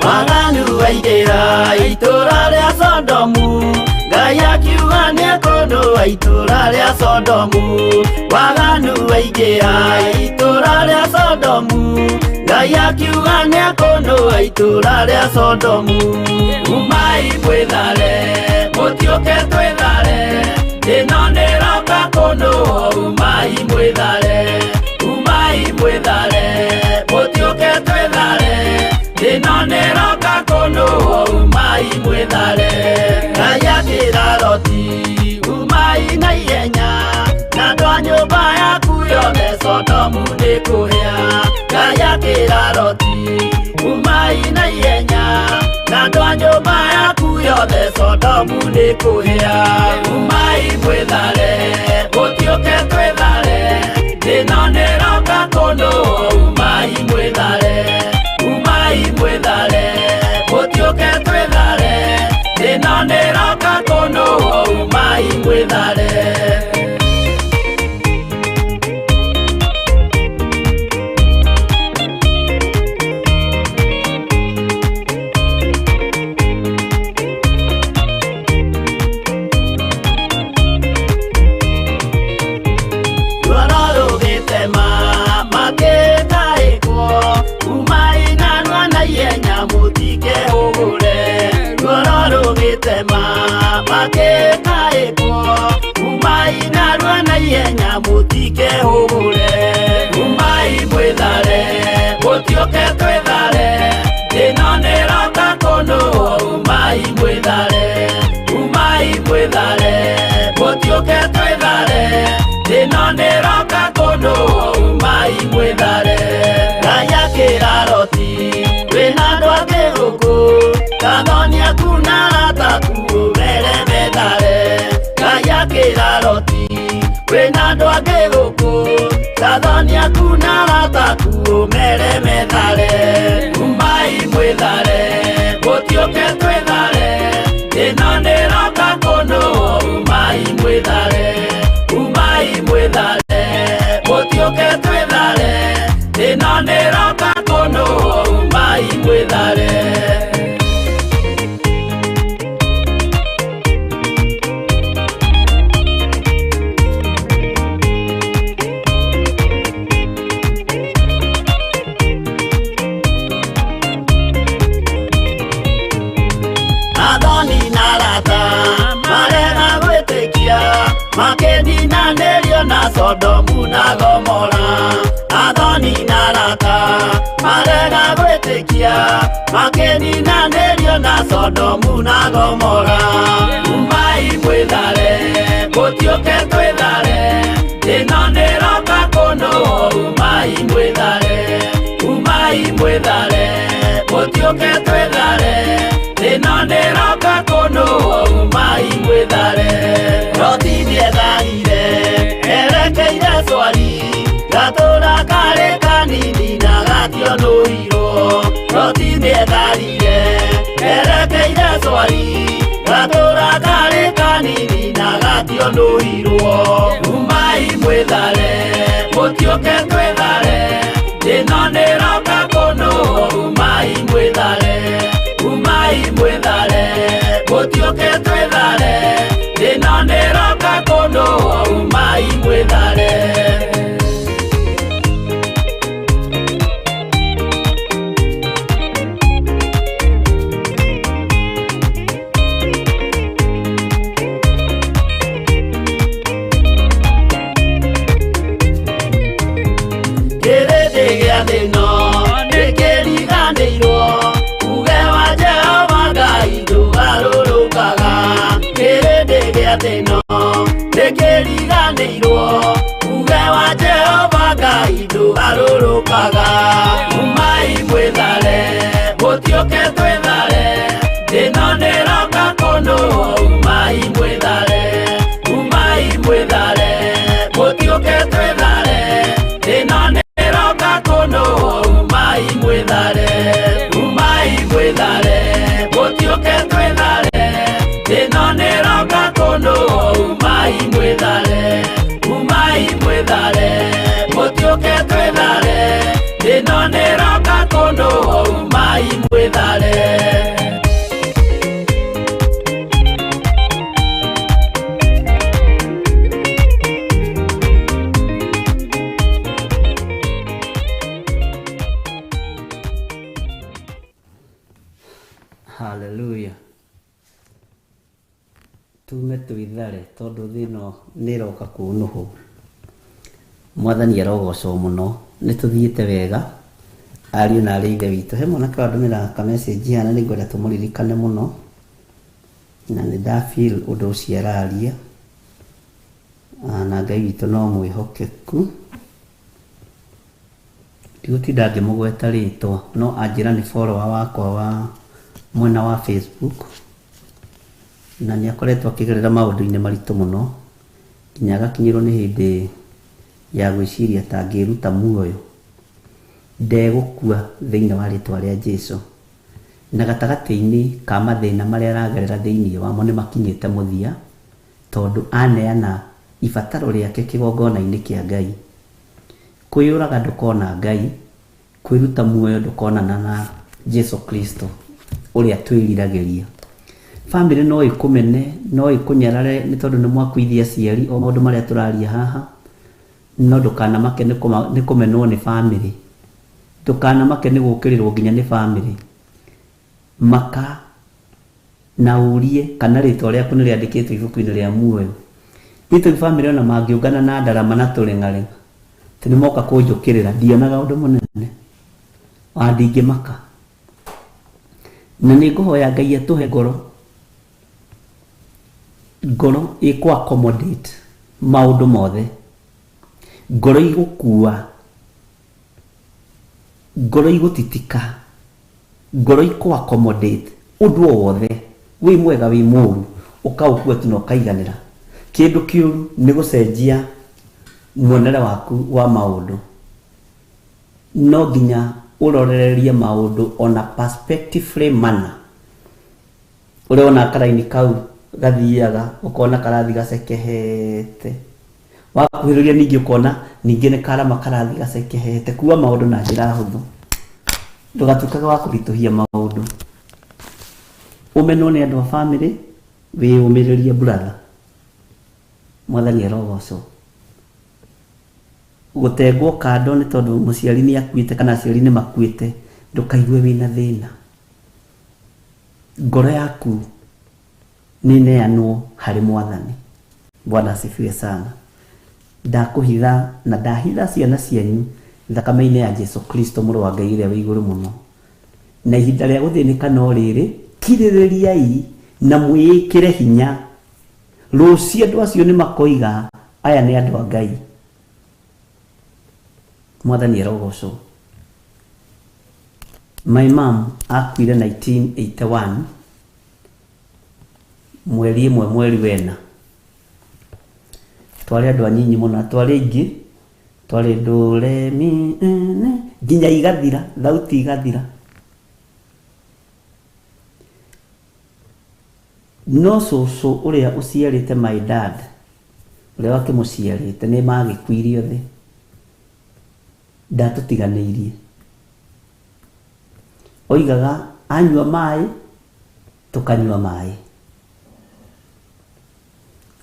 Waganu waingĩra itũũra rĩa Sodomu, Ngai akiuga nĩekũndũa itũũra rĩa Sodomu. Waganu waingĩra itũũra rĩa Sodomu, Ngai akiuga nĩekũndũa itũũra rĩa Sodomu. Umai mwĩthare, mũtiũke twĩthare, ĩno nĩĩroka kũndũa. Umai mwĩthare, umai mwĩthare, mũtiũke twĩthare, ĩno nĩĩroka kũndũa. Umai mwĩthare. Ngai akĩra Loti, umai na ihenya, na andũ a nyũmba yaku yothe Sodomu nĩkũhĩa. Ngai akĩra Loti, umai na ihenya, na andũ a nyũmba yaku yothe Sodomu nĩkũhĩa. Umai mwĩthare, mũtiũke twĩthare, ĩno nĩĩroka kũndũa. Umai mwĩthare, umai mwĩthare, mũtiũke twĩthare, ĩno nĩĩroka kũndũa. Umai mwĩthare. Umai mwĩthare, mũtiũke twĩthare, ĩno nĩĩroka kũndũa. Umai mwĩthare, umai mwĩthare, mũtiũke twĩthare, ĩno nĩĩroka kũndũa. Umai mwĩthare. Ngai akĩra Loti, wĩna andũ angĩ gũkũ, Gathoni aku na arata aku ũmere methare. Ngai akĩra Loti, wĩna andũ angĩ gũkũ, Gathoni aku na arata aku ũmere methare. Umai mwĩthare, mũtiũke twĩthare, ĩno nĩĩroka kũndũa. Umai mwĩthare, umai mwĩthare, mũtiũke twĩthare, ĩno nĩĩroka kũndũa. Umai mwĩthare. Makĩninanĩrio na Sodomu na Gomora. Athoni na arata marega gwĩtĩkia, makĩninanĩrio na Sodomu na Gomora. Umai mwĩthare, mũtiũke twĩthare, ĩno nĩĩroka kũndũa. Umai mwĩthare. mwithare mutioke twithare thina niroka kuno umai mwithare roti ndietharire erekeire swari gatura kare kanini na gationuirwo roti ndietharire erekeire swari gatura kare kanini na gationuirwo umai mwithare mutioke twithare thina niroka kuno umai mwithare mutioke twithare thina niroka kuno umai mwithare thino nikiriganirwo uge wa Jehova Ngai ndugarũrũkaga umai mwithare mutioke twithare thino niroka kuno umai mwithare mutioke twithare thino niroka kuno umai mwithare mutioke twithare thino niroka kuno umai mwithare mutioke twithare thino niroka kuno umai mwithare Hallelujah. Tume twithare tondu thino niroka kunuhu mwathani arogocwo muno nituthiite wega ariu na ariithe witu he mwanake wandumira ka message hana ningwenda tumuririkane muno na nda feel undu ucio araria na Ngai witu no mwihokeku tigutinda ngimugweta ritwa no anjira ni follower wakwa wa mwena wa Facebook na ni akoretwo akigerera maundu-ini maritu muno nginya agakinyirwo ni hindi ya gwiciria ta ngiruta muoyo ndegukua thiini wa ritwa ria Jesu na gatagati-ini ka mathina maria aragerera thiini wamo ni makinyite muthia tondu aneana ibataro riake kigongona-ini kia Ngai kwiyuraga ndukona Ngai kwiruta muoyo ndukonana na Jesu Kristo uria twiriragiria family no ikumene no ikunyarare ni tondu ni mwakuithia ciari o maundu maria turaria haha no ndukana make ni kumenwo ni family ndukana make ni gukirirwo nginya ni family maka na urie kana ritwa riaku ni riandikitwo ibuku-ini ria muoyo itu family ona mangiungana na ndarama na turengarenga tini moka kunjukirira ndionaga undu munene andingi maka na ni nguhoya Ngai atuhe ngoro iku accommodate maundu mothe ngoro igukua ngoro igutitika ngoro iku accommodate undu wothe wi mwega wi muru ukaukua tu no kaiganira kindu kiuru ni gucenjia mwonere waku wa maundu no nginya urorererie maundu on a perspective manner ureona karaini kau gathiaga ukona karathi gacekehete wakuhiriria ningi ukona ningi ni karama karathi gacekehete kuwa maundu na njira huthu ndugatukaga wa kurituhia maundu umenwo ni andu a family wi umiririe brother mwathani arogocwo gutengwo kando ni tondu muciari ni akuite kana aciari ni makuite ndukaigue wina thina ngoro yaku ni neanwo hari mwathani Bwana asifiwe sana ndakuhitha na ndahitha ciana cianyu thakame-ini ya Jesu Kristo muru wa Ngai uria wi iguru muno na ihinda ria guthinika no riri kiririai na mwikire hinya rucio andu acio ni makoiga aya ni andu a Ngai mwathani arogocwo My mom akuire 1981 mweri ĩmwe mweri wena. Twari andu anyinyi muno, twari ingi, twari nduremi nginya igathira, thauti igathira. No cucu uria uciarite my dad, uria wakimuciarite ni magikuirie othe, ndatutiganĩirie. Oigaga anyua mai tukanyua mai,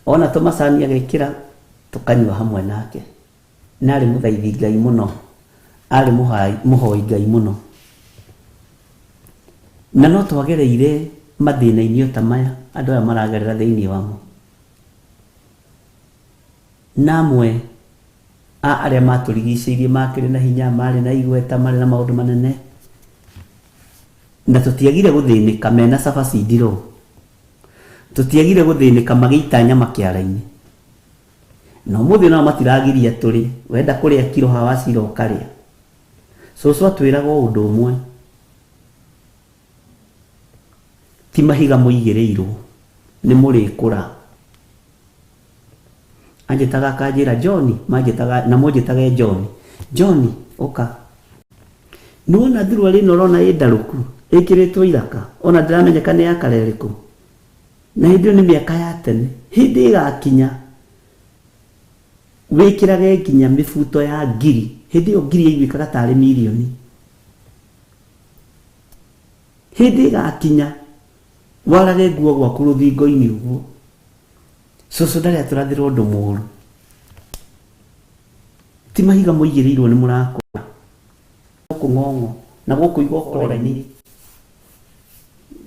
ona tumasani agekira tukanyua hamwe nake. Nari muthaithi Ngai muno, ari muhoi Ngai muno. Na no twagereire mathina-inĩ ta maya andu aya maragerera thiini wamo. Namwe aria maturigicĩirie makĩrĩ na hinya, marĩ na igweta, marĩ na maũndũ manene, na tutiagire guthĩnĩka mena cabaci ndirũ, tutiagire guthĩnĩka magĩita nyama kĩara-inĩ. Na ũmũthĩ nao matiragiria tũrĩ, wenda kũrĩa kiro hawacira ũkarĩa. Cucu atwĩraga ũndũ ũmwe, ti mahiga mũigĩrĩirwo, nĩ mũrĩkũra. Anjĩtaga akanjĩra John, na mũnjĩtaga John. John, ũka. Nuona thurua rĩno ũrona ĩ ndarũku, ĩkĩrĩtwo iraka, ona ndĩramenyeka nĩ ya karerĩkũ. Na hĩndĩ ĩyo nĩ mĩaka ya tene, hĩndĩ ĩgakinya wĩkĩrage nginya mĩbuto ya ngiri, hĩndĩ ĩyo ngiri yaiguĩkaga tarĩ mirioni. Hĩndĩ ĩgakinya warage nguo gwaku rũthingo-inĩ ũguo. Cucu ndarĩ atũrathĩrwo ũndũ mũũru, ti mahiga mũigĩrĩirwo nĩ mũrakũra. Gũkũ ng'ong'o na gũkũ igokora-inĩ,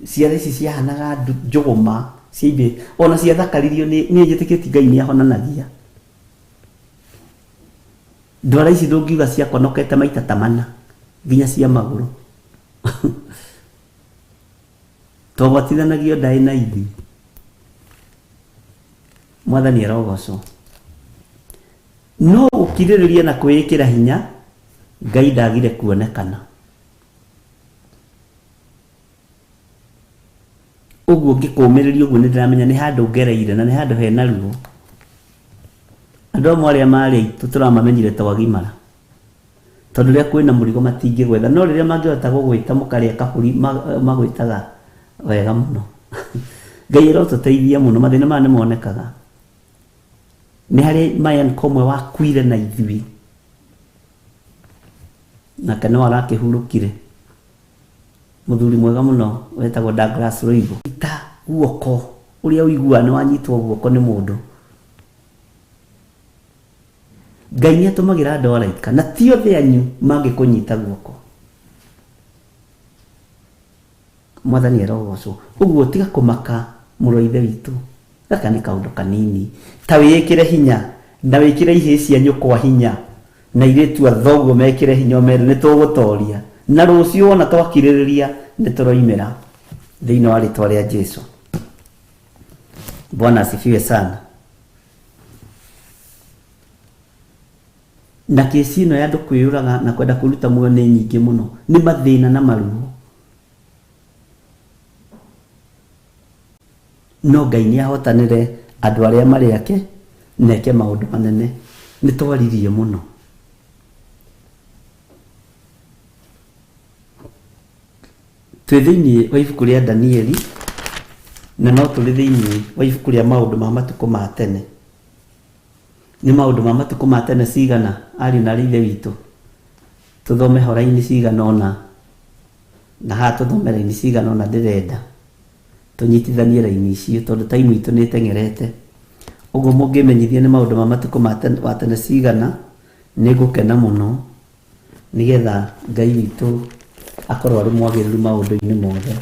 ciara ici ciahanaga njũgũma ciaimbe, ona ciathakaririo nĩ njĩtĩkĩtie Ngai nĩ ahonanagia. Ndwara ici ndũngiuga ciakonokete maita ta mana, nginya cia magũrũ. Twagwatithanagio ndaĩ na ithi. Mwathani arogocwo. No ũkirĩrĩria na kwĩĩkĩra hinya, Ngai ndagire kuonekana. Ũguo ngĩkũmĩrĩria ũguo nĩ ndĩramenya nĩ handũ ngereire na nĩ handũ hena ruo. Andũ amwe arĩa marĩ aitũ tũramamenyire twagimara, tondũ rĩrĩa kwĩna mũrigo matingĩgwetha, no rĩrĩa mangĩhota gũgwĩta mũkarĩa kabũri magwĩtaga wega mũno. Ngai arotũteithia mũno, mathĩna maya nĩ monekaga. Nĩ harĩ Mayan Komwe wakuire na ithuĩ, nake no arakĩhurũkire. Mũthuri mwega mũno wetagwo Douglas Roigo. Ita guoko ũrĩa ũiguaga nĩ wanyitwo guoko nĩ mũndũ. Ngai nĩ atũmagĩra andũ araika, na ti othe anyu mangĩkũnyita guoko. Mwathani arogocwo. Ũguo tiga kũmaka mũrũ wa ithe witũ, gaka nĩ kaũndũ kanini. Ta wĩĩkĩre hinya, na wĩkĩre ihĩ cia nyũkwa hinya, na irĩtu a thoguo mekĩre hinya mere nĩ tũgũtoria, na rũciũ ona twakirĩrĩria nĩ tũroimĩra thĩinĩ wa rĩtwa rĩa Jesũ. Bwana asifiwe sana. Na kesi ino ya andũ kwĩyũraga na kwenda kũruta muoyo nĩ nyingĩ mũno, nĩ mathĩna na maruo. No Ngai nĩ ahotanĩre andũ arĩa marĩ ake, neke maũndũ manene. Nĩ twaririe mũno. Twĩ thĩinĩ wa ibuku rĩa Danieli, na no tũrĩ thĩinĩ wa ibuku rĩa maũndũ ma matukũ ma tene. Nĩ maũndũ ma matukũ ma tene cigana ariũ na ithe witũ? Tũthome hora-inĩ cigana ona, na haha tũthome raini cigana ona ndĩrenda tũnyitithanie raini icio, tondũ taimu itũ nĩ ĩteng'erete. Ũguo mũngĩmenyithia nĩ maũndũ ma matukũ ma tene cigana, nĩ ngũkena mũno, nĩgetha Ngai witũ akorwo arĩ mwagĩrĩru maũndũ-inĩ mothe.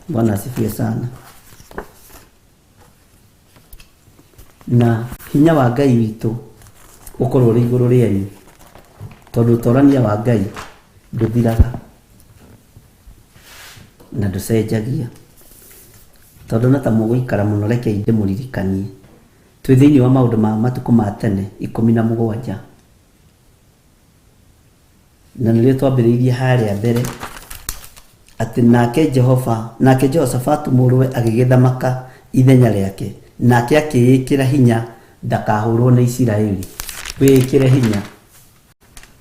Bwana asifiwe sana. Na hinya wa Ngai witũ ũkorwo ũrĩ igũrũ rĩanyu, tondũ ũtorania wa Ngai ndũthiraga na ndũcenjagia. Tondũ na ta mũgũikara mũno, rekei ndĩmũririkanie twĩ thĩinĩ wa maũndũ ma matukũ ma tene 17, na nĩrĩo twambĩrĩirie harĩa mbere ati nake Jehoshaphat mũrũwe agĩgĩthamaka ithenya rĩake, nake akĩĩkĩra hinya ndakahũrwo nĩ Isiraeli. Wĩkĩre hinya.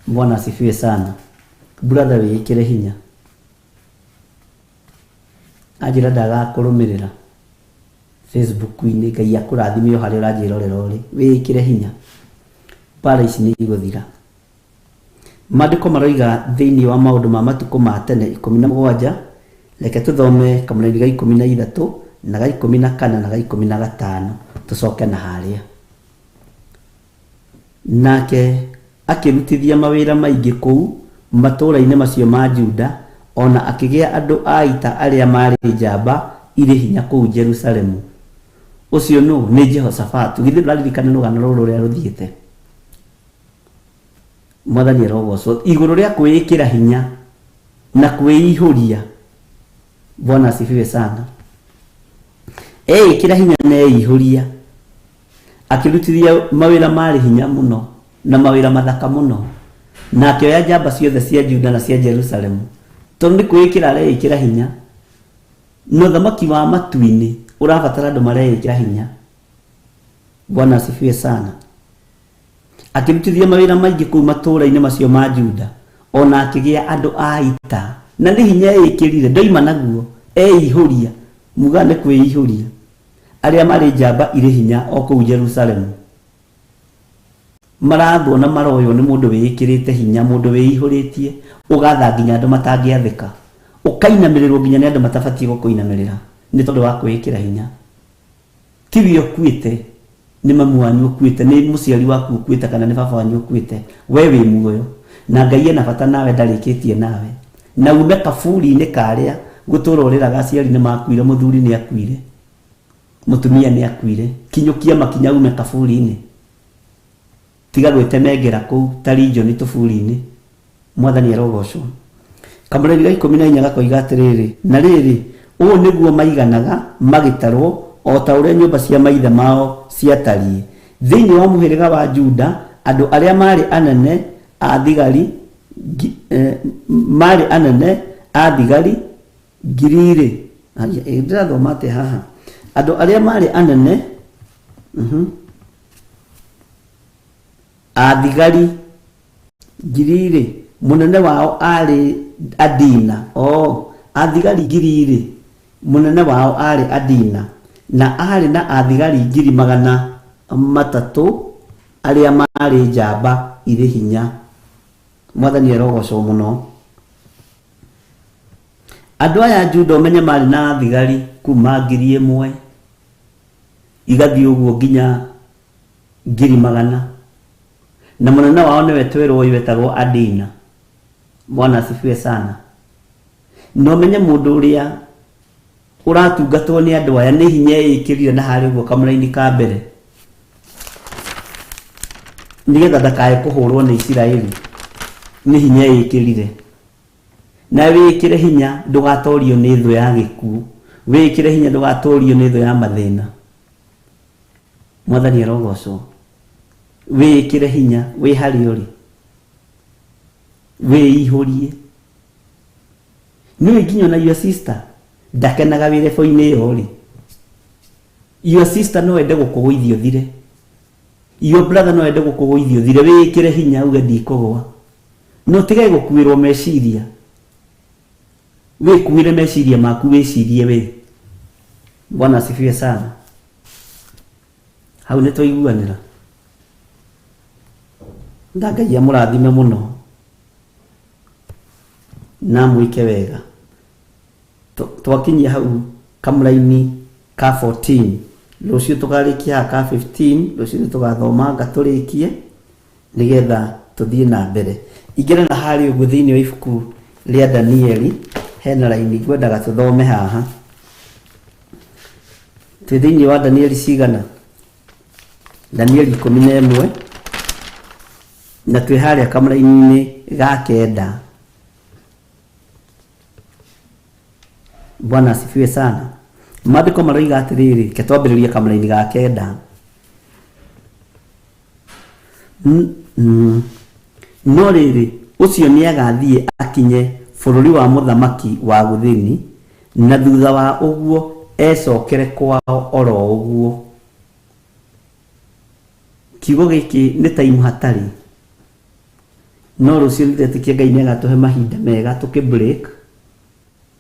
Bwana asifiwe sana. Brother, wĩkĩre hinya. Ajira ndagakũrũmĩrĩra Facebook-inĩ, Ngai akũrathime harĩa ũranjĩrorera ũrĩ. Wĩkĩre hinya. Para ici nĩ igũthira. Maandĩko maroiga thĩinĩ wa maũndũ ma matukũ ma tene 17, reke tũthome kamũraini ga 13 na ga 14 na ga 15 tũcoke na harĩa. Nake akĩrutithia mawĩra maingĩ kũu matũũra-inĩ macio ma Juda, ona akĩgĩa andũ a ita arĩa marĩ njamba irĩ hinya kũu Jerusalemu. Ũcio nĩ Jehoshaphat. Githĩ ndũraririkana rũgano rũrũ rũrĩa rũthiĩte? Mwathani arogocwo. Igũrũ rĩa kwĩĩkĩra hinya na kwĩihũria. Bwana asifiwe sana. Kĩra hinya na eihũria. Akĩrutithia mawĩra marĩ hinya mũno na mawĩra mathaka mũno. Na akĩoya njamba ciothe cia Juda na cia Jerusalemu. Tondũ nĩ kwĩĩkĩra areĩkĩra hinya. No thamaki wa matu-inĩ ũrabatara andũ mareĩkĩra hinya. Bwana asifiwe sana. Akĩrutithia mawĩra maingĩ kũu matũũra-inĩ macio ma Juda, ona akĩgĩa andũ a ita. Na nĩ hinya eĩkĩrire, ndoima naguo, eihũria. Muga nĩ kwĩihũria. Arĩa marĩ njamba irĩ hinya o kũu Jerusalemu. Marathwo na maroywo nĩ mũndũ wĩĩkĩrĩte hinya, mũndũ wĩihũrĩtie, ũgatha nginya andũ matangĩathĩka. Ũkainamĩrĩrwo nginya nĩ andũ matabatiĩ gũkũinamĩrĩra nĩ tondũ wa kwĩĩkĩra hinya. Tiwe ũkuĩte, nĩ mamu wanyu ũkuĩte, nĩ mũciari waku ũkuĩte, kana nĩ baba wanyu ũkuĩte, we wĩ muoyo. Na Ngai ena bata nawe, ndarĩkĩtie nawe. Na ume kaburi-inĩ karĩa gũtũũra ũrĩraga aciari nĩ makuire, mũthuri nĩ akuire, mũtumia nĩ akuire. Kinyũkia makinya ume kaburi-inĩ. Tiga gwĩtemengera kũu ta Legion tũburi-inĩ. Mwathani arogocwo. Kamũraini ga 14 gakoiga atĩrĩrĩ, na rĩrĩ, ũũ nĩguo maiganaga magĩtarwo o ta ũrĩa nyũmba cia maithe mao ciatariĩ. Thĩinĩ wa mũhĩrĩga wa Juda, andũ arĩa marĩ anene a thigari ngiri ndĩrathoma atĩa haha. Andũ arĩa marĩ anene a thigari ngiri mũnene wao arĩ Adina. Athigari ngiri mũnene wao arĩ Adina, na arĩ na athigari 300,000 arĩa marĩ njamba irĩ hinya. Mwathani arogocwo mũno. Andũ aya Juda ũmenye marĩ na athigari kuma 1,000 igathiĩ ũguo nginya 100,000, na mũnene wao nĩwe twerwo wetagwo Adina. Bwana asifiwe sana. No menye mũndũ ũrĩa ũratungatwo nĩ andũ aya nĩ hinya eĩkĩrire na harĩ ũguo kamũraini ka mbere, nĩgetha ndakae kũhũrwo nĩ Isiraeli. Nĩ hinya eĩkĩrire. Na wĩkĩre hinya ndũgatorio nĩ thũ ya gĩkuũ. Wĩkĩre hinya ndũgatorio nĩ thũ ya mathĩna. Mwathani arogocwo. Wĩkĩre hinya wĩ harĩ ũrĩ. Wĩihũrie. Nĩwe nginya na your sister ndakenaga wĩre bo-inĩ ĩyo rĩ. Your sister no ende gũkũgũithio thire. Your brother no ende gũkũgũithio thire. Wĩkĩre hinya uge ndikũgwa. No tigai gũkuĩrwo meciria. Wĩkuĩre meciria maku, wĩcirie wĩ. Bwana asifiwe sana. Hau nĩ twaiguanĩra. Ngai amũrathime mũno na mwĩke wega. Twakinyia hau kamũraini ka 14, rũciũ tũkarĩkia ka 15, rũciũ tũgathoma ngatũrĩkie nĩgetha tũthiĩ na mbere. Ingĩra na harĩ ũguo thĩinĩ wa ibuku rĩa Danieli, hena raini ngwendaga tũthome haha. Twĩ thĩinĩ wa Danieli cigana? Danieli 11, na twĩ harĩa kamũraini-inĩ ga 9. Bwana asifiwe sana. Maandĩko maroiga atĩrĩrĩ, ke twambĩrĩrie kamũraini ga 9. No rĩrĩ, ũcio nĩ agathiĩ akinye bururi wa muthamaki wa guthini na thutha wa uguo ecokere kwao oro uguo. Kiugo giki ni time hatari no rucio ndetikie Ngai ni agatuhe mahinda mega tuki break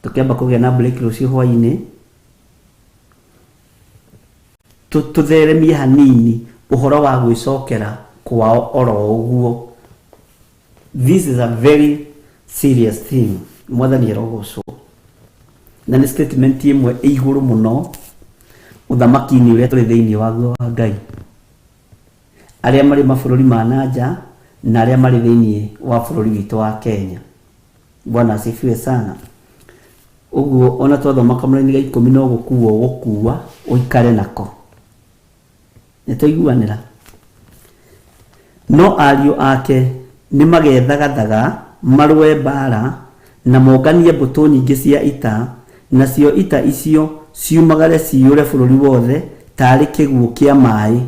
tukiamba kugia na break rucio hwaini tutheremie hanini uhoro wa gwicokera kwao oro uguo. This is a very serious thing. Mwathani arogocwo na ni statement imwe iguru muno uthamaki-ini uria turi thiini waguo wa Ngai, aria mari mabururi ma nanja na aria mari thiini wa bururi witu wa Kenya. Bwana asifiwe sana. Uguo ona twathoma kamũra-inĩ ga 10 no gũkuua ũikare nako. Nĩtũiguanĩra. No ariũ ake nĩ magethagathaga marũe mbara na monganie mbũtũ nyingĩ cia ita, nacio ita icio ciumagare ciũre bũrũri wothe tarĩ kĩguũ kĩa maĩ.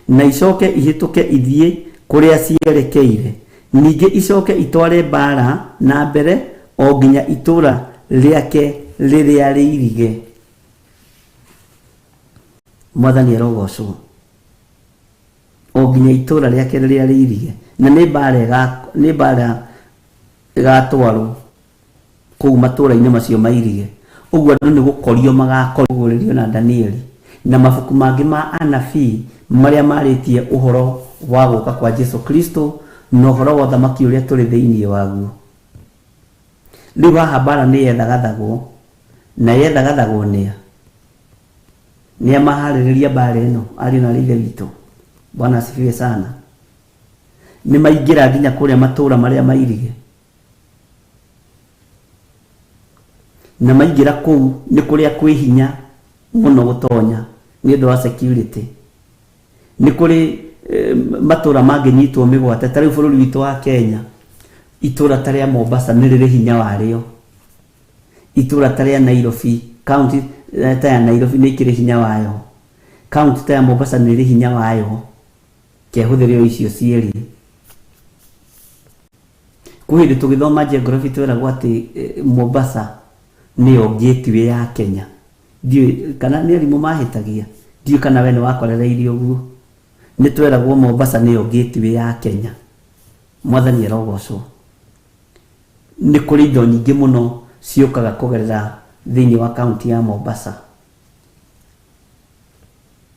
Na icoke ihĩtũke ithiĩ kũrĩa cierekeire, ningĩ icoke itware mbara na mbere o nginya itũra rĩake rĩrĩa rĩirige. Mwathani arogocwo. O nginya itũra rĩake rĩrĩa rĩirige, na nĩ mbara ĩgatwarwo kũu matũra-inĩ macio mairige. Ũguo andũ nĩ gũkorio magakorwo na Danieli na mabuku mangĩ ma anabii marĩa marĩtie ũhoro wa gũka kwa Jesu Kristo na ũhoro wa ũthamaki ũrĩa tũrĩ thĩinĩ waguo. Rĩu haha mbara nĩ yethagathagwo, na yethagathagwo nĩ maharĩrĩria mbara ĩno ariũ na ithe witũ. Bwana asifiwe sana. Nĩ maingĩra nginya kũrĩa matũra marĩa mairige, na maingĩra kũu nĩ kũrĩa kwĩ hinya mũno gũtonya nĩ ũndũ wa security. Nĩ kũrĩ matũra mangĩnyitwo mĩgwate. Ta rĩu bũrũri witũ wa Kenya, itũra ta rĩa Mombasa nĩ rĩrĩ hinya warĩo. Itũra ta rĩa Nairobi, county ta ya Nairobi nĩ ikĩrĩ hinya wayo. County ta ya Mombasa nĩ rĩrĩ hinya wayo. Kehũthĩre icio cierĩ. Kwĩ hĩndĩ tũgĩthoma geography twĩragwo atĩ Mombasa nĩyo gateway ya Kenya. Ndiũĩ kana nĩ arimũ mahĩtagia, ndiũĩ kana we nĩ wakorereirio ũguo. Nĩ twĩragwo Mombasa nĩyo gateway ya Kenya. Mwathani arogocwo. Nĩ kũrĩ indo nyingĩ mũno ciũkaga kũgerera thĩinĩ wa kaunti ya Mombasa.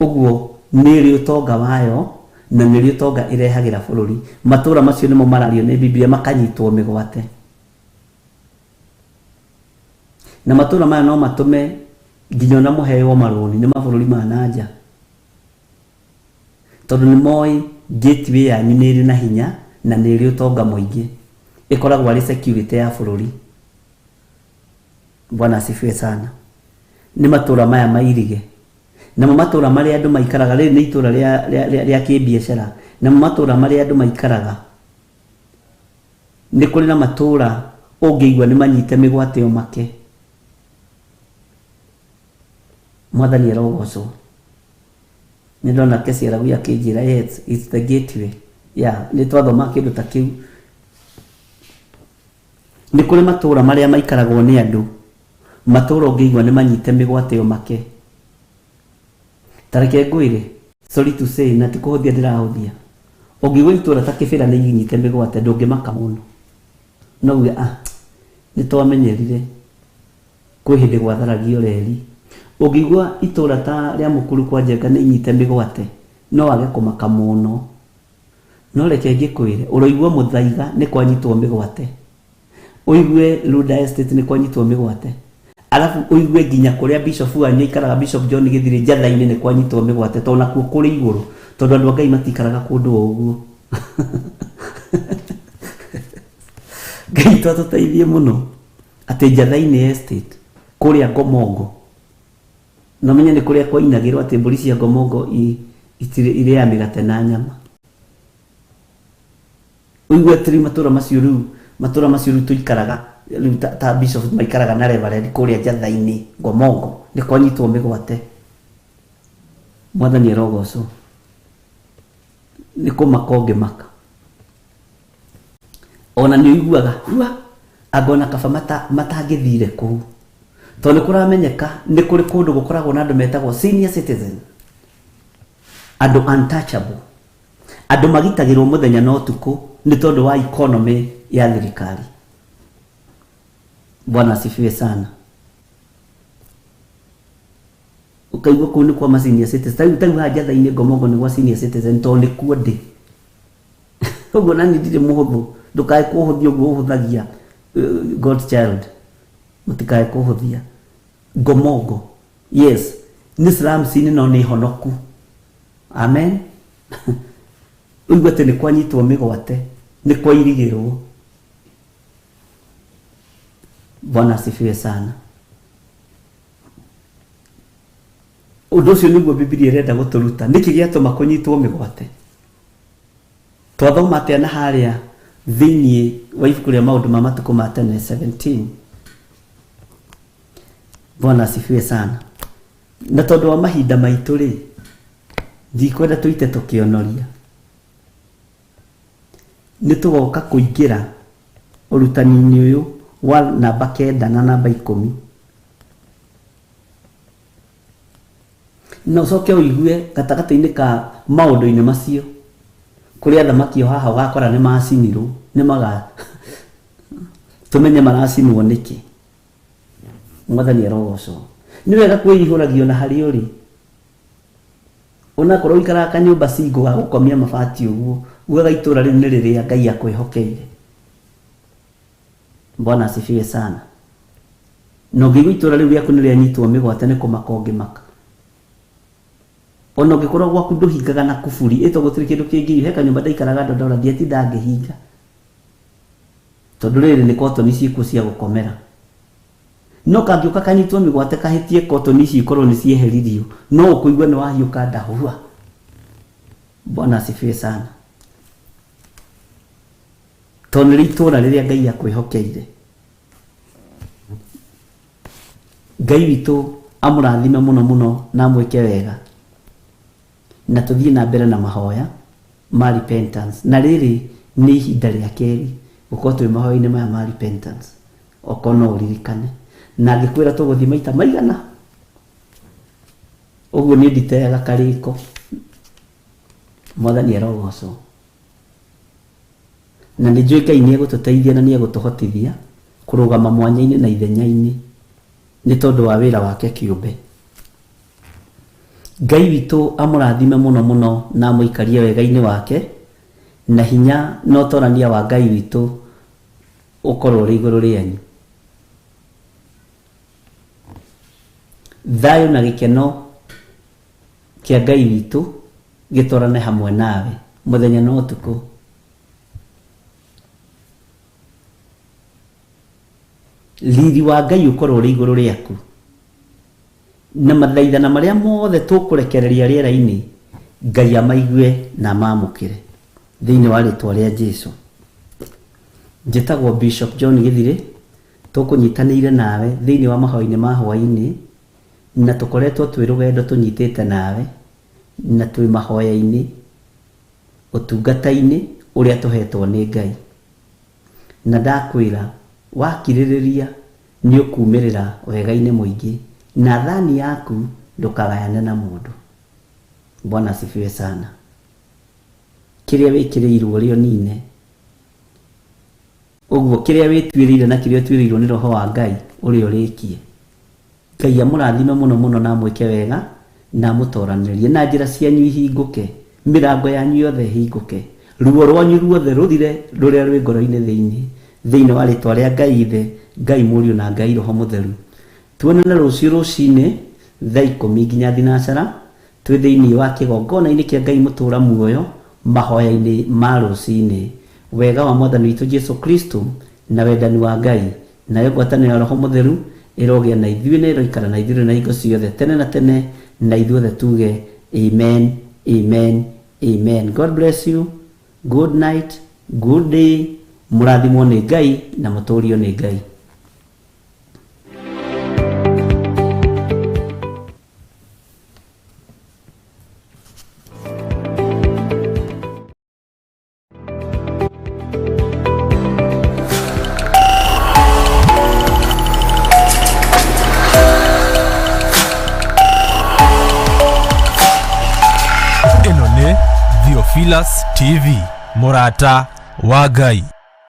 Ũguo nĩ rĩ ũtonga wayo na nĩ rĩ ũtonga ĩrehagĩra bũrũri. Matũra macio nĩmo marario nĩ Biblia makanyitwo mĩgwate. Na matũra maya no matũme nginya na mũheo marũni nĩ mabũrũri ma nanja, tondũ nĩ moĩ gateway yanyu nĩ ĩrĩ na hinya na nĩ ĩrĩ ũtonga mũingĩ. Ĩkoragwo arĩ security ya bũrũri. Bwana asifiwe sana. Nĩ matũra maya mairige. Namo matũra marĩa andũ maikaraga, rĩrĩ nĩ itũra rĩa kĩbiacara. Namo matũra marĩa andũ maikaraga, nĩ kũrĩ na matũra ũngĩigua nĩ manyite mĩgwate o make. Mwathani arogocwo. Nĩ ndona kesi arabu akĩnjĩra yes, it's the gateway. Nĩ twathoma kĩndũ ta kĩu. Nĩ kũrĩ matũra marĩa maikaragwo nĩ andũ, matũra ũngĩigua nĩ manyite mĩgwate o make. Tareke ngwĩre, sorry to say, na ti kũhũthia ndĩrahũthia. Ũngĩigua itũra ta Kĩbĩra nĩ inyite mĩgwate ndũngĩmaka mũno. No uge nĩ twamenyerire kwĩ hĩndĩ gwatharagio reri. Ũngĩigua itũra ta rĩa Mũkuru kwa Njenga nĩ inyite mĩgwate no wage kũmaka mũno. No reke ngĩkwĩre, ũroigua Mũthaiga nĩ kwanyitwo mĩgwate, ũigue Luda Estate nĩ kwanyitwo mĩgwate, alafu ũigue nginya kũrĩa Bishop wanyu aikaraga, Bishop John Gĩthirĩ Njatha-inĩ nĩ kwanyitwo mĩgwate, tondũ nakuo kũrĩ igũrũ, tondũ andũ a Ngai matikaraga kũndũ o ũguo. Ngai twatũteithie mũno atĩ Njatha-inĩ Estate kũrĩa Ngomongo, na menya nĩ kũrĩa kwainagĩrwo atĩ mbũri cia Ngomongo irĩa mĩgate na nyama. Ũigue atĩ matũra macio rĩu tũikaraga, rĩu ta Bishop maikaraga na Reverend kũrĩa Njatha-inĩ Ngomongo nĩ kwanyitwo mĩgwate. Mwathani arogocwo. Nĩ kũmaka ũngĩmaka. ona nĩ ũiguaga angona kaba matangĩthire kũu tondũ nĩ kũramenyeka nĩ kũrĩ kũndũ gũkoragwo na andũ metagwo senior citizen, andũ untouchable, andũ magitagĩrwo mũthenya na ũtukũ nĩ tondũ wa economy ya thirikari. Bwana asifiwe sana. Ukaigua kũu nĩ kwa ma senior citizen, taiu hajatha-inĩ Ngomongo nĩ gwa senior citizen tondũ nĩ kuo ndĩ. Ũguo na niĩ ndirĩ mũhũthũ, ndũkae kũhũthia ũguo ũhũthagia God's child, mũtikae kũhũthia. Ngomongo, yes, nĩ slums-inĩ no nĩ honoku. Amen. Ũigua atĩ nĩ kwanyitwo mĩgwate, nĩ kwairigĩrwo. Bwana asifiwe sana. Ũndũ ũcio nĩguo Biblia ĩrenda gũtũruta. Nĩkĩ gĩatũma kũnyitwo mĩgwate? Twathoma atĩa na harĩa thĩinĩ wa ibuku rĩa maũndũ ma matukũ ma tene 17. Bwana asifiwe sana. Na tondũ wa mahinda maitũ rĩ, ndikwenda tũite tũkĩonoria. Nĩ tũgoka kũingĩra ũrutani-inĩ ũyũ wa namba 9 na namba 10. Na ũcoke ũigue gatagatĩ-inĩ ka maũndũ-inĩ macio kũrĩa thamaki haha ũgakora nĩ macinirwo, nĩ tũmenye maracinwo nĩkĩ. Mwathani arogocwo. Nĩ wega kwĩihũragio na harĩ ũrĩ. Onakorwo ũikaraga kanyũmba singo ga gũkomia mabati ũguo, ugaga itũra rĩu nĩ rĩrĩa Ngai akwĩhokeire. Bwana asifiwe sana. No ngĩigua itũra rĩu rĩaku nĩ rĩanyitwo mĩgwate nĩ kũmaka ũngĩmaka. Ona ũngĩkorwo gwaku ndũhingaga na kuburi, ĩto gũtirĩ kĩndũ kĩngĩ he kanyũmba ndaikaraga ndondora ndiatinda ngĩhinga. Tondũ rĩrĩ nĩ kotoni ciĩkuo cia gũkomera. No kangĩũka kanyitwo mĩgwate kahĩtie kotoni ici ikorwo nĩ cieheririo, no ũkũigua nĩ wahiũka ndahua. Bwana asifiwe sana. Tondũ nĩ itũra rĩrĩa Ngai akwĩhokeire. Ngai witũ amũrathime mũno mũno na amwĩke wega. Na tũthiĩ na mbere na mahoya ma repentance. Na rĩrĩ nĩ ihinda rĩa kerĩ gũkorwo twĩ mahoya-inĩ maya ma repentance. Okorwo no ũririkane. Na angĩkwĩra tũgũthiĩ maita maigana. Ũguo nĩ nditeaga karĩko. Mwathani arogocwo. Na nĩ njũĩ Ngai nĩ egũtũteithia na nĩ egũtũhotithia kũrũgama mwanya-inĩ na ithenya-inĩ nĩ tondũ wa wĩra wake kĩũmbe. Ngai witũ amũrathime mũno mũno na amũikarie wega-inĩ wake, na hinya na ũtorania wa Ngai witũ ũkorwo ũrĩ igũrũ rĩanyu. Thayũ na gĩkeno kĩa Ngai witũ gĩtwarane hamwe nawe mũthenya na ũtukũ. Riri wa Ngai ũkorwo ũrĩ igũrũ rĩaku. Na mathaithana marĩa mothe tũkũrekereria rĩera-inĩ Ngai amaigue na mamũkĩre thĩinĩ wa rĩtwa rĩa Jesũ. Njĩtagwo Bishop John Gĩthirĩ, tũkũnyitanĩire nawe thĩinĩ wa mahoya-inĩ ma hwaĩ-inĩ, na tũkoretwo twĩ rũgendo tũnyitĩte nawe na twĩ mahoya-inĩ ũtungata-inĩ ũrĩa tũhetwo nĩ Ngai. Na ndakwĩra wakirĩrĩria nĩ ũkumĩrĩra wega-inĩ mũingĩ na thani yaku ndũkagayane na mũndũ. Bwana asifiwe sana. Kĩrĩa wĩkĩrĩirwo rĩo nine. Ũguo kĩrĩa wĩtuĩrĩire na kĩrĩa ũtuĩrĩirwo nĩ roho wa Ngai ũrĩa ũrĩkie. Ngai amũrathime mũno mũno na amwĩke wega na amũtoranĩrie na njĩra cianyu ihingũke, mĩrango yanyu yothe ihingũke, ruo rwanyu ruothe rũthire rũrĩa rwĩ ngoro-inĩ thĩinĩ wa rĩtwa rĩa Ngai Ithe, Ngai Mũriũ na Ngai Roho Mũtheru. Tuonane rũciũ rũcinĩ thaa 10 nginya thinacara twĩ thĩinĩ wa kĩgongona-inĩ kĩa Ngai mũtũra muoyo mahoya-inĩ ma rũcinĩ. Wega wa Mwathani witũ Jesũ Kristo na wendani wa Ngai na ngwatanĩro ya Roho Mũtheru ĩrogĩa na ithuĩ na ĩroikara na ithuĩ na hingo ciothe tene na tene, na ithuothe tuge amen, amen, amen. God bless you. Good night, good day. Mũrathimwo nĩ Ngai na mũtũũrio nĩ Ngai. Theophilus TV, Murata wa Ngai.